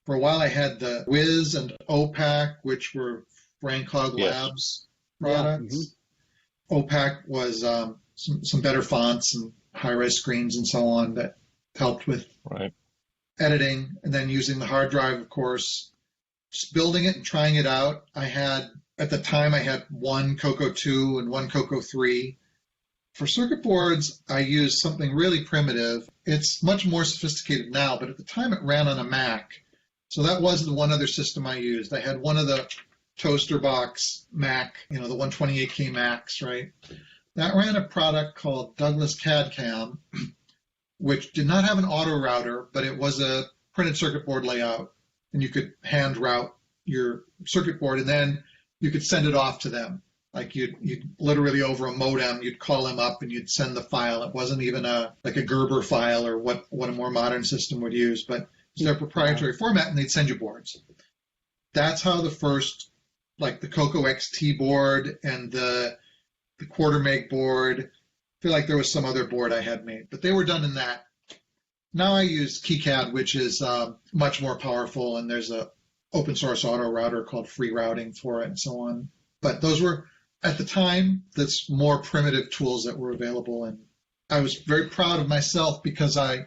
E: For a while I had the Wiz and OPAC, which were Frank Hogg Labs products. Yeah. OPAC was some better fonts and high-res screens and so on that helped with editing. And then using the hard drive, of course, just building it and trying it out. At the time, I had one CoCo 2 and one CoCo 3. For circuit boards, I used something really primitive. It's much more sophisticated now, but at the time it ran on a Mac. So that was the one other system I used. I had one of the toaster box Mac, the 128K Macs, right? That ran a product called Douglas CAD-CAM, which did not have an auto router, but it was a printed circuit board layout. And you could hand route your circuit board, and then you could send it off to them. Like you'd literally over a modem, you'd call them up and you'd send the file. It wasn't even a Gerber file or what a more modern system would use, but it's their proprietary format, and they'd send you boards. That's how the first, like the CoCo XT board and the quarter meg board. I feel like there was some other board I had made, but they were done in that. Now I use KiCad, which is much more powerful, and there's a open source auto router called Free Routing for it and so on. But those were, at the time, that's more primitive tools that were available. And I was very proud of myself because the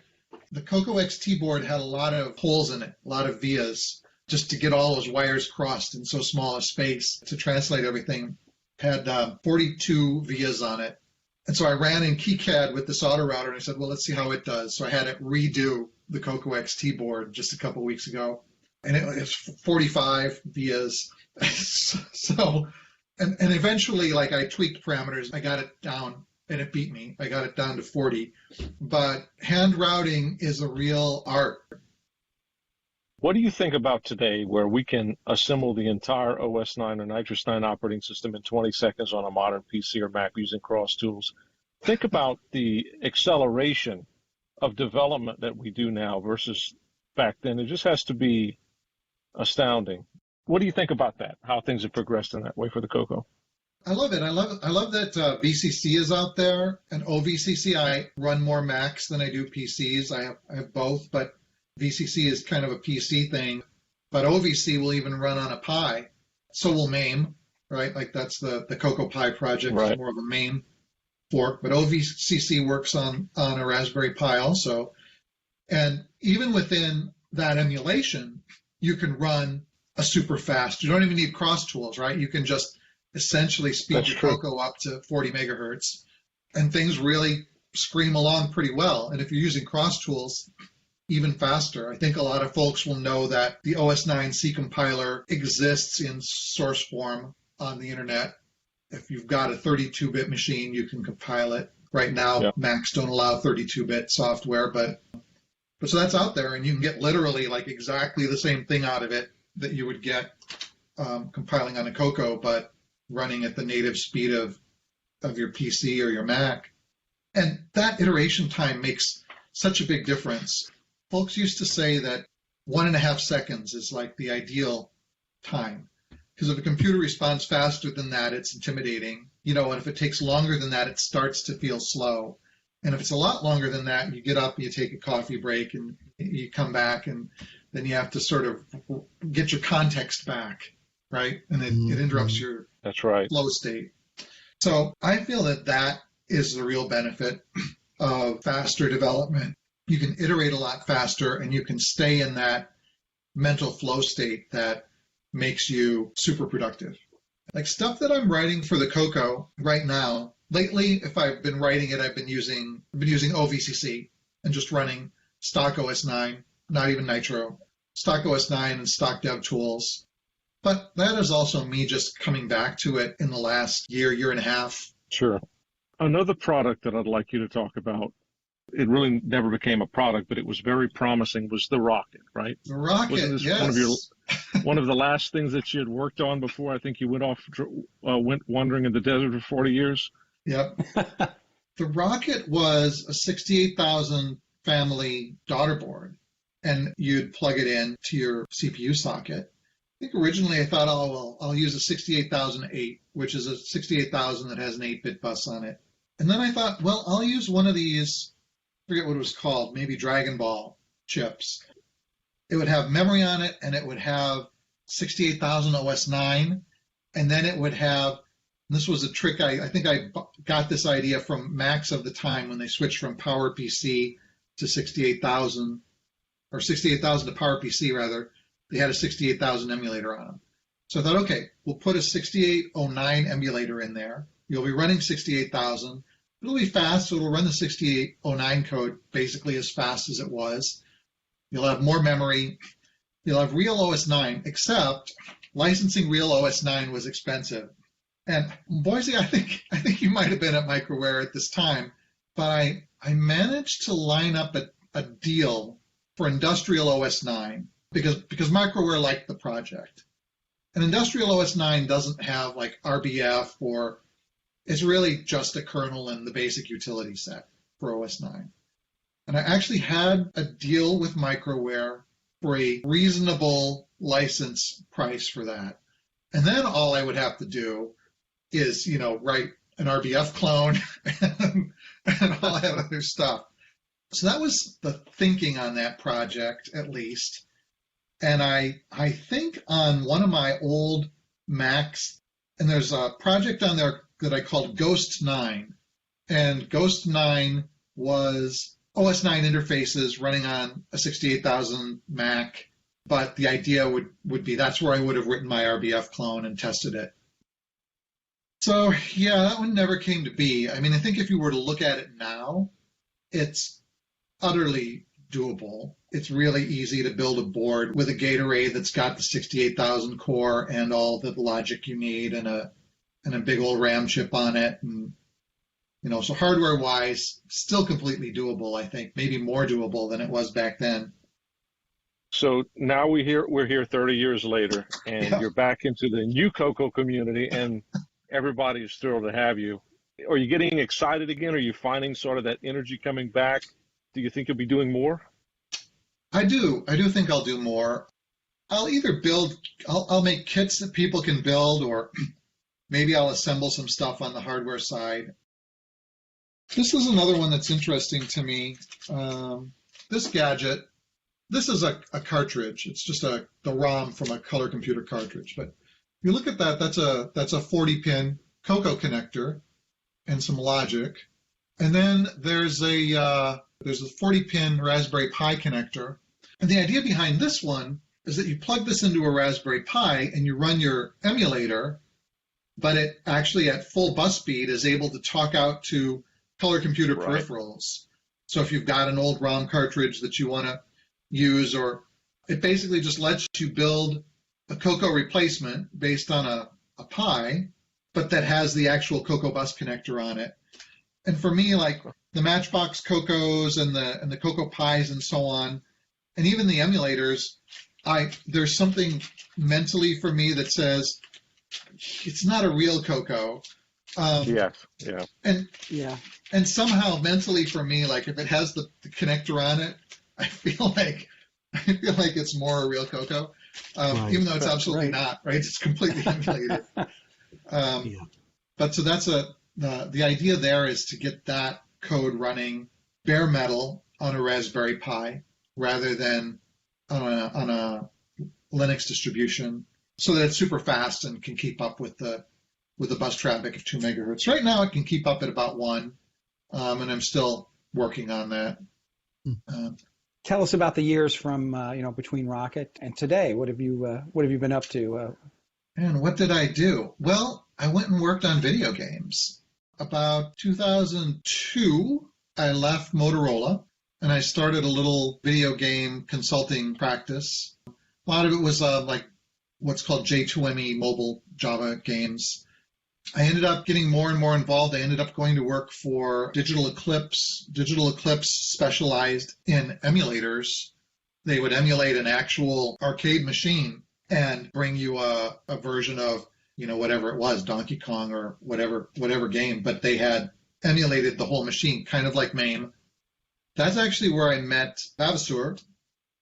E: CoCo XT board had a lot of holes in it, a lot of vias, just to get all those wires crossed in so small a space to translate everything. Had 42 vias on it. And so I ran in KiCad with this auto router, and I said, well, let's see how it does. So I had it redo the CoCo XT board just a couple weeks ago. And it's 45 vias. So, and eventually, like, I tweaked parameters. I got it down, and it beat me. I got it down to 40. But hand routing is a real art.
V: What do you think about today where we can assemble the entire OS 9 or Nitrous 9 operating system in 20 seconds on a modern PC or Mac using cross tools? Think about the acceleration of development that we do now versus back then. It just has to be astounding. What do you think about that, how things have progressed in that way for the CoCo?
E: I love it. I love that VCC is out there, and OVCC. I run more Macs than I do PCs. I have both, but VCC is kind of a PC thing, but OVC will even run on a Pi. So will MAME, right? Like that's the CoCo Pi project, right. Is more of a MAME fork, but OVCC works on a Raspberry Pi also. And even within that emulation, you can run a super fast. You don't even need cross tools, right? You can just essentially speed your CoCo up to 40 megahertz, and things really scream along pretty well. And if you're using cross tools, even faster. I think a lot of folks will know that the OS 9 C compiler exists in source form on the internet. If you've got a 32-bit machine, you can compile it. Right now, Macs don't allow 32-bit software, but so that's out there, and you can get literally like exactly the same thing out of it that you would get compiling on a CoCo, but running at the native speed of your PC or your Mac. And that iteration time makes such a big difference. Folks used to say that 1.5 seconds is like the ideal time, because if a computer responds faster than that, it's intimidating. And if it takes longer than that, it starts to feel slow. And if it's a lot longer than that, you get up, you take a coffee break, and you come back, and then you have to sort of get your context back, right? And it interrupts your flow state. So I feel that is the real benefit of faster development. You can iterate a lot faster, and you can stay in that mental flow state that makes you super productive. Like stuff that I'm writing for the CoCo right now, lately, if I've been writing it, I've been using OVCC and just running stock OS 9, not even Nitro, stock OS 9 and stock dev tools. But that is also me just coming back to it in the last year and a half.
V: Sure. Another product that I'd like you to talk about, it really never became a product, but it was very promising, was the Rocket, right?
E: The Rocket,
V: Wasn't this
E: yes.
V: one of the last things that you had worked on before I think you went wandering in the desert for 40 years?
E: Yep. The Rocket was a 68,000 family daughter board, and you'd plug it in to your CPU socket. I think originally I thought, I'll use a 68,008, which is a 68,000 that has an 8-bit bus on it. And then I thought, I'll use one of these, I forget what it was called, maybe Dragon Ball chips. It would have memory on it, and it would have 68,000 OS 9, and then it would have, this was a trick, I think I got this idea from Macs of the time when they switched from PowerPC to 68,000, or 68,000 to PowerPC rather. They had a 68,000 emulator on them. So I thought, okay, we'll put a 6809 emulator in there. You'll be running 68,000. It'll be fast, so it'll run the 6809 code basically as fast as it was. You'll have more memory. You'll have real OS 9, except licensing real OS 9 was expensive. And Boise, I think you might have been at Microware at this time, but I managed to line up a deal for industrial OS 9 because Microware liked the project. And industrial OS 9 doesn't have like RBF, or it's really just a kernel and the basic utility set for OS 9. And I actually had a deal with Microware for a reasonable license price for that. And then all I would have to do is, write an RBF clone and all that other stuff. So that was the thinking on that project, at least. And I think on one of my old Macs, and there's a project on there that I called Ghost 9. And Ghost 9 was OS 9 interfaces running on a 68,000 Mac. But the idea would be that's where I would have written my RBF clone and tested it. So, yeah, that one never came to be. I mean, I think if you were to look at it now, it's utterly doable. It's really easy to build a board with a gate array that's got the 68,000 core and all the logic you need and a big old RAM chip on it. And, so hardware-wise, still completely doable, I think. Maybe more doable than it was back then.
V: So now we're here 30 years later, and you're back into the new CoCo community, and everybody is thrilled to have you. Are you getting excited again? Are you finding sort of that energy coming back? Do you think you'll be doing more?
E: I do. I do think I'll do more. I'll either I'll make kits that people can build, or maybe I'll assemble some stuff on the hardware side. This is another one that's interesting to me. This gadget, this is a cartridge. It's just the ROM from a color computer cartridge. But if you look at that, that's a 40-pin CoCo connector and some logic. And then there's a 40-pin Raspberry Pi connector. And the idea behind this one is that you plug this into a Raspberry Pi and you run your emulator, but it actually at full bus speed is able to talk out to color computer peripherals. So if you've got an old ROM cartridge that you want to use, or it basically just lets you build a CoCo replacement based on a Pi, but that has the actual CoCo bus connector on it. And for me, like the Matchbox CoCos and the CoCo Pis and so on, and even the emulators, there's something mentally for me that says it's not a real CoCo. And somehow mentally for me, like if it has the connector on it, I feel like it's more a real CoCo, even though it's absolutely not, right? It's completely emulated. But so that's the idea there is to get that code running bare metal on a Raspberry Pi rather than on a Linux distribution, so that it's super fast and can keep up with the bus traffic of 2 megahertz. Right now, it can keep up at about 1, and I'm still working on that.
H: Tell us about the years from between Rocket and today. What have you been up to?
E: And what did I do? Well, I went and worked on video games. About 2002, I left Motorola and I started a little video game consulting practice. A lot of it was like what's called J2ME mobile Java games. I ended up getting more and more involved. I ended up going to work for Digital Eclipse. Digital Eclipse specialized in emulators. They would emulate an actual arcade machine and bring you a version of, whatever it was, Donkey Kong or whatever game, but they had emulated the whole machine, kind of like MAME. That's actually where I met Vavasur.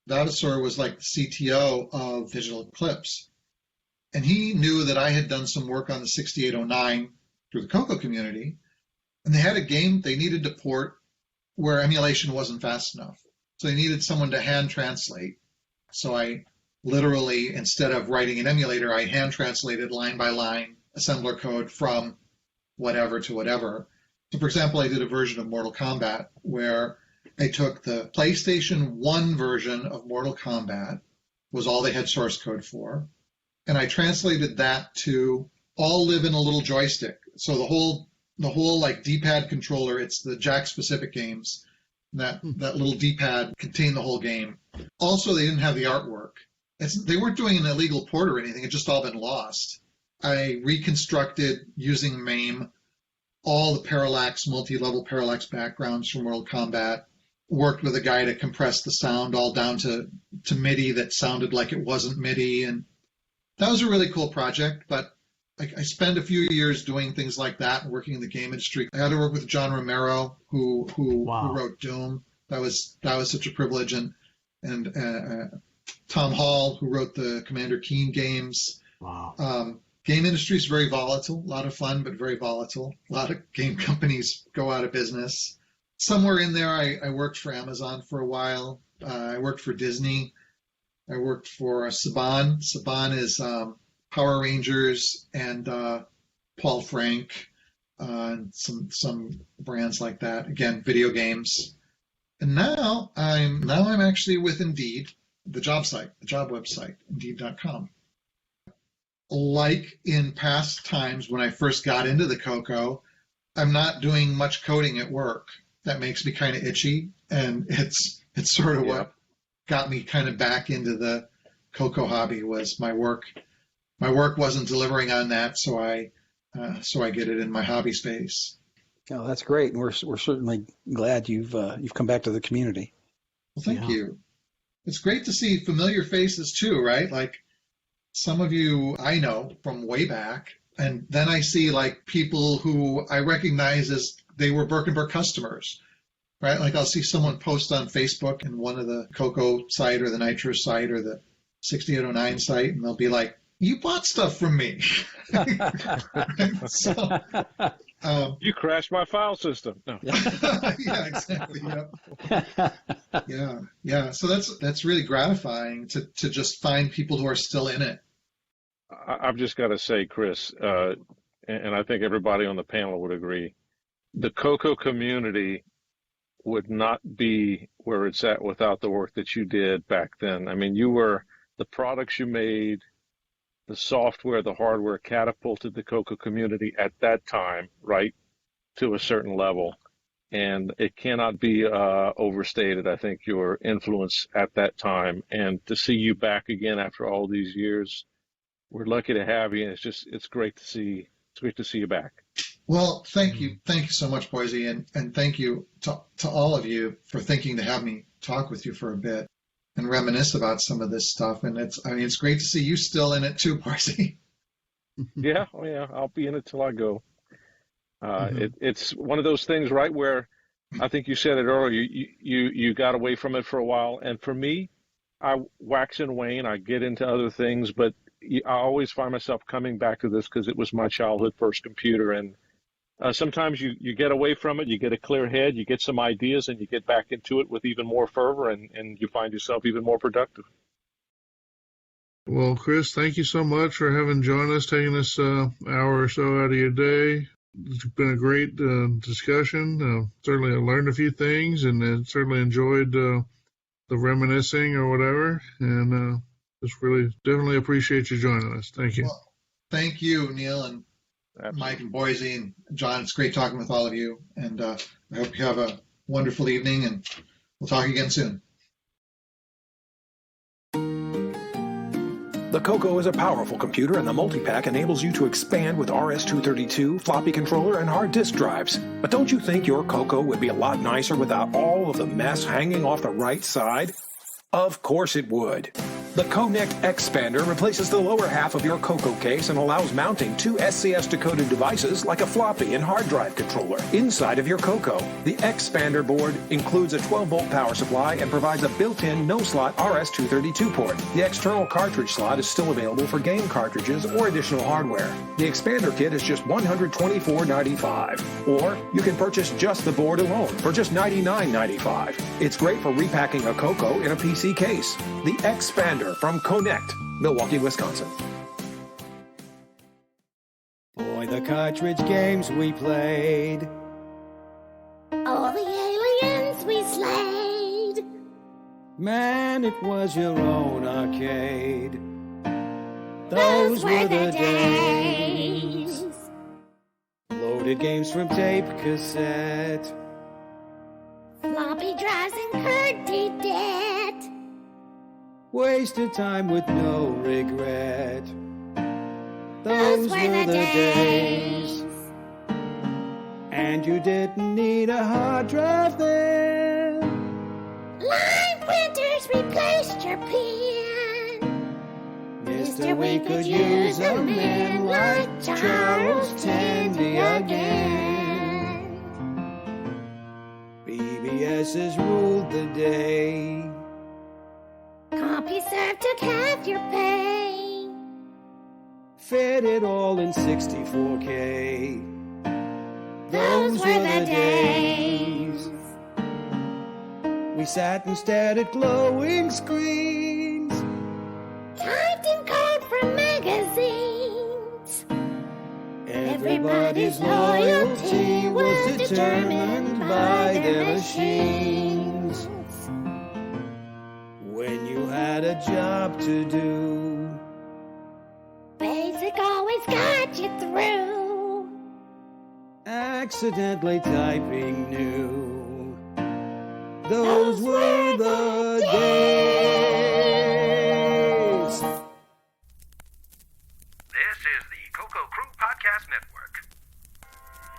E: Vavasur was like the CTO of Digital Eclipse. And he knew that I had done some work on the 6809 through the CoCo community. And they had a game they needed to port where emulation wasn't fast enough. So they needed someone to hand translate. So I literally, instead of writing an emulator, I hand translated line by line assembler code from whatever to whatever. So for example, I did a version of Mortal Kombat where I took the PlayStation 1 version of Mortal Kombat, was all they had source code for, and I translated that to all live in a little joystick. So the whole like D-pad controller, it's the Jack-specific games. That little D-pad contained the whole game. Also, they didn't have the artwork. They weren't doing an illegal port or anything. It just all been lost. I reconstructed using MAME all the parallax, multi-level parallax backgrounds from Mortal Kombat. Worked with a guy to compress the sound all down to MIDI that sounded like it wasn't MIDI, and that was a really cool project. But I spent a few years doing things like that and working in the game industry. I had to work with John Romero, who wrote Doom. That was such a privilege, and Tom Hall, who wrote the Commander Keen games.
G: Wow.
E: Game industry is very volatile, a lot of fun, but very volatile. A lot of game companies go out of business. Somewhere in there, I worked for Amazon for a while. I worked for Disney. I worked for Saban. Saban is Power Rangers and Paul Frank, and some brands like that. Again, video games. And now I'm actually with Indeed, the job website, Indeed.com. Like in past times when I first got into the CoCo, I'm not doing much coding at work. That makes me kind of itchy, and it's sort of what got me kind of back into the CoCo hobby. Was my work wasn't delivering on that, so I get it in my hobby space.
H: Oh, that's great, and we're certainly glad you've come back to the community.
E: Well, thank you. It's great to see familiar faces too, right? Like some of you I know from way back, and then I see like people who I recognize as they were Burke and Burke customers, right? Like I'll see someone post on Facebook in one of the CoCo site or the Nitro site or the 6809 site, and they'll be like, "You bought stuff from me." So,
V: you crashed my file system. No.
E: Yeah, exactly. Yeah. So that's really gratifying to just find people who are still in it.
V: I've just got to say, Chris, and I think everybody on the panel would agree, the CoCo community would not be where it's at without the work that you did back then. I mean, the products you made, the software, the hardware catapulted the CoCo community at that time, right, to a certain level. And it cannot be overstated, I think, your influence at that time. And to see you back again after all these years, we're lucky to have you. And it's great to see. It's great to see you back.
E: Well, thank you so much, Boise, and thank you to all of you for thinking to have me talk with you for a bit and reminisce about some of this stuff. And it's great to see you still in it too, Boise.
V: Yeah, I'll be in it till I go. It's one of those things, right, where I think you said it earlier. You got away from it for a while, and for me, I wax and wane. I get into other things, but I always find myself coming back to this because it was my childhood first computer. And sometimes you get away from it, you get a clear head, you get some ideas, and you get back into it with even more fervor, and you find yourself even more productive.
D: Well, Chris, thank you so much for having joined us, taking this hour or so out of your day. It's been a great discussion. Certainly I learned a few things, and certainly enjoyed the reminiscing or whatever. And just really definitely appreciate you joining us. Thank you.
E: Well, thank you, Neil, and
V: Absolutely.
E: Mike and Boise and John. It's great talking with all of you. And I hope you have a wonderful evening, and we'll talk again soon.
I: The CoCo is a powerful computer, and the multi-pack enables you to expand with RS-232, floppy controller, and hard disk drives. But don't you think your CoCo would be a lot nicer without all of the mess hanging off the right side? Of course it would. The Connect Expander replaces the lower half of your CoCo case and allows mounting two SCS-decoded devices like a floppy and hard drive controller inside of your CoCo. The Expander board includes a 12-volt power supply and provides a built-in no-slot RS-232 port. The external cartridge slot is still available for game cartridges or additional hardware. The Expander kit is just $124.95, or you can purchase just the board alone for just $99.95. It's great for repacking a CoCo in a PC case. The Expander from Connect, Milwaukee, Wisconsin.
A: Boy, the cartridge games we played.
B: All the aliens we slayed.
A: Man, it was your own arcade. Those were the days. Loaded games from tape cassette.
B: Floppy drives incurred debt.
A: Wasted time with no regret. Those were the days. And you didn't need a hard drive then.
B: Line printers replaced your pen.
A: Mister, we could use a man like Charles Tandy again. BBS's ruled the day.
B: CompuServe took half your pay.
A: Fit it all in 64K.
B: Those were the days.
A: We sat and stared at glowing screens.
B: Typed in code from magazines. Everybody's loyalty was determined by their machines.
A: When you had a job to do,
B: Basic always got you through.
A: accidentally typing new. Those were the days.
I: This is the CoCo Crew Podcast Network.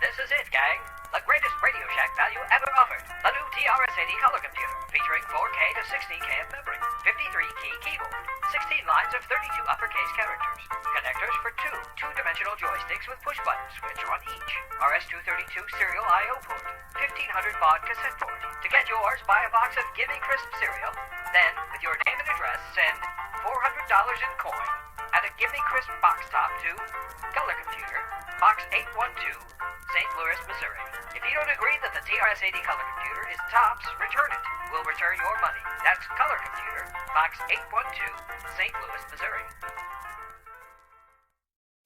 W: This is it, gang. The greatest Radio Shack value ever offered. The new TRS-80 color computer featuring 4K to 16K of memory, 53-key keyboard, 16 lines of 32 uppercase characters, connectors for two two-dimensional joysticks with push-button switch on each, RS-232 serial I/O port, 1500 baud cassette port. To get yours, buy a box of Gimme Crisp cereal, then, with your name and address, send $400 in coin and a Gimme Crisp box top to Color Computer, Box 812, St. Louis, Missouri. If you don't agree that the TRS-80 color computer is tops, return it. We'll return your money. That's Color Computer, Box 812, St. Louis, Missouri.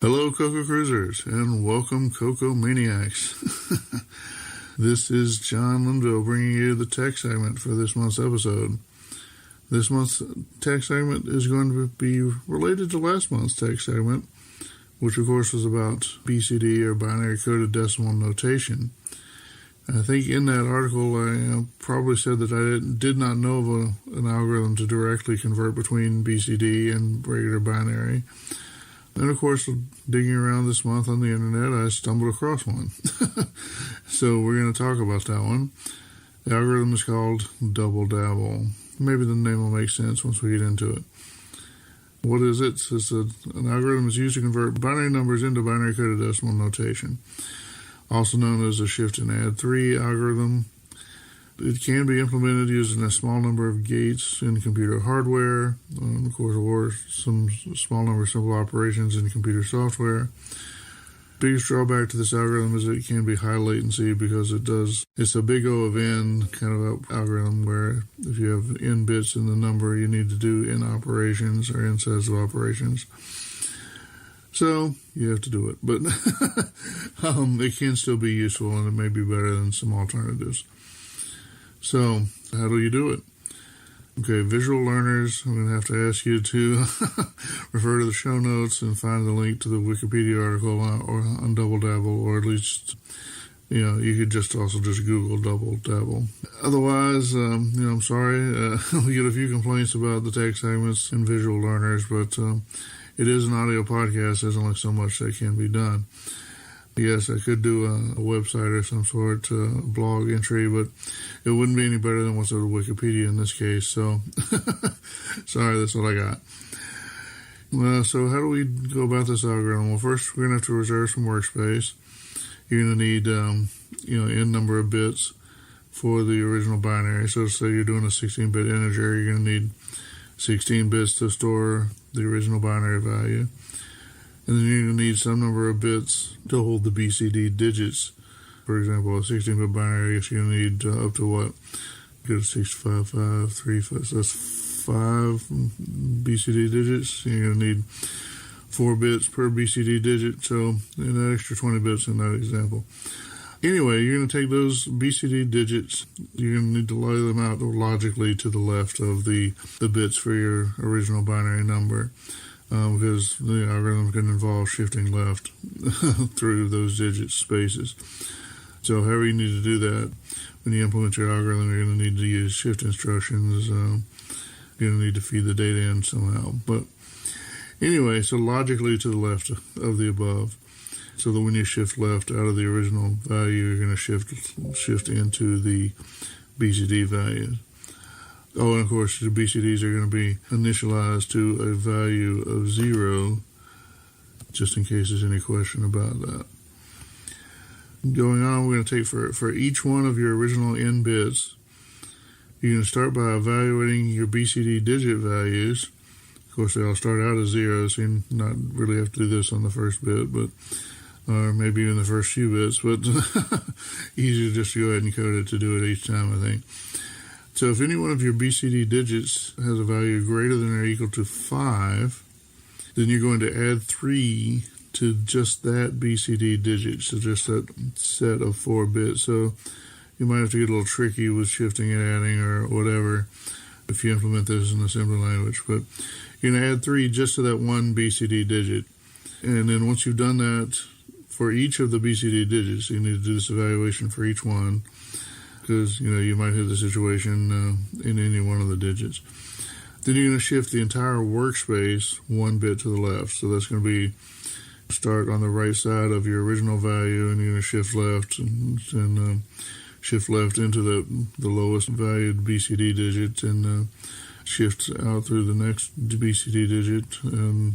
D: Hello, CoCo Cruisers, and welcome, CoCo Maniacs. This is John Linville bringing you the tech segment for this month's episode. This month's tech segment is going to be related to last month's tech segment, which of course was about BCD, or binary coded decimal notation. I think in that article I probably said that I did not know of an algorithm to directly convert between BCD and regular binary. And of course, digging around this month on the internet, I stumbled across one. So we're going to talk about that one. The algorithm is called Dabble. Maybe the name will make sense once we get into it. What is it? It's an algorithm is used to convert binary numbers into binary coded decimal notation, also known as a shift and add 3 algorithm. It can be implemented using a small number of gates in computer hardware, of course, or some small number of simple operations in computer software. Biggest drawback to this algorithm is it can be high latency because it's a big O of n kind of algorithm where if you have n bits in the number, you need to do n operations or n sets of operations. So you have to do it, but it can still be useful and it may be better than some alternatives. So how do you do it? Okay, visual learners, I'm going to have to ask you to refer to the show notes and find the link to the Wikipedia article or on Double Dabble, or at least, you could just also just Google Double Dabble. Otherwise, I'm sorry, we get a few complaints about the text segments and visual learners, but it is an audio podcast. There's only so much that can be done. Yes, I could do a website or some sort, blog entry, but it wouldn't be any better than what's on Wikipedia in this case. So, sorry, that's what I got. So how do we go about this algorithm? Well, first, we're going to have to reserve some workspace. You're going to need, n number of bits for the original binary. So say you're doing a 16-bit integer, you're going to need 16 bits to store the original binary value. And then you're going to need some number of bits to hold the BCD digits. For example, a 16-bit binary, I guess you're going to need up to what? Go to 65535, so that's 5 BCD digits. You're going to need 4 bits per BCD digit, so an extra 20 bits in that example. Anyway, you're going to take those BCD digits, you're going to need to lay them out logically to the left of the bits for your original binary number. Because the algorithm can involve shifting left through those digit spaces. So however you need to do that, when you implement your algorithm, you're going to need to use shift instructions. You're going to need to feed the data in somehow. But anyway, so logically to the left of the above, so that when you shift left out of the original value, you're going to shift into the BCD value. Oh, and of course, the BCDs are going to be initialized to a value of 0, just in case there's any question about that. Going on, we're going to take for each one of your original n bits, you're going to start by evaluating your BCD digit values. Of course, they all start out as 0, so you not really have to do this on the first bit, or maybe even the first few bits, but easier just to go ahead and code it to do it each time, I think. So if any one of your BCD digits has a value greater than or equal to 5, then you're going to add 3 to just that BCD digit, so just that set of 4 bits. So you might have to get a little tricky with shifting and adding or whatever if you implement this in assembly language. But you're going to add 3 just to that one BCD digit. And then once you've done that for each of the BCD digits, you need to do this evaluation for each one, because you might hit the situation in any one of the digits. Then you're going to shift the entire workspace 1 bit to the left. So that's going to be start on the right side of your original value, and you're going to shift left and shift left into the lowest valued BCD digit, and shift out through the next BCD digit, and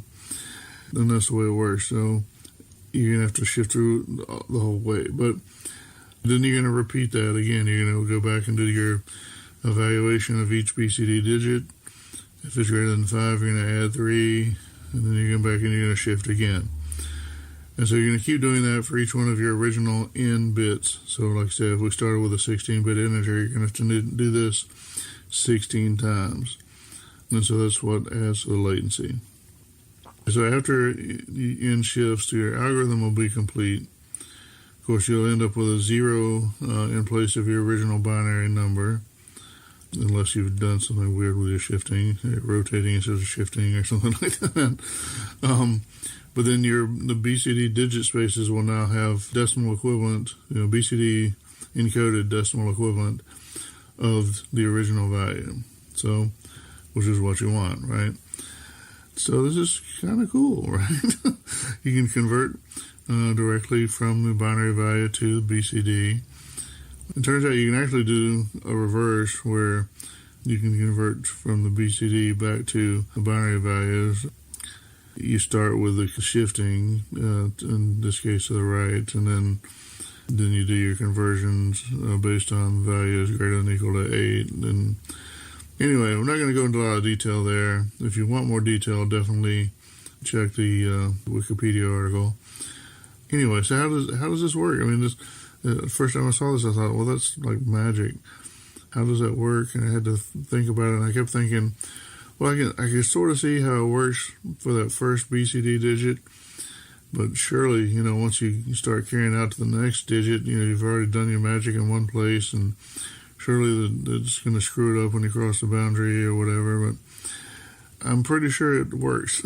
D: that's the way it works. So you're going to have to shift through the whole way. But then you're going to repeat that again. You're going to go back and do your evaluation of each BCD digit. If it's greater than 5, you're going to add 3, and then you're going back and you're going to shift again. And so you're going to keep doing that for each one of your original n bits. So like I said, if we started with a 16-bit integer, you're going to have to do this 16 times. And so that's what adds to the latency. So after n shifts, your algorithm will be complete. Of course, you'll end up with a 0 in place of your original binary number, unless you've done something weird with your shifting, rotating instead of shifting or something like that. But then the BCD digit spaces will now have decimal equivalent, BCD encoded decimal equivalent of the original value. So, which is what you want, right? So this is kind of cool, right? You can convert directly from the binary value to the BCD. It turns out you can actually do a reverse where you can convert from the BCD back to the binary values. You start with the shifting, in this case to the right, and then Then you do your conversions based on values greater than or equal to 8. And anyway, we're not going to go into a lot of detail there. If you want more detail, definitely check the Wikipedia article. Anyway, so how does this work? I mean, the first time I saw this, I thought, well, that's like magic. How does that work? And I had to think about it, and I kept thinking, well, I can sort of see how it works for that first BCD digit, but surely, once you start carrying out to the next digit, you've already done your magic in one place, and surely it's going to screw it up when you cross the boundary or whatever, but I'm pretty sure it works.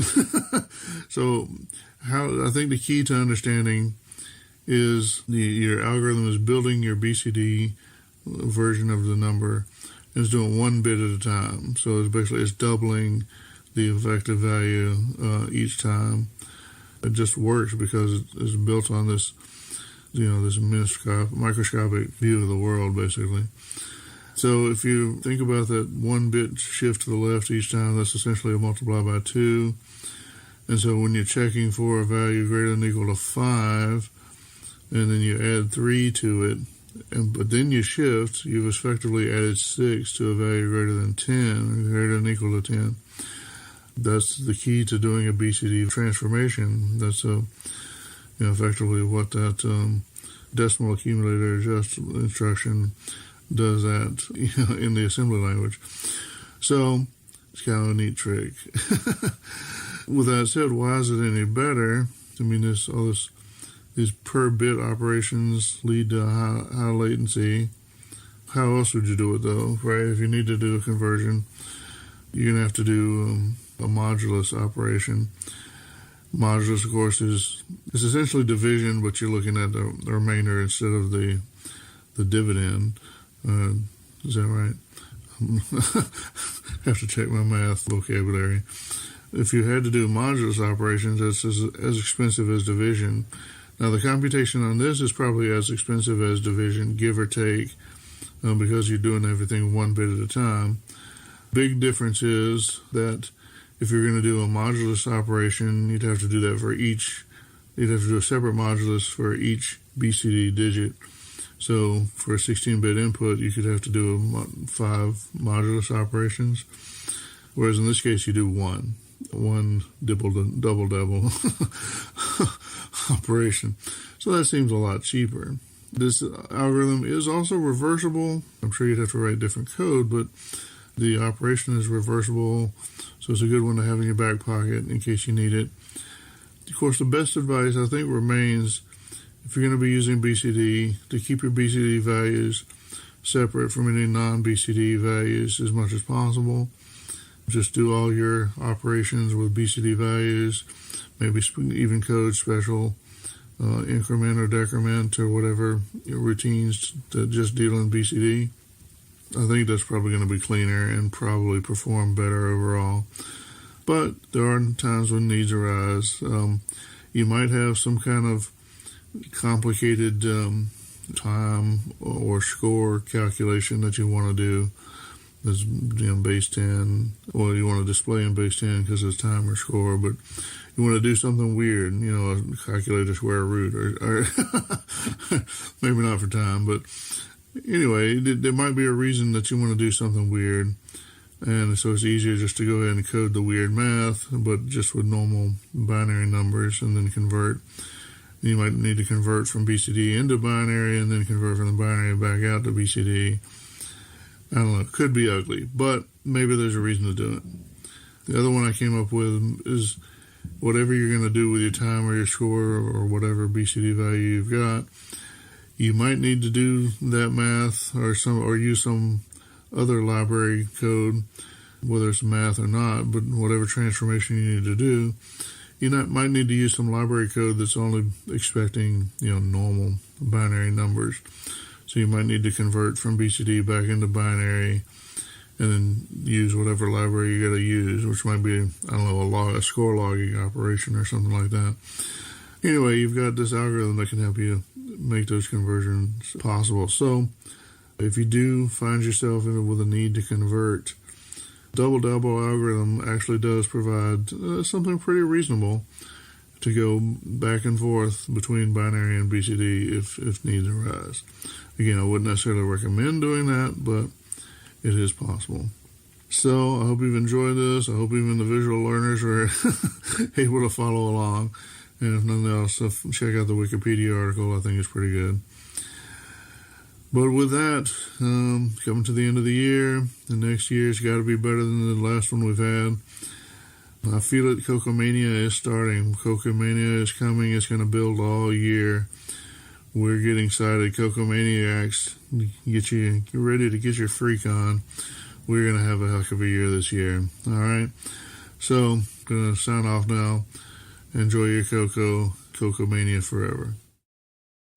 D: So I think the key to understanding is your algorithm is building your BCD version of the number, and it's doing one bit at a time. So it's doubling the effective value each time. It just works because it's built on this, this microscopic view of the world, basically. So if you think about that one bit shift to the left each time, that's essentially a multiply by 2. And so when you're checking for a value greater than or equal to 5, and then you add 3 to it, but then you shift, you've effectively added 6 to a value greater than 10, greater than or equal to 10. That's the key to doing a BCD transformation. That's effectively what that decimal accumulator adjust instruction does that in the assembly language. So it's kind of a neat trick. With that said, why is it any better? I mean, these per bit operations lead to high latency. How else would you do it though, right? If you need to do a conversion, you're going to have to do a modulus operation. Modulus, of course, is essentially division, but you're looking at the remainder instead of the dividend. Is that right? I have to check my math vocabulary. If you had to do modulus operations, that's as expensive as division. Now, the computation on this is probably as expensive as division, give or take, because you're doing everything one bit at a time. Big difference is that if you're going to do a modulus operation, you'd have to do that for each. You'd have to do a separate modulus for each BCD digit. So for a 16-bit input, you could have to do 5 modulus operations, whereas in this case, you do one double operation. So that seems a lot cheaper. This algorithm is also reversible. I'm sure you'd have to write different code, but the operation is reversible, so it's a good one to have in your back pocket in case you need it. Of course, the best advice, I think, remains, if you're going to be using BCD, to keep your BCD values separate from any non-BCD values as much as possible. Just do all your operations with BCD values, maybe even code special increment or decrement or whatever your routines that just deal in BCD. I think that's probably going to be cleaner and probably perform better overall. But there are times when needs arise. You might have some kind of complicated time or score calculation that you want to do. That's base 10. Well, you want to display in base 10 because it's time or score, but you want to do something weird, calculate a square root, or maybe not for time, but anyway, there might be a reason that you want to do something weird, and so it's easier just to go ahead and code the weird math, but just with normal binary numbers, and then convert. You might need to convert from BCD into binary, and then convert from the binary back out to BCD. I don't know, it could be ugly, but maybe there's a reason to do it. The other one I came up with is whatever you're going to do with your time or your score or whatever BCD value you've got, you might need to do that math or use some other library code, whether it's math or not, but whatever transformation you need to do, you might need to use some library code that's only expecting, normal binary numbers. So you might need to convert from BCD back into binary and then use whatever library you got to use, which might be, a score logging operation or something like that. Anyway, you've got this algorithm that can help you make those conversions possible. So if you do find yourself with a need to convert, Double algorithm actually does provide something pretty reasonable. to go back and forth between binary and BCD if needs arise. Again, I wouldn't necessarily recommend doing that, but it is possible. So I hope you've enjoyed this. I hope even the visual learners were able to follow along. And if nothing else, check out the Wikipedia article. I think it's pretty good. But with that, coming to the end of the year, the next year's got to be better than the last one we've had. I feel it. CoCo Mania is starting. CoCo Mania is coming. It's going to build all year. We're getting excited. CoCo Maniacs, get ready to get your freak on. We're going to have a heck of a year this year. All right. So, I'm going to sign off now. Enjoy your CoCo Mania forever.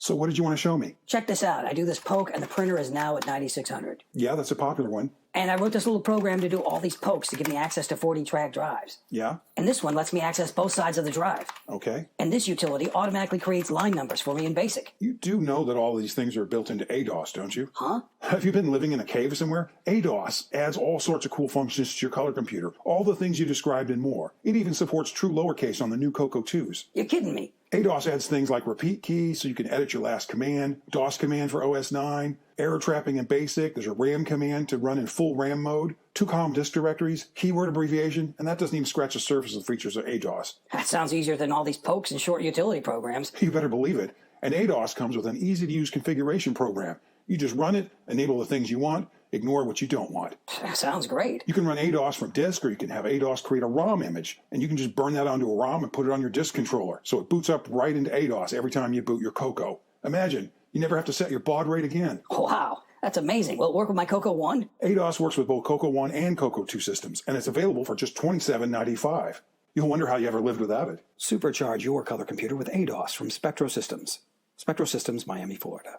K: So what did you want to show me?
T: Check this out. I do this poke, and the printer is now at 9600.
K: Yeah, that's a popular one.
T: And I wrote this little program to do all these pokes to give me access to 40-track drives.
K: Yeah?
T: And this one lets me access both sides of the drive.
K: Okay.
T: And this utility automatically creates line numbers for me in BASIC.
K: You do know that all these things are built into ADOS, don't you?
T: Huh?
K: Have you been living in a cave somewhere? ADOS adds all sorts of cool functions to your color computer. All the things you described and more. It even supports true lowercase on the new CoCo 2s.
T: You're kidding me.
K: ADOS adds things like repeat key so you can edit your last command, DOS command for OS 9, error trapping in BASIC, there's a RAM command to run in full RAM mode, 2-column disk directories, keyword abbreviation, and that doesn't even scratch the surface of the features of ADOS.
T: That sounds easier than all these pokes and short utility programs.
K: You better believe it. And ADOS comes with an easy-to-use configuration program. You just run it, enable the things you want, ignore what you don't want.
T: That sounds great.
K: You can run ADOS from disk, or you can have ADOS create a ROM image, and you can just burn that onto a ROM and put it on your disk controller, so it boots up right into ADOS every time you boot your CoCo. Imagine, you never have to set your baud rate again.
T: Wow, that's amazing. Will it work with my CoCo 1?
K: ADOS works with both CoCo 1 and CoCo 2 systems, and it's available for just $27.95. You'll wonder how you ever lived without it.
I: Supercharge your color computer with ADOS from Spectro Systems. Spectro Systems, Miami, Florida.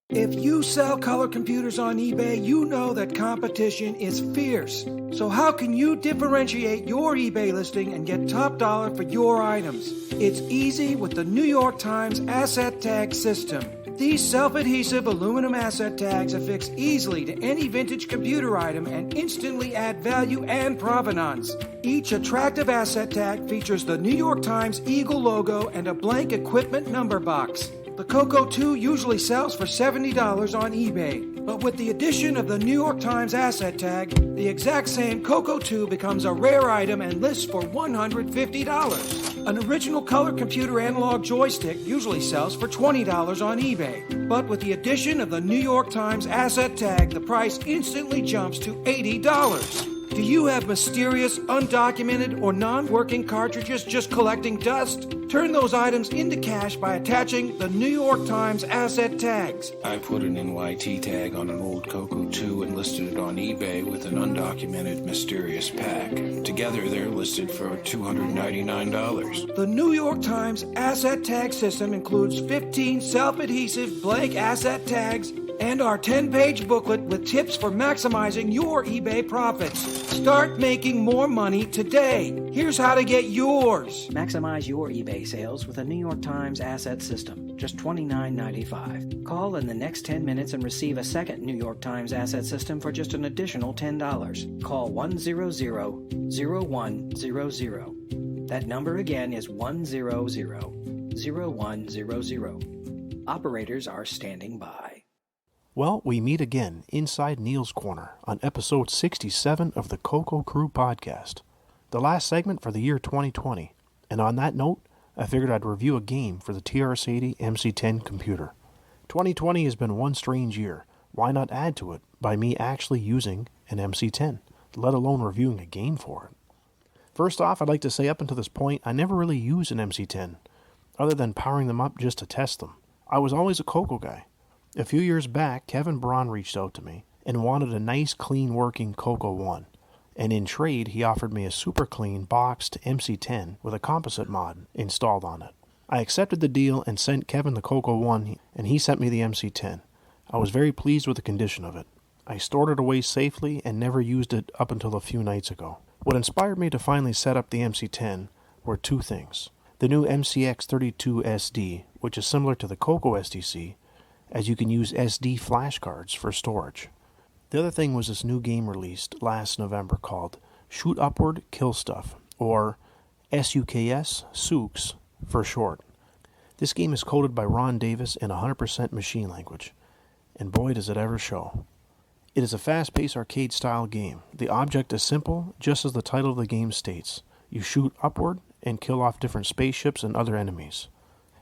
L: If you sell color computers on eBay, you know that competition is fierce. So how can you differentiate your eBay listing and get top dollar for your items? It's easy with the New York Times Asset Tag System. These self-adhesive aluminum asset tags affix easily to any vintage computer item and instantly add value and provenance. Each attractive asset tag features the New York Times Eagle logo and a blank equipment number box. The CoCo 2 usually sells for $70 on eBay, but with the addition of the New York Times asset tag, the exact same CoCo 2 becomes a rare item and lists for $150. An original color computer analog joystick usually sells for $20 on eBay, but with the addition of the New York Times asset tag, the price instantly jumps to $80. Do you have mysterious, undocumented, or non-working cartridges just collecting dust? Turn those items into cash by attaching the New York Times asset tags.
M: I put an NYT tag on an old CoCo 2 and listed it on eBay with an undocumented mysterious pack. Together, they're listed for $299.
L: The New York Times asset tag system includes 15 self-adhesive blank asset tags and our 10-page booklet with tips for maximizing your eBay profits. Start making more money today. Here's how to get yours.
T: Maximize your eBay sales with a New York Times asset system. Just $29.95. Call in the next 10 minutes and receive a second New York Times asset system for just an additional $10. Call 100-0100. That number again is 100-0100. Operators are standing by.
G: Well, we meet again inside Neil's Corner on episode 67 of the CoCo Crew Podcast, the last segment for the year 2020. And on that note, I figured I'd review a game for the TRS-80 MC10 computer. 2020 has been one strange year. Why not add to it by me actually using an MC10, let alone reviewing a game for it? First off, I'd like to say up until this point, I never really used an MC10, other than powering them up just to test them. I was always a CoCo guy. A few years back, Kevin Braun reached out to me and wanted a nice, clean working CoCo 1. And in trade, he offered me a super clean boxed MC10 with a composite mod installed on it. I accepted the deal and sent Kevin the CoCo 1, and he sent me the MC10. I was very pleased with the condition of it. I stored it away safely and never used it up until a few nights ago. What inspired me to finally set up the MC10 were two things. The new MCX32SD, which is similar to the CoCo SDC, as you can use SD flash cards for storage. The other thing was this new game released last November called Shoot Upward, Kill Stuff, or SUKS, for short. This game is coded by Ron Davis in 100% machine language, and boy does it ever show. It is a fast-paced arcade-style game. The object is simple, just as the title of the game states. You shoot upward and kill off different spaceships and other enemies.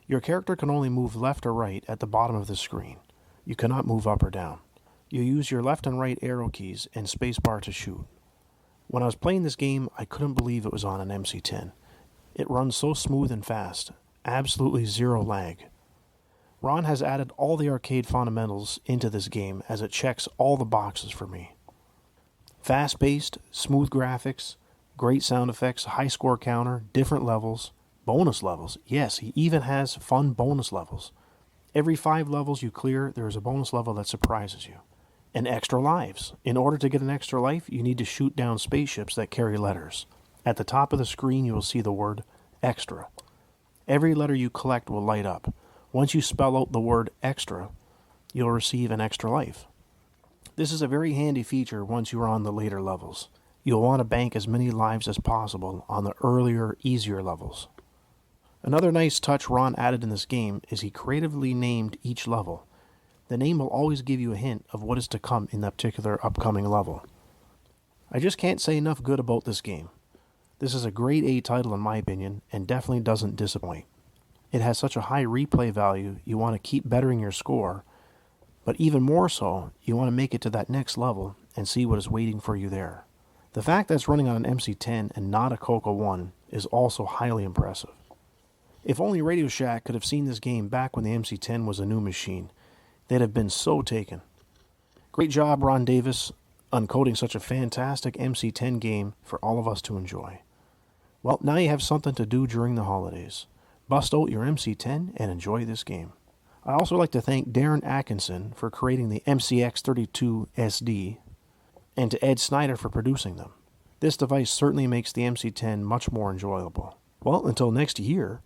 G: Your character can only move left or right at the bottom of the screen. You cannot move up or down. You use your left and right arrow keys and spacebar to shoot. When I was playing this game, I couldn't believe it was on an MC-10. It runs so smooth and fast, absolutely zero lag. Ron has added all the arcade fundamentals into this game as it checks all the boxes for me. Fast-paced, smooth graphics, great sound effects, high score counter, different levels, bonus levels. Yes, he even has fun bonus levels. Every 5 levels you clear, there is a bonus level that surprises you. And extra lives. In order to get an extra life, you need to shoot down spaceships that carry letters. At the top of the screen, you will see the word extra. Every letter you collect will light up. Once you spell out the word extra, you'll receive an extra life. This is a very handy feature once you are on the later levels. You'll want to bank as many lives as possible on the earlier, easier levels. Another nice touch Ron added in this game is he creatively named each level. The name will always give you a hint of what is to come in that particular upcoming level. I just can't say enough good about this game. This is a grade A title in my opinion, and definitely doesn't disappoint. It has such a high replay value, you want to keep bettering your score, but even more so, you want to make it to that next level and see what is waiting for you there. The fact that it's running on an MC-10 and not a CoCo 1 is also highly impressive. If only Radio Shack could have seen this game back when the MC-10 was a new machine, they'd have been so taken. Great job, Ron Davis, uncoding such a fantastic MC-10 game for all of us to enjoy. Well, now you have something to do during the holidays. Bust out your MC-10 and enjoy this game. I also like to thank Darren Atkinson for creating the MCX32 SD, and to Ed Snyder for producing them. This device certainly makes the MC-10 much more enjoyable. Well, until next year,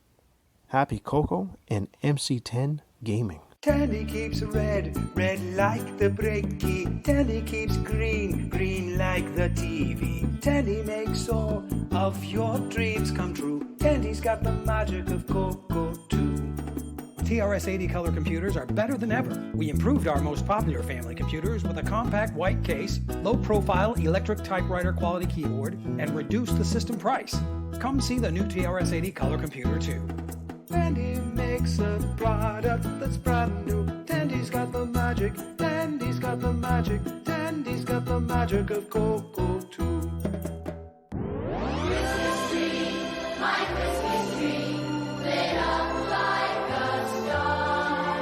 G: happy CoCo and MC-10 gaming.
L: Tandy keeps red, red like the brake key. Tandy keeps green, green like the TV. Tandy makes all of your dreams come true. Tandy's got the magic of CoCo 2.
I: TRS-80 color computers are better than ever. We improved our most popular family computers with a compact white case, low-profile electric typewriter quality keyboard, and reduced the system price. Come see the new TRS-80 color computer too.
L: Tandy makes a product that's brand new. Tandy's got the magic. Tandy's got the magic. Tandy's got the magic of CoCo 2.
B: Christmas tree, my Christmas tree, lit up like a star.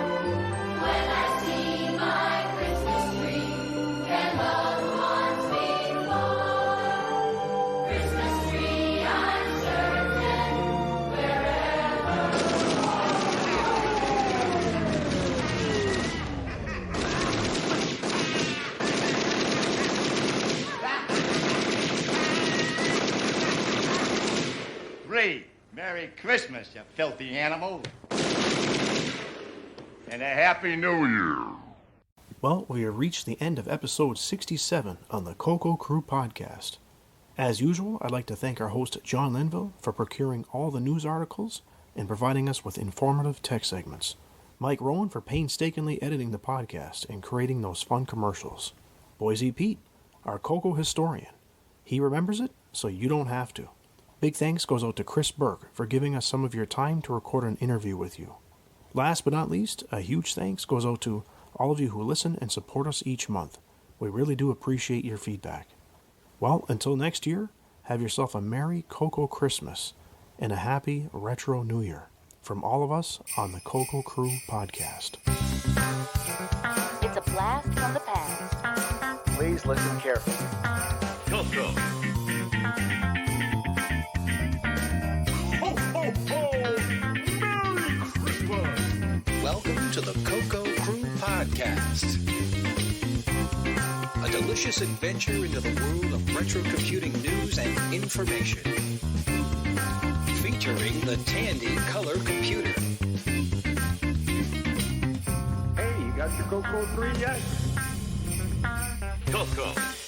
B: When I see my Christmas tree, and loved ones before. Christmas tree, I'm certain, wherever.
N: Merry Christmas, you filthy animal. And a Happy New Year.
G: Well, we have reached the end of episode 67 on the CoCo Crew Podcast. As usual, I'd like to thank our host John Linville for procuring all the news articles and providing us with informative tech segments. Mike Rowan for painstakingly editing the podcast and creating those fun commercials. Boise Pete, our CoCo historian. He remembers it, so you don't have to. Big thanks goes out to Chris Burke for giving us some of your time to record an interview with you. Last but not least, a huge thanks goes out to all of you who listen and support us each month. We really do appreciate your feedback. Well, until next year, have yourself a Merry CoCo Christmas and a Happy Retro New Year from all of us on the CoCo Crew Podcast.
B: It's a blast from the past.
P: Please listen carefully.
N: CoCo.
U: Welcome to the CoCo Crew Podcast. A delicious adventure into the world of retro computing news and information. Featuring the Tandy Color Computer.
P: Hey, you got your CoCo 3 yet?
N: CoCo.